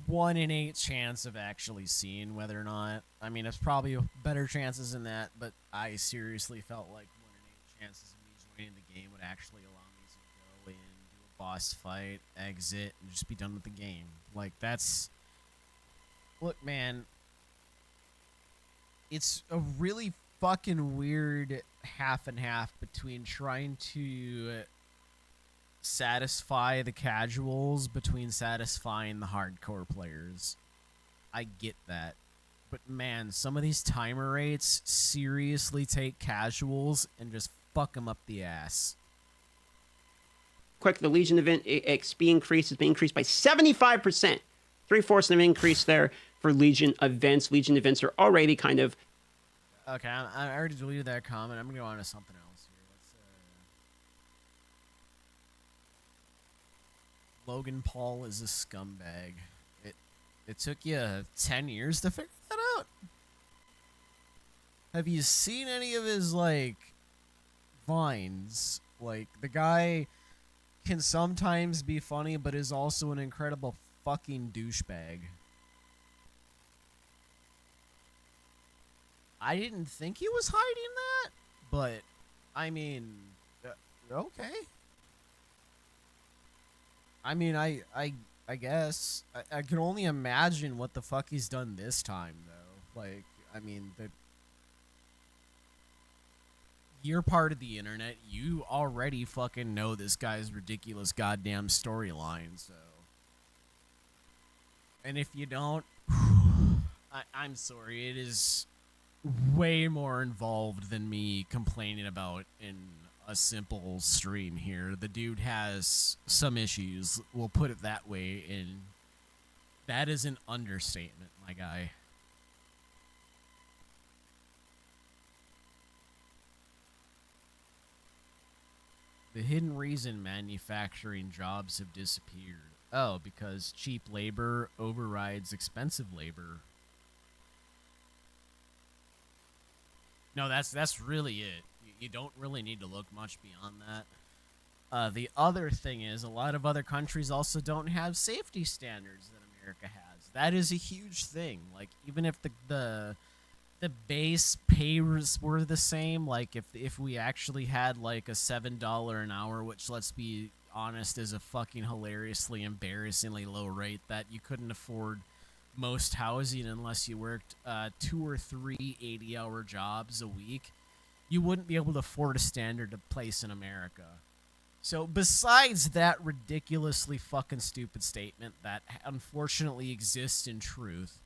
1 in 8 chance of actually seeing whether or not. I mean, it's probably better chances than that, but I seriously felt like 1 in 8 chances of me joining the game would actually allow me to go in, do a boss fight, exit, and just be done with the game. Like, that's... Look, man, it's a really fucking weird half and half between trying to satisfy the casuals between satisfying the hardcore players. I get that. But man, some of these timer rates seriously take casuals and just fuck them up the ass. Quick, the Legion event XP increase has been increased by 75%. 3/4 of an increase there for Legion events. Legion events are already kind of... Okay, I already deleted that comment. I'm going to go on to something else here. Logan Paul is a scumbag. It took you 10 years to figure that out? Have you seen any of his, like, vines? Like, the guy can sometimes be funny, but is also an incredible fucking douchebag. I didn't think he was hiding that, but, I mean, okay. I mean, I guess. I can only imagine what the fuck he's done this time, though. Like, I mean, you're part of the internet. You already fucking know this guy's ridiculous goddamn storyline, so. And if you don't, I'm sorry. It is way more involved than me complaining about in a simple stream here. The dude has some issues, we'll put it that way, and that is an understatement, my guy. The hidden reason manufacturing jobs have disappeared. Oh, because cheap labor overrides expensive labor. No, that's really it. You don't really need to look much beyond that. The other thing is, a lot of other countries also don't have safety standards that America has. That is a huge thing. Like, even if the base pay were the same, like if we actually had like a $7 an hour, which, let's be honest, is a fucking hilariously embarrassingly low rate that you couldn't afford most housing unless you worked 2 or 3 80-hour jobs a week. you wouldn't be able to afford a standard to place in America. So besides that ridiculously fucking stupid statement that unfortunately exists in truth,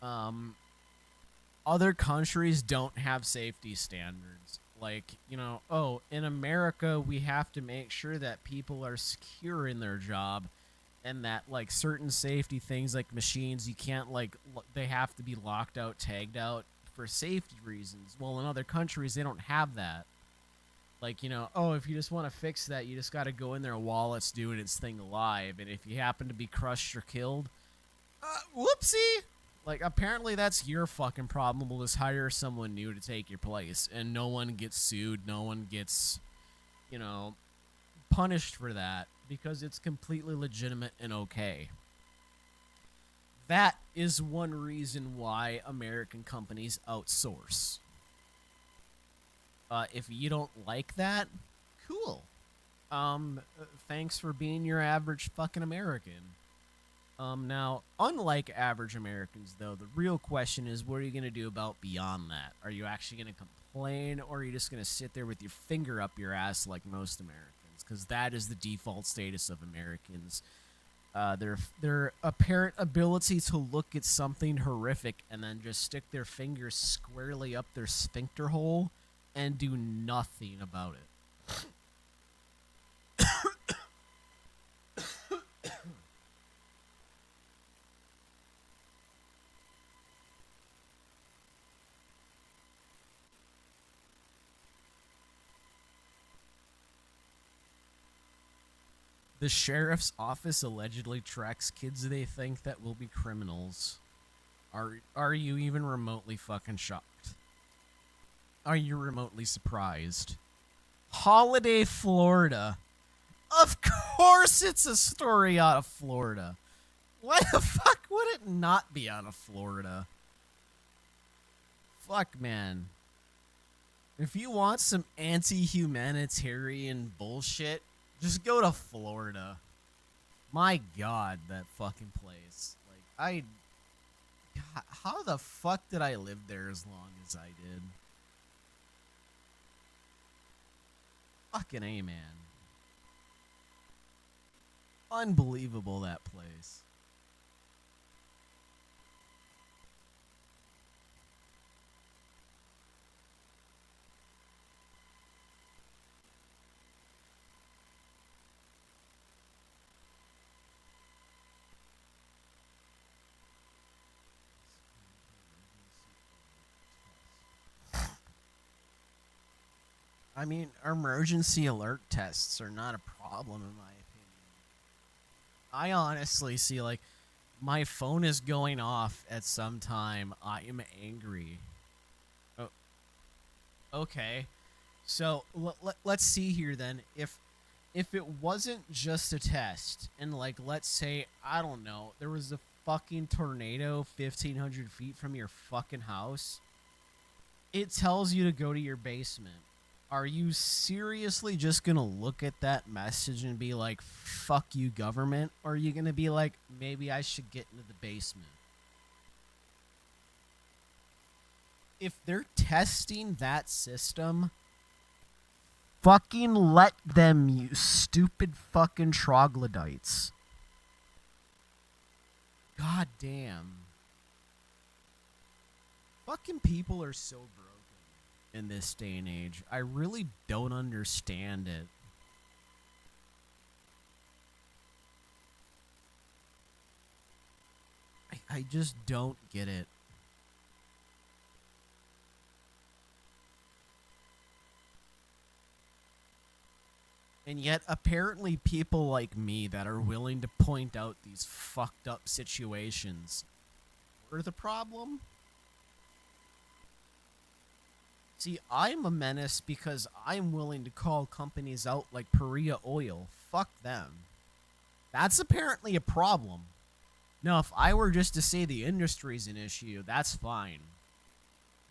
other countries don't have safety standards. Like, you know, oh, in America, we have to make sure that people are secure in their job and that, like, certain safety things like machines, you can't, like, they have to be locked out, tagged out for safety reasons. Well, in other countries, they don't have that. Like, you know, oh, if you just want to fix that, you just got to go in there while it's doing its thing alive. And if you happen to be crushed or killed, whoopsie! Like, apparently that's your fucking problem. We'll just hire someone new to take your place. And no one gets sued. No one gets, you know, punished for that. Because it's completely legitimate and okay. That is one reason why American companies outsource. If you don't like that, cool. Thanks for being your average fucking American. Now, unlike average Americans, though, the real question is, what are you going to do about beyond that? Are you actually going to complain, or are you just going to sit there with your finger up your ass like most Americans? Because that is the default status of Americans. Their apparent ability to look at something horrific and then just stick their fingers squarely up their sphincter hole and do nothing about it. The sheriff's office allegedly tracks kids they think that will be criminals. Are you even remotely fucking shocked? Are you remotely surprised? Holiday, Florida. Of course it's a story out of Florida. Why the fuck would it not be out of Florida? Fuck, man. If you want some anti-humanitarian bullshit, just go to Florida. My God, that fucking place. Like, how the fuck did I live there as long as I did? Fucking A, man. Unbelievable, that place. I mean, emergency alert tests are not a problem in my opinion. I honestly see, like, my phone is going off at some time. I am angry. Oh, okay. So, let's see here then. If it wasn't just a test, and, like, let's say, I don't know, there was a fucking tornado 1,500 feet from your fucking house, it tells you to go to your basement. Are you seriously just gonna look at that message and be like, fuck you, government? Or are you gonna be like, maybe I should get into the basement? If they're testing that system, fucking let them, you stupid fucking troglodytes. God damn. Fucking people are so broken in this day and age. I really don't understand it. I just don't get it. And yet, apparently people like me that are willing to point out these fucked up situations are the problem. See, I'm a menace because I'm willing to call companies out like Perea Oil. Fuck them. That's apparently a problem. Now, if I were just to say the industry's an issue, that's fine.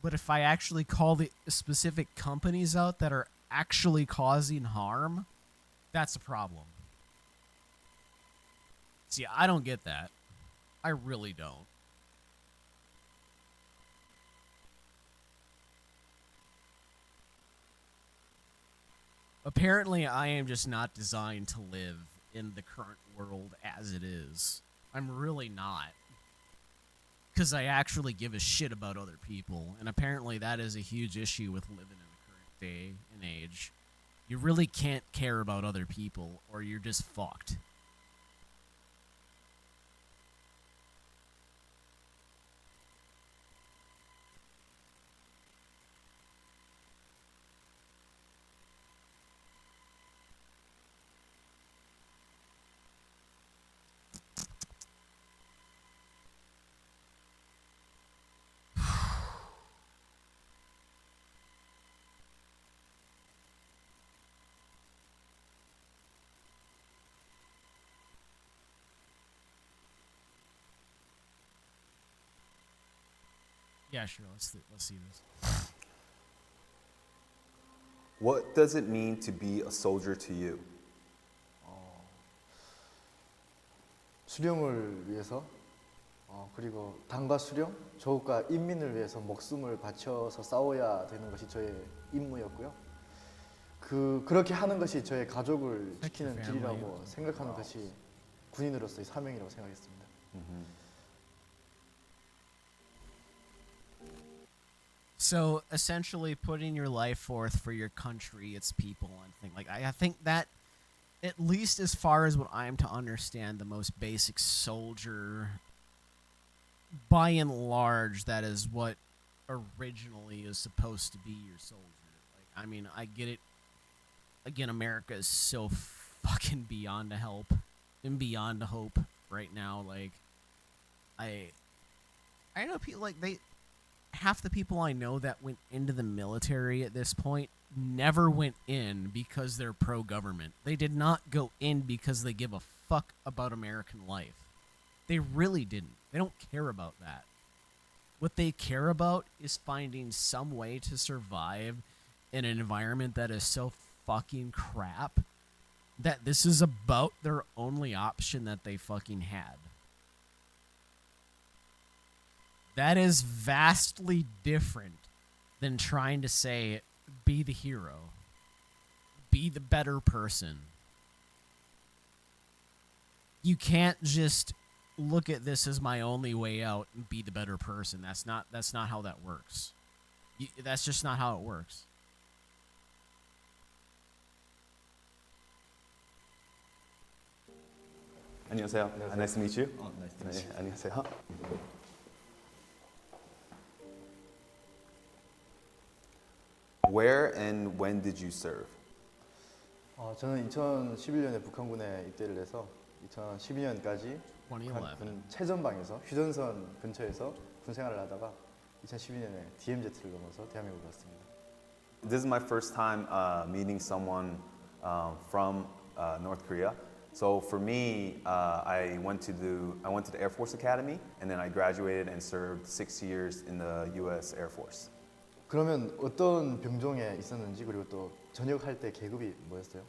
But if I actually call the specific companies out that are actually causing harm, that's a problem. See, I don't get that. I really don't. Apparently, I am just not designed to live in the current world as it is. I'm really not. Because I actually give a shit about other people, and apparently that is a huge issue with living in the current day and age. You really can't care about other people, or you're just fucked. Yeah, sure. Let's see this. What does it mean to be a soldier to you? 수령을 위해서 그리고 당과 수령, 조국과 인민을 위해서 목숨을 바쳐서 싸워야 되는 것이 저의 임무였고요. 그렇게 하는 것이 저의 가족을 지키는 길이라고 생각하는 것이 군인으로서의 사명이라고 생각했습니다. So essentially, putting your life forth for your country, its people, and thing like I think that, at least as far as what I'm to understand, the most basic soldier, by and large, that is what originally is supposed to be your soldier. Like, I mean, I get it. Again, America is so fucking beyond a help and beyond a hope right now. Like, I know people like half the people I know that went into the military at this point never went in because they're pro-government. They did not go in because they give a fuck about American life. They really didn't. They don't care about that. What they care about is finding some way to survive in an environment that is so fucking crap that this is about their only option that they fucking had. That is vastly different than trying to say, be the hero. Be the better person. You can't just look at this as my only way out and be the better person. That's not how that works. That's just not how it works. 안녕하세요. Nice to meet you. Nice to meet you. 네, 안녕하세요. Where and when did you serve? 저는 2011년에 북한군에 입대를 해서 2012년까지 북한 최전방에서 휴전선 근처에서 군 생활을 하다가 2012년에 DMZ를 넘어서 대한민국에 왔습니다. This is my first time meeting someone from North Korea. So for me, I went to the Air Force Academy, and then I graduated and served 6 years in the U.S. Air Force. 그러면 어떤 병종에 있었는지 그리고 또 전역할 때 계급이 뭐였어요?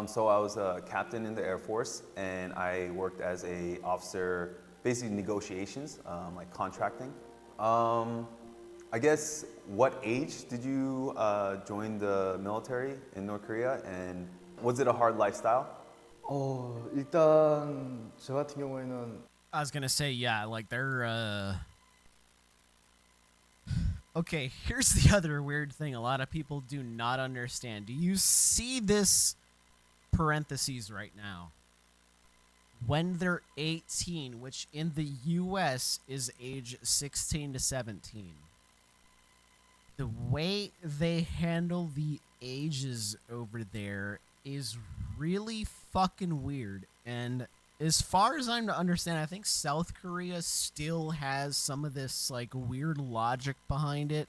So I was a captain in the Air Force, and I worked as a officer, basically negotiations, like contracting. I guess, what age did you join the military in North Korea, and was it a hard lifestyle? 일단 저 같은 경우에는 I was gonna say, yeah, like they're Okay, here's the other weird thing a lot of people do not understand. Do you see this parentheses right now? When they're 18, which in the US is age 16 to 17. The way they handle the ages over there is really fucking weird. And as far as I'm to understand, I think South Korea still has some of this like weird logic behind it,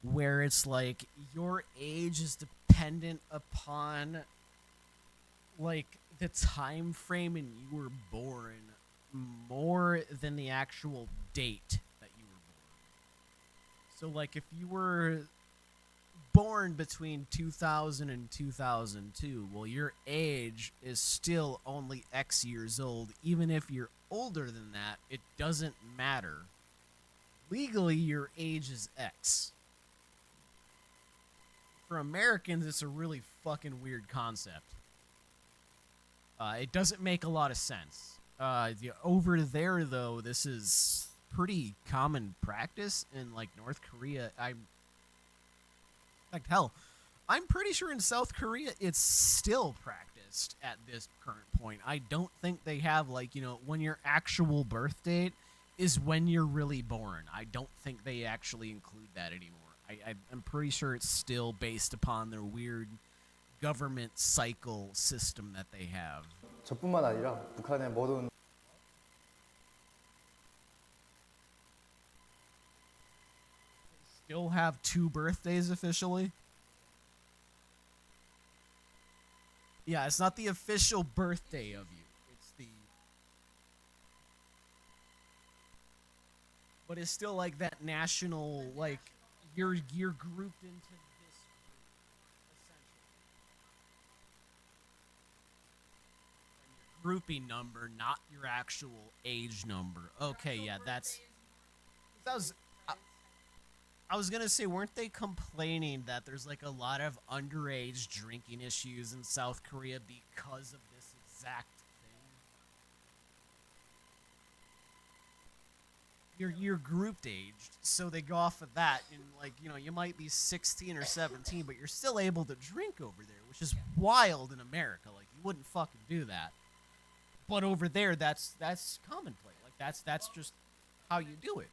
where it's like your age is dependent upon like the time frame and you were born more than the actual date that you were born. So like if you were born between 2000 and 2002, well, your age is still only X years old. Even if you're older than that, it doesn't matter. Legally, your age is X. For Americans, it's a really fucking weird concept. It doesn't make a lot of sense. Over there, though, this is pretty common practice in, like, North Korea. Hell, I'm pretty sure in South Korea it's still practiced at this current point. I don't think they have, like, you know, when your actual birth date is when you're really born. I don't think they actually include that anymore. I'm pretty sure it's still based upon their weird government cycle system that they have. 저뿐만 아니라 북한의 모든 Still have 2 birthdays officially? Yeah, it's not the official birthday of you. It's the... But it's still like that national, like, you're grouped into this group, essentially. And your grouping number, not your actual age number. Okay, yeah, that's... I was gonna say, weren't they complaining that there's like a lot of underage drinking issues in South Korea because of this exact thing? You're grouped aged, so they go off of that, and like, you know, you might be 16 or 17, but you're still able to drink over there, which is wild in America. Like, you wouldn't fucking do that. But over there, that's commonplace. Like, that's just how you do it.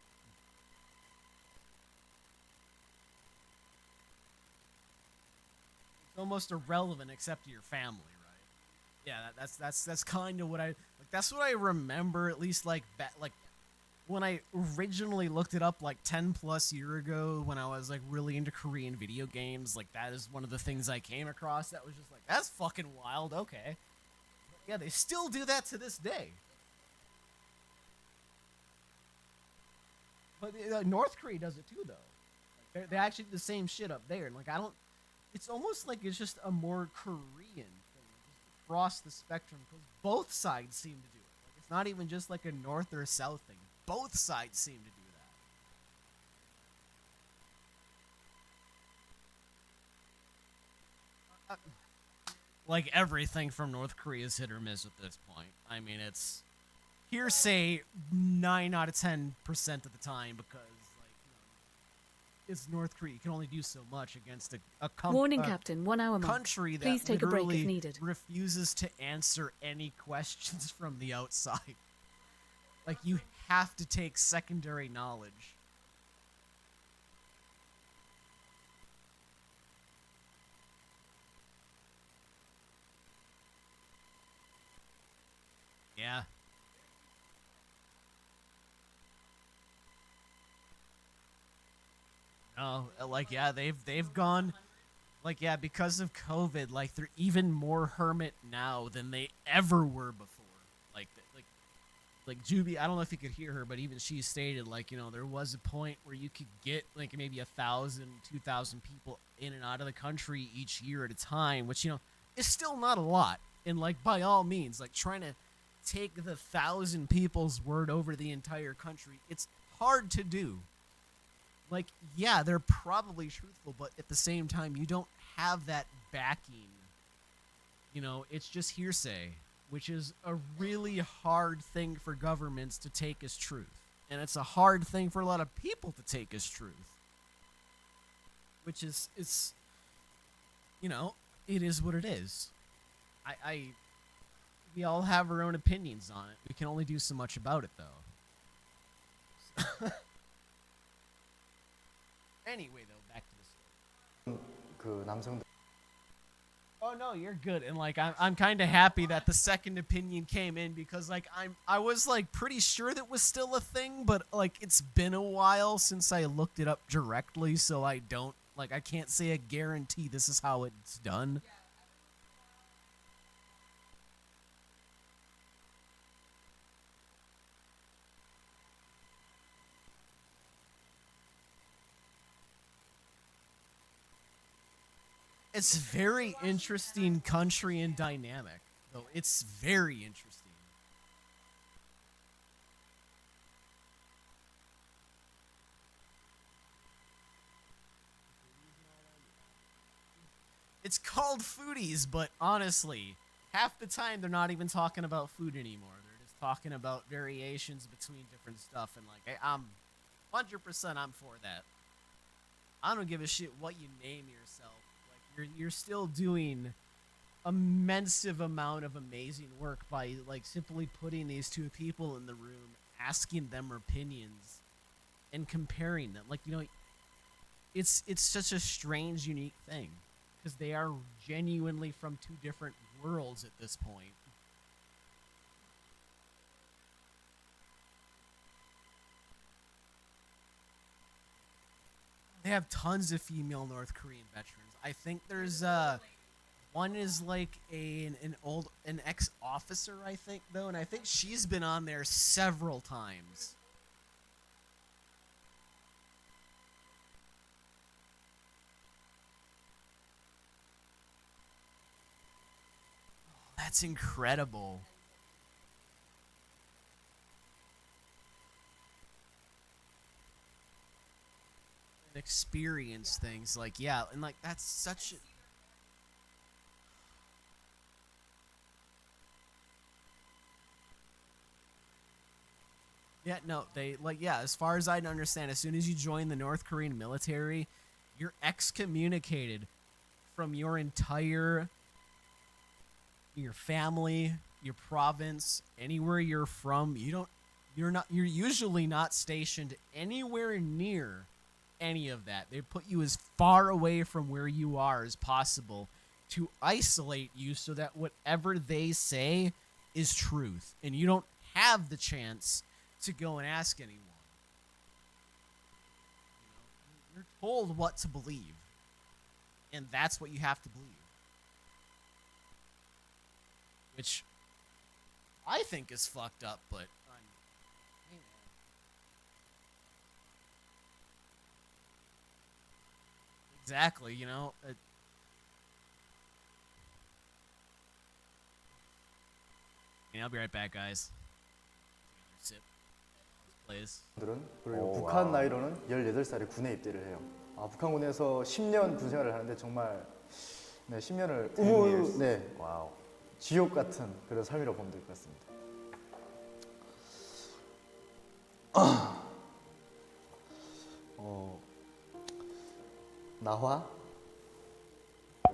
Almost irrelevant except to your family, right? Yeah, that's kind of what I like. That's what I remember, at least like when I originally looked it up like 10 plus year ago, when I was like really into Korean video games. Like, that is one of the things I came across that was just like, that's fucking wild. Okay, but yeah, they still do that to this day. But North Korea does it too, though. Like, they actually do the same shit up there, and like, I don't. It's almost like it's just a more Korean thing, just across the spectrum, because both sides seem to do it. Like, it's not even just like a North or a South thing. Both sides seem to do that. Like, everything from North Korea is hit or miss at this point. I mean, it's hearsay 9 out of 10% of the time, because it's North Korea. You can only do so much against a Warning, Captain. 1 hour mark. country that Please take a break if literally needed. refuses to answer any questions from the outside. Like, you have to take secondary knowledge. Yeah. Oh, like, yeah, they've gone, like, yeah, because of COVID, like, they're even more hermit now than they ever were before. Like Juby, I don't know if you could hear her, but even she stated, like, you know, there was a point where you could get like maybe 1,000, 2,000 people in and out of the country each year at a time, which, you know, is still not a lot. And like, by all means, like, trying to take the 1,000 people's word over the entire country, it's hard to do. Like, yeah, they're probably truthful, but at the same time, you don't have that backing. You know, it's just hearsay, which is a really hard thing for governments to take as truth. And it's a hard thing for a lot of people to take as truth. Which is, it's, you know, it is what it is. We all have our own opinions on it. We can only do so much about it, though. Anyway, though, back to the story. 그 남성들 Oh no, you're good. And like, I'm kind of happy that the second opinion came in, because like I was like pretty sure that was still a thing, but like, it's been a while since I looked it up directly, so I can't say a guarantee this is how it's done. It's very interesting country and dynamic, though. It's very interesting. It's called Foodies, but honestly, half the time they're not even talking about food anymore. They're just talking about variations between different stuff, and like I'm 100% I'm for that. I don't give a shit what you name yourself. Like you're still doing immense amount of amazing work by like simply putting these two people in the room, asking them opinions, and comparing them. Like, you know, it's such a strange, unique thing because they are genuinely from two different worlds at this point. They have tons of female North Korean veterans. I think there's one is like an ex-officer, I think, though, and I think she's been on there several times. Oh, that's incredible. Experience things like, yeah, and like that's such yeah, no, they like, yeah, as far as I understand, as soon as you join the North Korean military, you're excommunicated from your family, your province, anywhere you're from. You're usually not stationed anywhere near any of that. They put you as far away from where you are as possible to isolate you so that whatever they say is truth, and you don't have the chance to go and ask anyone. You know, you're told what to believe, and that's what you have to believe, which I think is fucked up, but hey, man. Exactly, you know. I'll be right back, guys. Sip. Please. 들은 그리고 북한 나이로는 18살에 군에 입대를 해요. 북한군에서 10년 군 생활을 하는데 정말 네, 10년을 네, Wow. 지옥 같은 그런 삶이라고 보면 될 것 같습니다.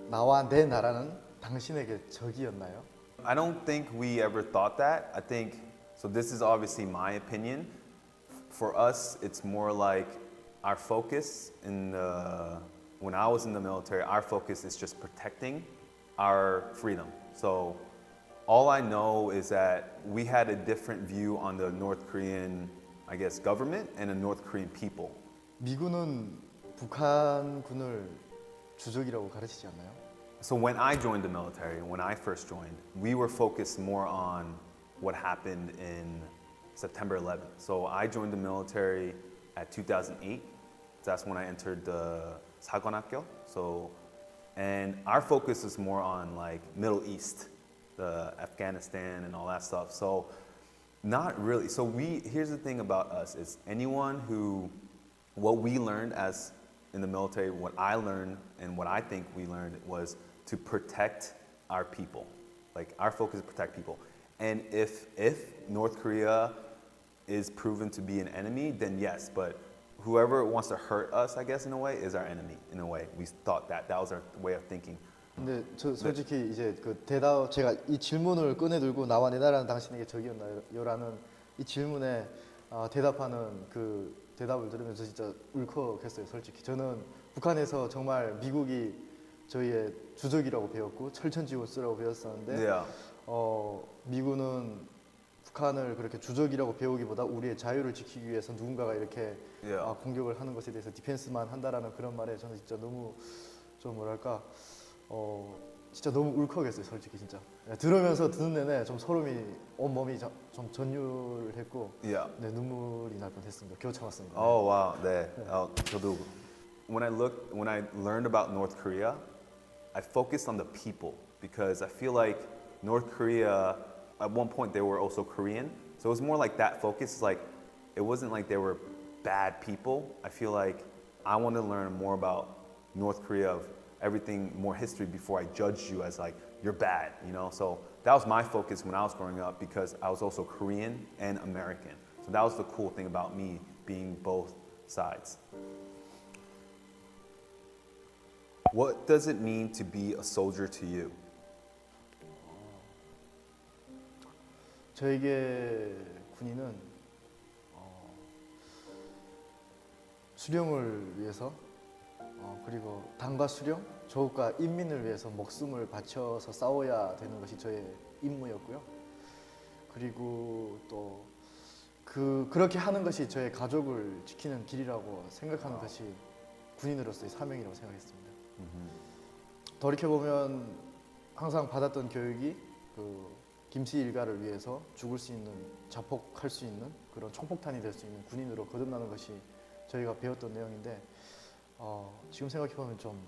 나와 내 나라는 당신에게 적이었나요? I don't think we ever thought that. I think, so this is obviously my opinion. For us, it's more like our focus when I was in the military, our focus is just protecting our freedom. So all I know is that we had a different view on the North Korean, I guess, government and the North Korean people. 미군은 북한군을 주적이라고 가르치지 않나요? So when I joined the military, when I first joined, we were focused more on what happened in September 11th. So I joined the military at 2008. That's when I entered the 사관학교. So, and our focus is more on like Middle East, the Afghanistan and all that stuff. So not really. So here's the thing about us is anyone who, what we learned as in the military, what I learned and what I think we learned was to protect our people. Like our focus is protect people. And if North Korea is proven to be an enemy, then yes, but whoever wants to hurt us, I guess in a way, is our enemy. In a way, we thought that was our way of thinking. 근데 저 솔직히 이제 그 대답 제가 이 질문을 꺼내 들고 나와 내 나라는 당신에게 적이었나요라는 이 질문에 대답하는 그 대답을 들으면서 진짜 울컥했어요. 솔직히 저는 북한에서 정말 미국이 저희의 주적이라고 배웠고 철천지우스라고 배웠었는데 Yeah. 미군은 북한을 그렇게 주적이라고 배우기보다 우리의 자유를 지키기 위해서 누군가가 이렇게 Yeah. 공격을 하는 것에 대해서 디펜스만 한다라는 그런 말에 저는 진짜 너무 좀 뭐랄까 진짜 너무 울컥했어요. 솔직히 진짜 들으면서 듣는 내내 좀 소름이 온 몸이 좀 전율했고 Yeah. 네, 눈물이 날 뻔했습니다. 겨우 참았습니다. Oh wow, 네. 저도 when I learned about North Korea, I focused on the people because I feel like North Korea at one point they were also Korean, so it was more like that focus. It's like it wasn't like they were bad people. I feel like I want to learn more about North Korea of everything, more history before I judged you as like, you're bad, you know? So that was my focus when I was growing up because I was also Korean and American. So that was the cool thing about me being both sides. What does it mean to be a soldier to you? 저에게 군인은 수령을 위해서 그리고 당과 수령, 조국과 인민을 위해서 목숨을 바쳐서 싸워야 되는 것이 저의 임무였고요. 그리고 또 그렇게 하는 것이 저의 가족을 지키는 길이라고 생각하는 것이 군인으로서의 사명이라고 생각했습니다. 돌이켜 보면 항상 받았던 교육이 김씨 일가를 위해서 죽을 수 있는, 자폭할 수 있는 그런 총폭탄이 될 수 있는 군인으로 거듭나는 것이 저희가 배웠던 내용인데 지금 생각해 보면 좀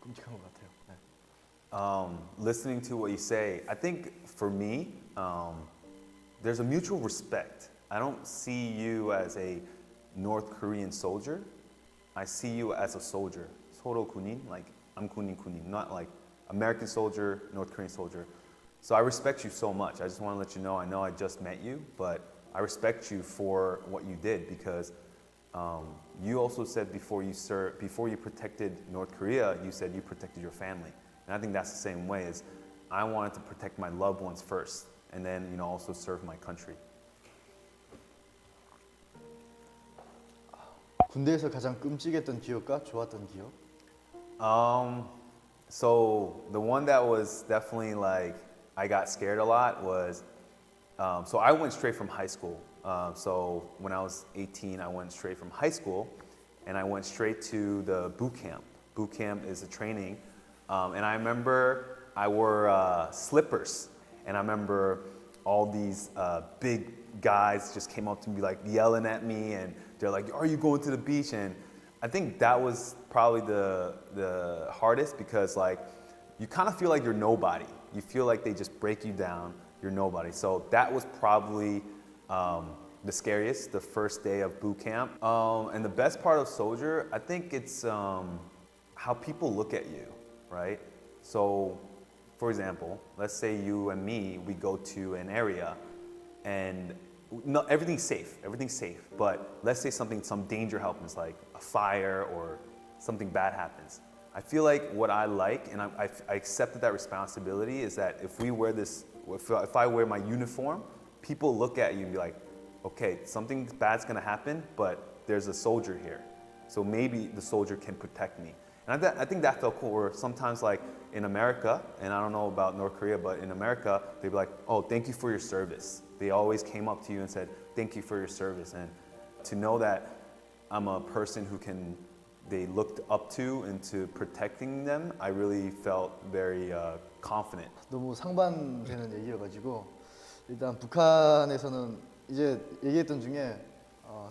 끔찍한 것 같아요. 네. Listening to what you say, I think for me, there's a mutual respect. I don't see you as a North Korean soldier. I see you as a soldier. 서로 군인, like I'm 군인, not like American soldier, North Korean soldier. So I respect you so much. I just want to let you know I just met you, but I respect you for what you did because you also said before you protected North Korea, you said you protected your family. And I think that's the same way as I wanted to protect my loved ones first and then, you know, also serve my country. 군대에서 가장 끔찍했던 기억과 좋았던 기억? So the one that was definitely like I got scared a lot was so I went straight from high school. So when I was 18, I went straight from high school and I went straight to the boot camp. Boot camp is a training. And I remember I wore slippers and I remember all these big guys just came up to me like yelling at me and they're like, are you going to the beach? And I think that was probably the hardest because like you kind of feel like you're nobody. You feel like they just break you down, you're nobody. So that was probably the scariest, the first day of boot camp. And the best part of soldier, I think it's how people look at you, right? So for example, let's say you and me, we go to an area and everything's safe, but let's say some danger happens, like a fire or something bad happens. I feel like what I like, and I accepted that responsibility, is that if I wear my uniform, people look at you and be like, okay, something bad's gonna happen, but there's a soldier here. So maybe the soldier can protect me. And I think that felt cool, where sometimes like in America, and I don't know about North Korea, but in America, they'd be like, oh, thank you for your service. They always came up to you and said, thank you for your service. And to know that I'm a person they looked up to into protecting them, I really felt very confident. 너무 상반되는 얘기여가지고 일단 북한에서는 이제 얘기했던 중에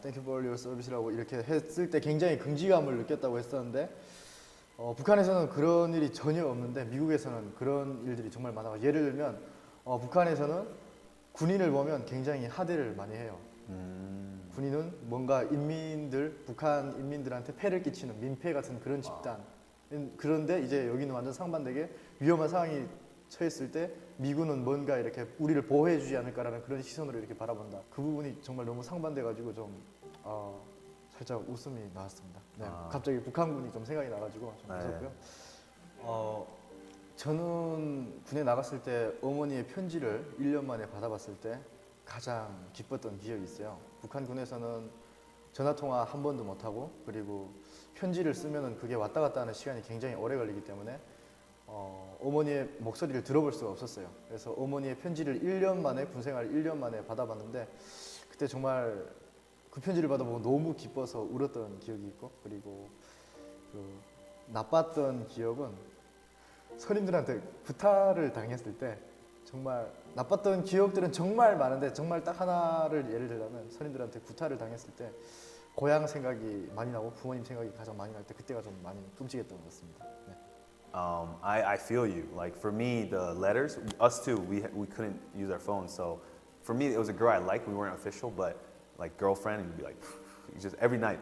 Thank you for your service라고 이렇게 했을 때 굉장히 긍지감을 느꼈다고 했었는데 북한에서는 그런 일이 전혀 없는데 미국에서는 그런 일들이 정말 많아요. 예를 들면 북한에서는 군인을 보면 굉장히 하대를 많이 해요. 군인은 뭔가 북한 인민들한테 폐를 끼치는 민폐 같은 그런 집단. 그런데 이제 여기는 완전 상반되게 위험한 상황이 처했을 때 미군은 뭔가 이렇게 우리를 보호해주지 않을까라는 그런 시선으로 이렇게 바라본다. 그 부분이 정말 너무 상반돼가지고 좀 살짝 웃음이 나왔습니다. 네, 갑자기 북한군이 좀 생각이 나가지고 좀 무섭고요. 저는 군에 나갔을 때 어머니의 편지를 1년 만에 받아봤을 때 가장 기뻤던 기억이 있어요. 북한군에서는 전화통화 한 번도 못하고 그리고 편지를 쓰면은 그게 왔다 갔다 하는 시간이 굉장히 오래 걸리기 때문에 어머니의 목소리를 들어볼 수가 없었어요. 그래서 어머니의 편지를 1년 만에 군생활 1년 만에 받아봤는데 그때 정말 그 편지를 받아보고 너무 기뻐서 울었던 기억이 있고 그리고 나빴던 기억은 선임들한테 구타를 당했을 때 정말 나빴던 기억들은 정말 많은데 정말 딱 하나를 예를 들자면 선임들한테 구타를 당했을 때 고향 생각이 많이 나고 부모님 생각이 가장 많이 날 때 그때가 좀 많이 끔찍했던 것 같습니다. 네. I feel you. Like for me, the letters, us too, we couldn't use our phones. So for me, it was a girl I liked. We weren't official, but like girlfriend, and you'd be like, just every night.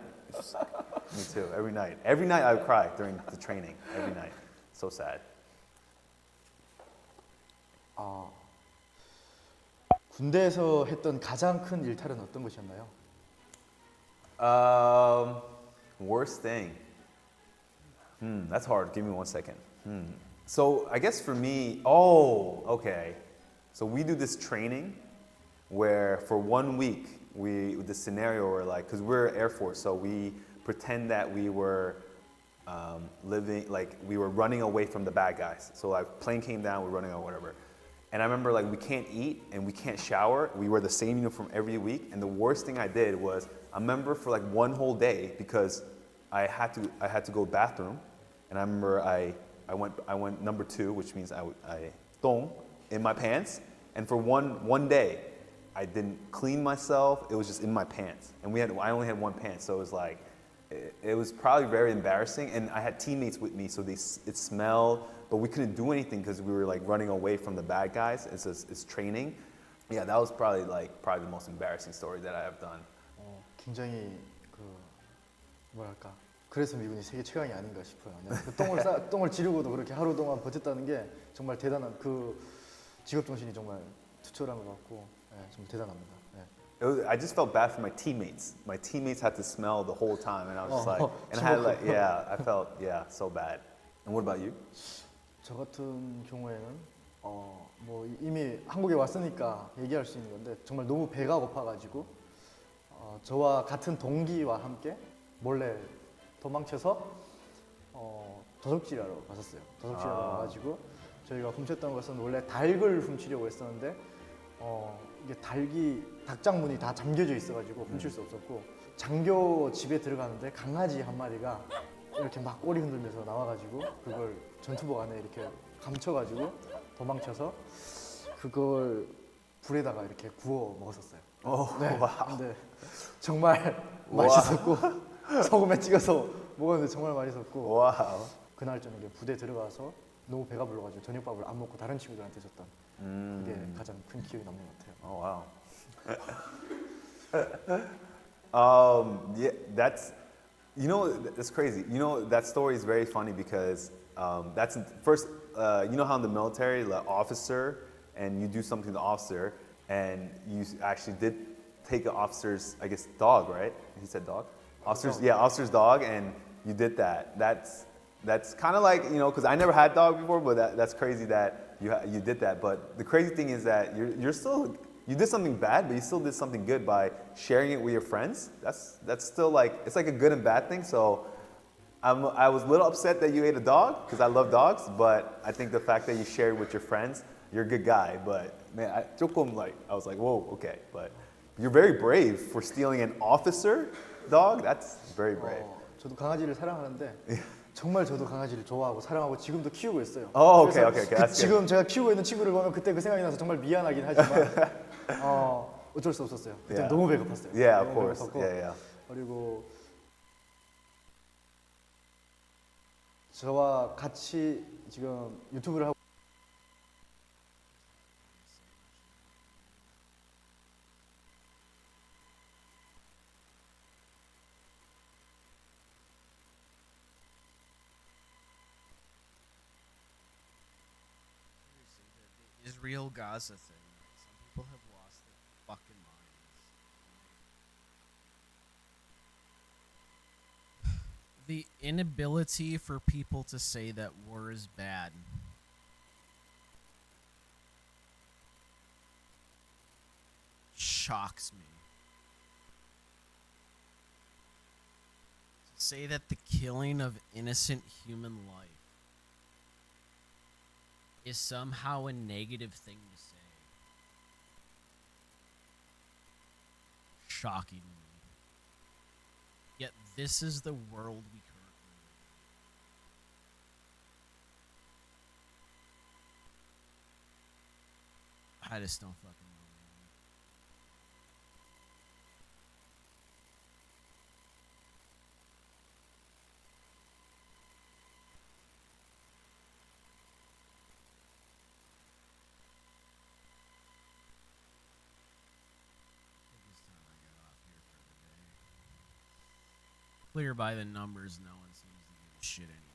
Me too. Every night I would cry during the training. Every night. So sad. 군대에서 했던 가장 큰 일탈은 어떤 것이었나요? Worst thing. That's hard. Give me 1 second. So I guess for me, okay. So we do this training where for 1 week, the scenario where like, cause we're Air Force, so we pretend that we were living, like we were running away from the bad guys. So like plane came down, we're running away, whatever. And I remember like we can't eat and we can't shower. We wear the same uniform every week. And the worst thing I did was, I remember for like 1 whole day, because I had to go bathroom. And I remember I went number 2, which means I tong in my pants. And for one day, I didn't clean myself. It was just in my pants. And I only had 1 pants. So it was like, it was probably very embarrassing. And I had teammates with me, so it smelled, but we couldn't do anything because we were like running away from the bad guys. It's training. Yeah, that was probably the most embarrassing story that I have done. 굉장히 뭐랄까, 그래서 미군이 세계 최강이 아닌가 싶어요. 그냥 그 똥을 지르고도 그렇게 하루 동안 버텼다는 게 정말 대단한, 그 직업 정신이 정말 투철한 것 같고, 좀 대단합니다. I just felt bad for my teammates. My teammates had to smell the whole time, and I was just like, and I had like, I felt so bad. And what about you? 저 같은 경우에는 뭐 이미 한국에 왔으니까 얘기할 수 있는 건데, 정말 너무 배가 고파가지고 저와 같은 동기와 함께 몰래 도망쳐서 도둑질하러 갔었어요. 도둑질하러 가가지고 저희가 훔쳤던 것은 원래 닭을 훔치려고 했었는데 이게 닭장문이 다 잠겨져 있어가지고 훔칠 수 없었고, 장교 집에 들어가는데 강아지 한 마리가 이렇게 막 꼬리 흔들면서 나와가지고 그걸 전투복 안에 이렇게 감춰가지고 도망쳐서 그걸 불에다가 이렇게 구워 먹었었어요. 네, 근데 정말 맛있었고 소금에 찍어서 먹었는데 정말 맛있었고, 와우. 그날 저녁에 부대 들어가서 너무 배가 불러가지고 저녁밥을 안 먹고 다른 친구들한테 줬던 그게 가장 큰 기억이 남는 것 같아요. Oh wow. Yeah, that's crazy. You know, that story is very funny because that's first. You know how in the military, the officer, and you do something to the officer, and you actually did take an officer's, I guess, dog, right? He said dog. Officer's dog, and you did that. That's kind of like, you know, because I never had dog before, but that's crazy that you did that. But the crazy thing is that you did something bad, but you still did something good by sharing it with your friends. That's still like, it's like a good and bad thing. So I was a little upset that you ate a dog because I love dogs, but I think the fact that you shared with your friends, you're a good guy. But man, I was like, whoa, okay. But you're very brave for stealing an officer dog. That's very brave. 저도 강아지를 사랑하는데 정말 저도 강아지를 좋아하고 사랑하고 지금도 키우고 있어요. Oh, okay. 지금 제가 키우고 있는 친구를 보면 그때 그 생각이 나서 정말 미안하긴 하지만 어쩔 수 없었어요. 그때 너무 배고팠어요. Yeah, of course. Yeah. 그리고 저와 같이 지금 유튜브를 하고 Israel Gaza thing. Some people have lost their fucking minds. The inability for people to say that war is bad. Shocks me. To say that the killing of innocent human life is somehow a negative thing to say. Shocking to me. Yet this is the world we currently live in. I just don't fucking know, man. Clear by the numbers, no one seems to give a shit anymore.